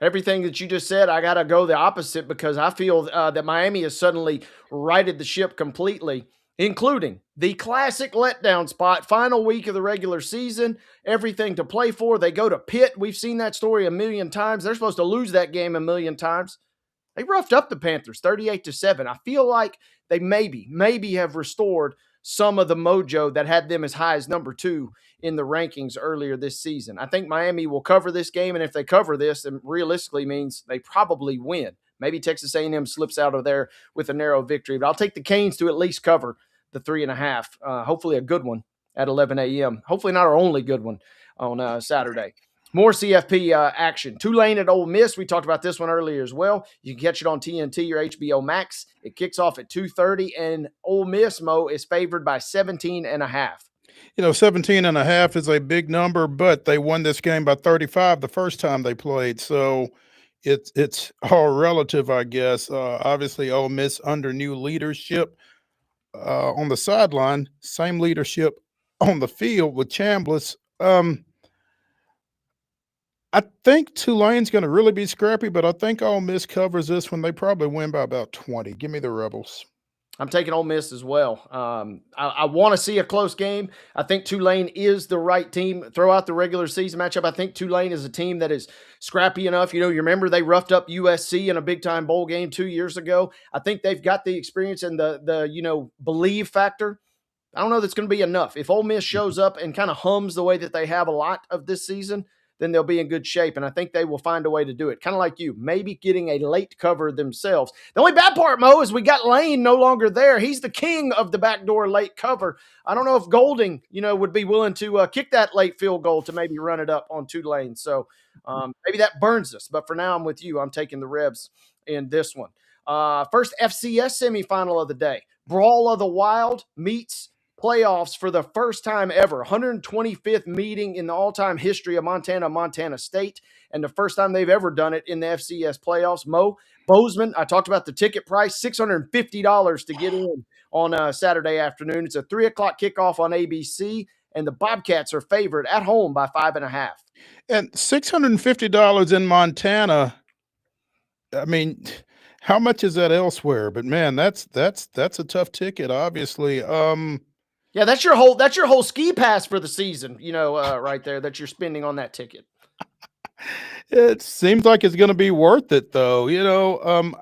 Speaker 2: Everything that you just said, I got to go the opposite because I feel that Miami has suddenly righted the ship completely, including the classic letdown spot, final week of the regular season, everything to play for. They go to Pitt. We've seen that story a million times. They're supposed to lose that game a million times. They roughed up the Panthers 38-7. I feel like they maybe have restored some of the mojo that had them as high as number 2 in the rankings earlier this season. I think Miami will cover this game, and if they cover this, it realistically means they probably win. Maybe Texas A&M slips out of there with a narrow victory, but I'll take the Canes to at least cover the 3.5. Hopefully a good one at 11 a.m. Hopefully not our only good one on Saturday. More CFP action. Tulane at Ole Miss. We talked about this one earlier as well. You can catch it on TNT or HBO Max. It kicks off at 2:30, and Ole Miss, Mo, is favored by 17.5.
Speaker 1: You know, 17.5 is a big number, but they won this game by 35 the first time they played. So it's all relative, I guess. Obviously, Ole Miss under new leadership on the sideline, same leadership on the field with Chambliss. I think Tulane's going to really be scrappy, but I think Ole Miss covers this one. They probably win by about 20. Give me the Rebels.
Speaker 2: I'm taking Ole Miss as well. I want to see a close game. I think Tulane is the right team. Throw out the regular season matchup. I think Tulane is a team that is scrappy enough. You know, you remember they roughed up USC in a big-time bowl game 2 years ago. I think they've got the experience and the believe factor. I don't know that's going to be enough. If Ole Miss shows up and kind of hums the way that they have a lot of this season, then they'll be in good shape, and I think they will find a way to do it. Kind of like you, maybe getting a late cover themselves. The only bad part, Mo, is we got Lane no longer there. He's the king of the backdoor late cover. I don't know if Golding, would be willing to kick that late field goal to maybe run it up on Tulane. So maybe that burns us. But for now, I'm with you. I'm taking the Rebs in this one. First FCS semifinal of the day. Brawl of the Wild meets playoffs for the first time ever. 125th meeting in the all-time history of Montana State, and the first time they've ever done it in the FCS playoffs. Mo Bozeman, I talked about the ticket price, $650 to get in on Saturday afternoon. It's a 3 o'clock kickoff on ABC, and the Bobcats are favored at home by 5.5.
Speaker 1: And $650 in Montana. I mean, how much is that elsewhere? But man, that's a tough ticket, obviously.
Speaker 2: Yeah, that's your whole ski pass for the season, right there that you're spending on that ticket.
Speaker 1: It seems like it's going to be worth it, though.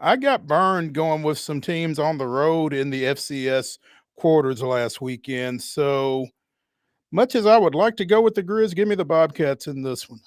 Speaker 1: I got burned going with some teams on the road in the FCS quarters last weekend. So much as I would like to go with the Grizz, give me the Bobcats in this one.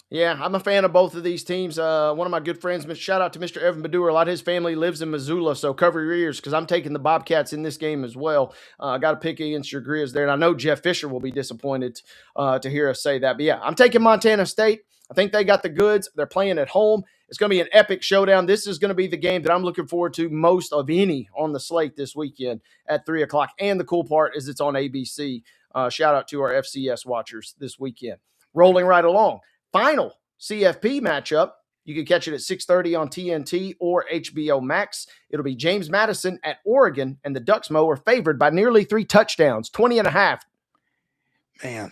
Speaker 2: Yeah, I'm a fan of both of these teams. One of my good friends, shout out to Mr. Evan Badur. A lot of his family lives in Missoula, so cover your ears because I'm taking the Bobcats in this game as well. I got to pick against your Grizz there, and I know Jeff Fisher will be disappointed to hear us say that. But yeah, I'm taking Montana State. I think they got the goods. They're playing at home. It's going to be an epic showdown. This is going to be the game that I'm looking forward to most of any on the slate this weekend at 3 o'clock. And the cool part is it's on ABC. Shout out to our FCS watchers this weekend. Rolling right along. Final CFP matchup. You can catch it at 6:30 on TNT or HBO Max. It'll be James Madison at Oregon, and the Ducks Mo are favored by nearly 3 touchdowns, 20.5.
Speaker 1: Man,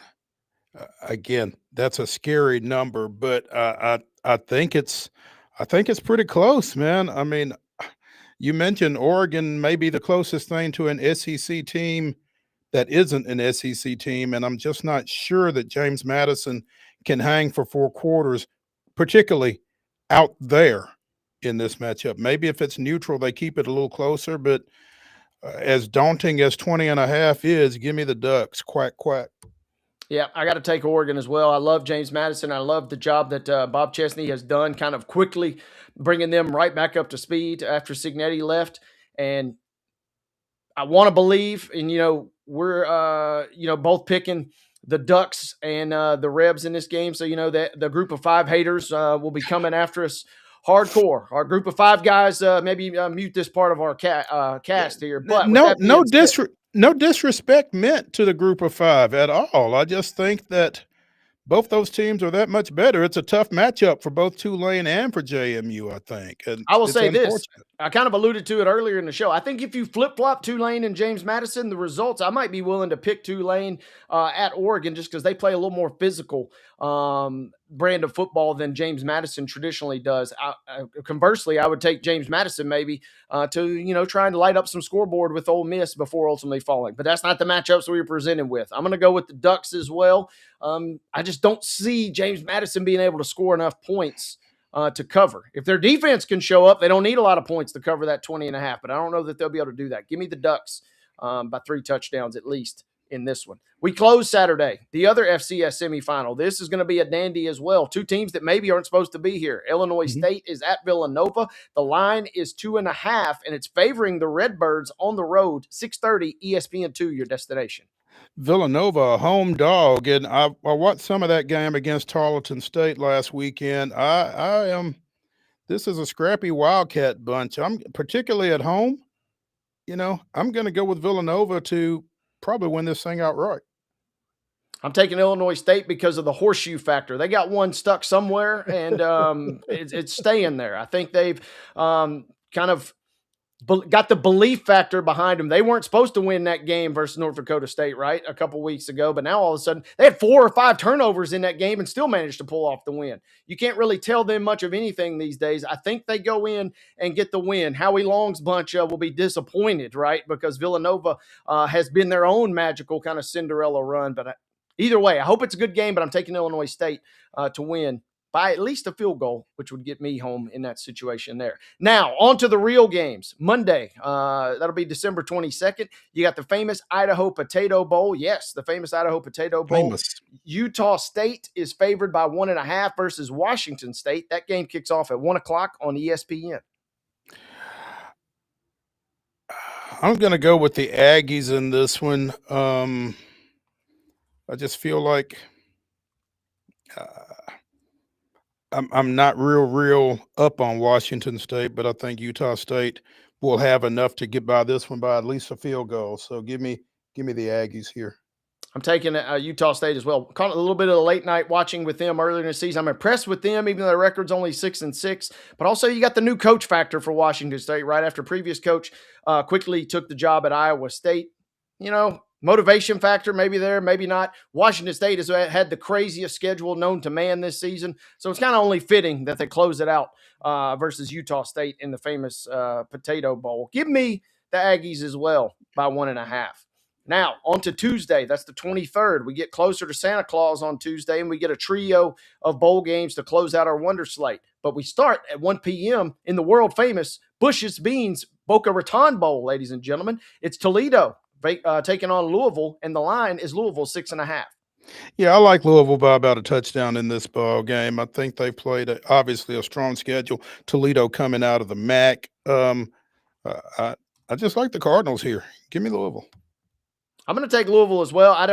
Speaker 1: again, that's a scary number, but I think it's pretty close, man. I mean, you mentioned Oregon may be the closest thing to an SEC team that isn't an SEC team, and I'm just not sure that James Madison can hang for 4 quarters, particularly out there in this matchup. Maybe if it's neutral, they keep it a little closer, but as daunting as 20.5 is, give me the Ducks. Quack, quack.
Speaker 2: Yeah, I got to take Oregon as well. I love James Madison. I love the job that Bob Chesney has done, kind of quickly bringing them right back up to speed after Signetti left. And I want to believe, and we're both picking the Ducks and the Rebs in this game. So that the group of 5 haters will be coming after us hardcore. Our group of 5 guys, maybe mute this part of our cast here. But
Speaker 1: no disrespect meant to the group of 5 at all. I just think that both those teams are that much better. It's a tough matchup for both Tulane and for JMU, I think. And
Speaker 2: I will say this. I kind of alluded to it earlier in the show. I think if you flip-flop Tulane and James Madison, the results, I might be willing to pick Tulane at Oregon just because they play a little more physical brand of football than James Madison traditionally does. Conversely, I would take James Madison maybe to, trying to light up some scoreboard with Ole Miss before ultimately falling. But that's not the matchups we were presented with. I'm going to go with the Ducks as well. I just don't see James Madison being able to score enough points to cover. If their defense can show up, they don't need a lot of points to cover that 20.5, but I don't know that they'll be able to do that. Give me the Ducks by 3 touchdowns at least in this one. We close Saturday, the other FCS semifinal. This is going to be a dandy as well. 2 teams that maybe aren't supposed to be here. Illinois State is at Villanova. The line is 2.5, and it's favoring the Redbirds on the road. 6:30 ESPN2, your destination.
Speaker 1: Villanova, a home dog, and I watched some of that game against Tarleton State last weekend. This is a scrappy Wildcat bunch. I'm particularly at home. I'm going to go with Villanova to probably win this thing outright.
Speaker 2: I'm taking Illinois State because of the horseshoe factor. They got one stuck somewhere, and it's staying there. I think they've kind of got the belief factor behind them. They weren't supposed to win that game versus North Dakota State, right, a couple weeks ago, but now all of a sudden they had 4 or 5 turnovers in that game and still managed to pull off the win. You can't really tell them much of anything these days. I think they go in and get the win. Howie Long's bunch will be disappointed, right, because Villanova has been their own magical kind of Cinderella run. But either way, I hope it's a good game, but I'm taking Illinois State to win by at least a field goal, which would get me home in that situation there. Now, on to the real games. Monday, that'll be December 22nd. You got the famous Idaho Potato Bowl. Yes, the famous Idaho Potato Bowl.
Speaker 1: Famous.
Speaker 2: Utah State is favored by 1.5 versus Washington State. That game kicks off at 1 o'clock on ESPN.
Speaker 1: I'm going to go with the Aggies in this one. I just feel like I'm not real up on Washington State, but I think Utah State will have enough to get by this one by at least a field goal. So give me the Aggies here.
Speaker 2: I'm taking Utah State as well. Caught a little bit of the late night watching with them earlier in the season. I'm impressed with them, even though their record's only 6-6. But also, you got the new coach factor for Washington State, right? After previous coach quickly took the job at Iowa State. Motivation factor, maybe there, maybe not. Washington State has had the craziest schedule known to man this season. So it's kind of only fitting that they close it out versus Utah State in the famous Potato Bowl. Give me the Aggies as well by 1.5. Now, on to Tuesday. That's the 23rd. We get closer to Santa Claus on Tuesday, and we get a trio of bowl games to close out our Wonder Slate. But we start at 1 p.m. in the world-famous Bush's Beans Boca Raton Bowl, ladies and gentlemen. It's Toledo taking on Louisville, and the line is Louisville 6.5.
Speaker 1: Yeah, I like Louisville by about a touchdown in this ball game. I think they played obviously a strong schedule. Toledo coming out of the MAC. Uh, I just like the Cardinals here. Give me Louisville.
Speaker 2: I'm going to take Louisville as well. I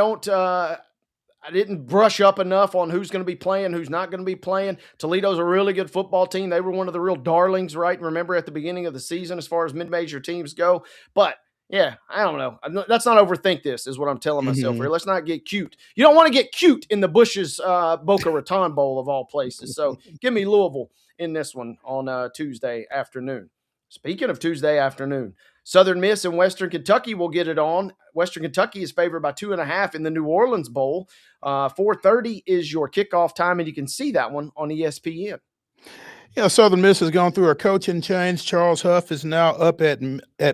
Speaker 2: didn't brush up enough on who's going to be playing, who's not going to be playing. Toledo's a really good football team. They were one of the real darlings, right? Remember at the beginning of the season as far as mid-major teams go. But yeah, I don't know. Let's not overthink this is what I'm telling myself here. Let's not get cute. You don't want to get cute in the Bush's Boca Raton Bowl of all places. So give me Louisville in this one on Tuesday afternoon. Speaking of Tuesday afternoon, Southern Miss and Western Kentucky will get it on. Western Kentucky is favored by 2.5 in the New Orleans Bowl. 4:30 is your kickoff time, and you can see that one on ESPN.
Speaker 1: Yeah, Southern Miss has gone through a coaching change. Charles Huff is now up at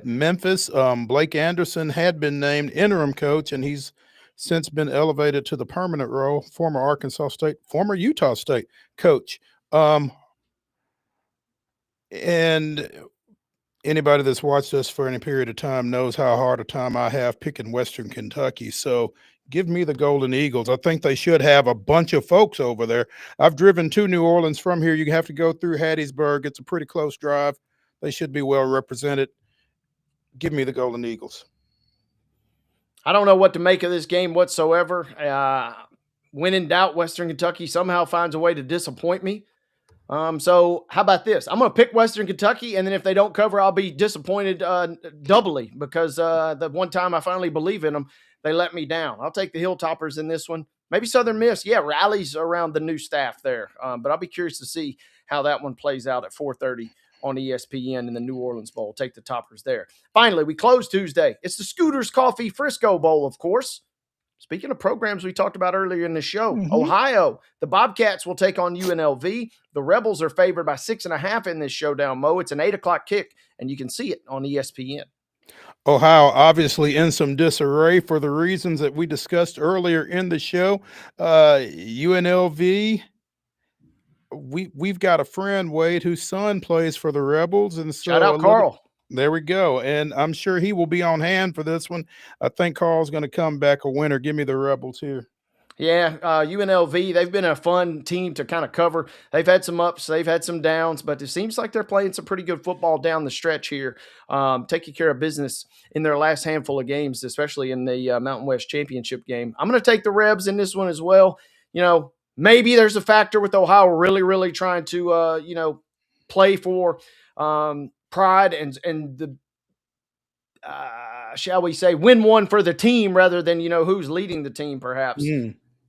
Speaker 1: Memphis. Blake Anderson had been named interim coach, and he's since been elevated to the permanent role. Former Arkansas State, former Utah State coach. And anybody that's watched us for any period of time knows how hard a time I have picking Western Kentucky. So give me the Golden Eagles. I think they should have a bunch of folks over there. I've driven to New Orleans from here. You have to go through Hattiesburg. It's a pretty close drive. They should be well represented. Give me the Golden Eagles.
Speaker 2: I don't know what to make of this game whatsoever. When in doubt, Western Kentucky somehow finds a way to disappoint me. So how about this? I'm going to pick Western Kentucky, and then if they don't cover, I'll be disappointed doubly because the one time I finally believe in them, they let me down. I'll take the Hilltoppers in this one. Maybe Southern Miss, rallies around the new staff there. But I'll be curious to see how that one plays out at 4:30 on ESPN in the New Orleans Bowl. Take the Toppers there. Finally, we close Tuesday. It's the Scooters Coffee Frisco Bowl, of course. Speaking of programs we talked about earlier in the show, Ohio, the Bobcats will take on UNLV. The Rebels are favored by 6.5 in this showdown, Mo. It's an 8 o'clock kick, and you can see it on ESPN.
Speaker 1: Ohio obviously in some disarray for the reasons that we discussed earlier in the show. UNLV, we've got a friend, Wade, whose son plays for the Rebels. And so
Speaker 2: shout out Carl.
Speaker 1: There we go. And I'm sure he will be on hand for this one. I think Carl's going to come back a winner. Give me the Rebels here.
Speaker 2: Yeah, UNLV, they've been a fun team to kind of cover. They've had some ups, they've had some downs, but it seems like they're playing some pretty good football down the stretch here, taking care of business in their last handful of games, especially in the Mountain West Championship game. I'm going to take the Rebs in this one as well. You know, maybe there's a factor with Ohio really, really trying to, play for pride and the shall we say, win one for the team rather than, who's leading the team perhaps.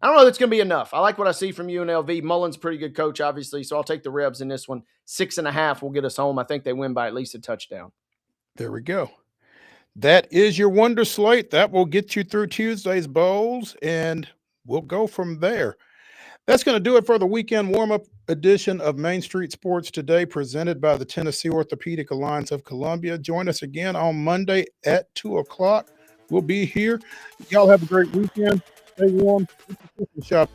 Speaker 2: I don't know if it's going to be enough. I like what I see from UNLV. Mullen's a pretty good coach, obviously, so I'll take the Rebs in this one. 6.5 will get us home. I think they win by at least a touchdown.
Speaker 1: There we go. That is your Wonder Slate. That will get you through Tuesday's bowls, and we'll go from there. That's going to do it for the weekend warm-up edition of Main Street Sports Today, presented by the Tennessee Orthopedic Alliance of Columbia. Join us again on Monday at 2 o'clock. We'll be here. Y'all have a great weekend. Stay warm. Shop.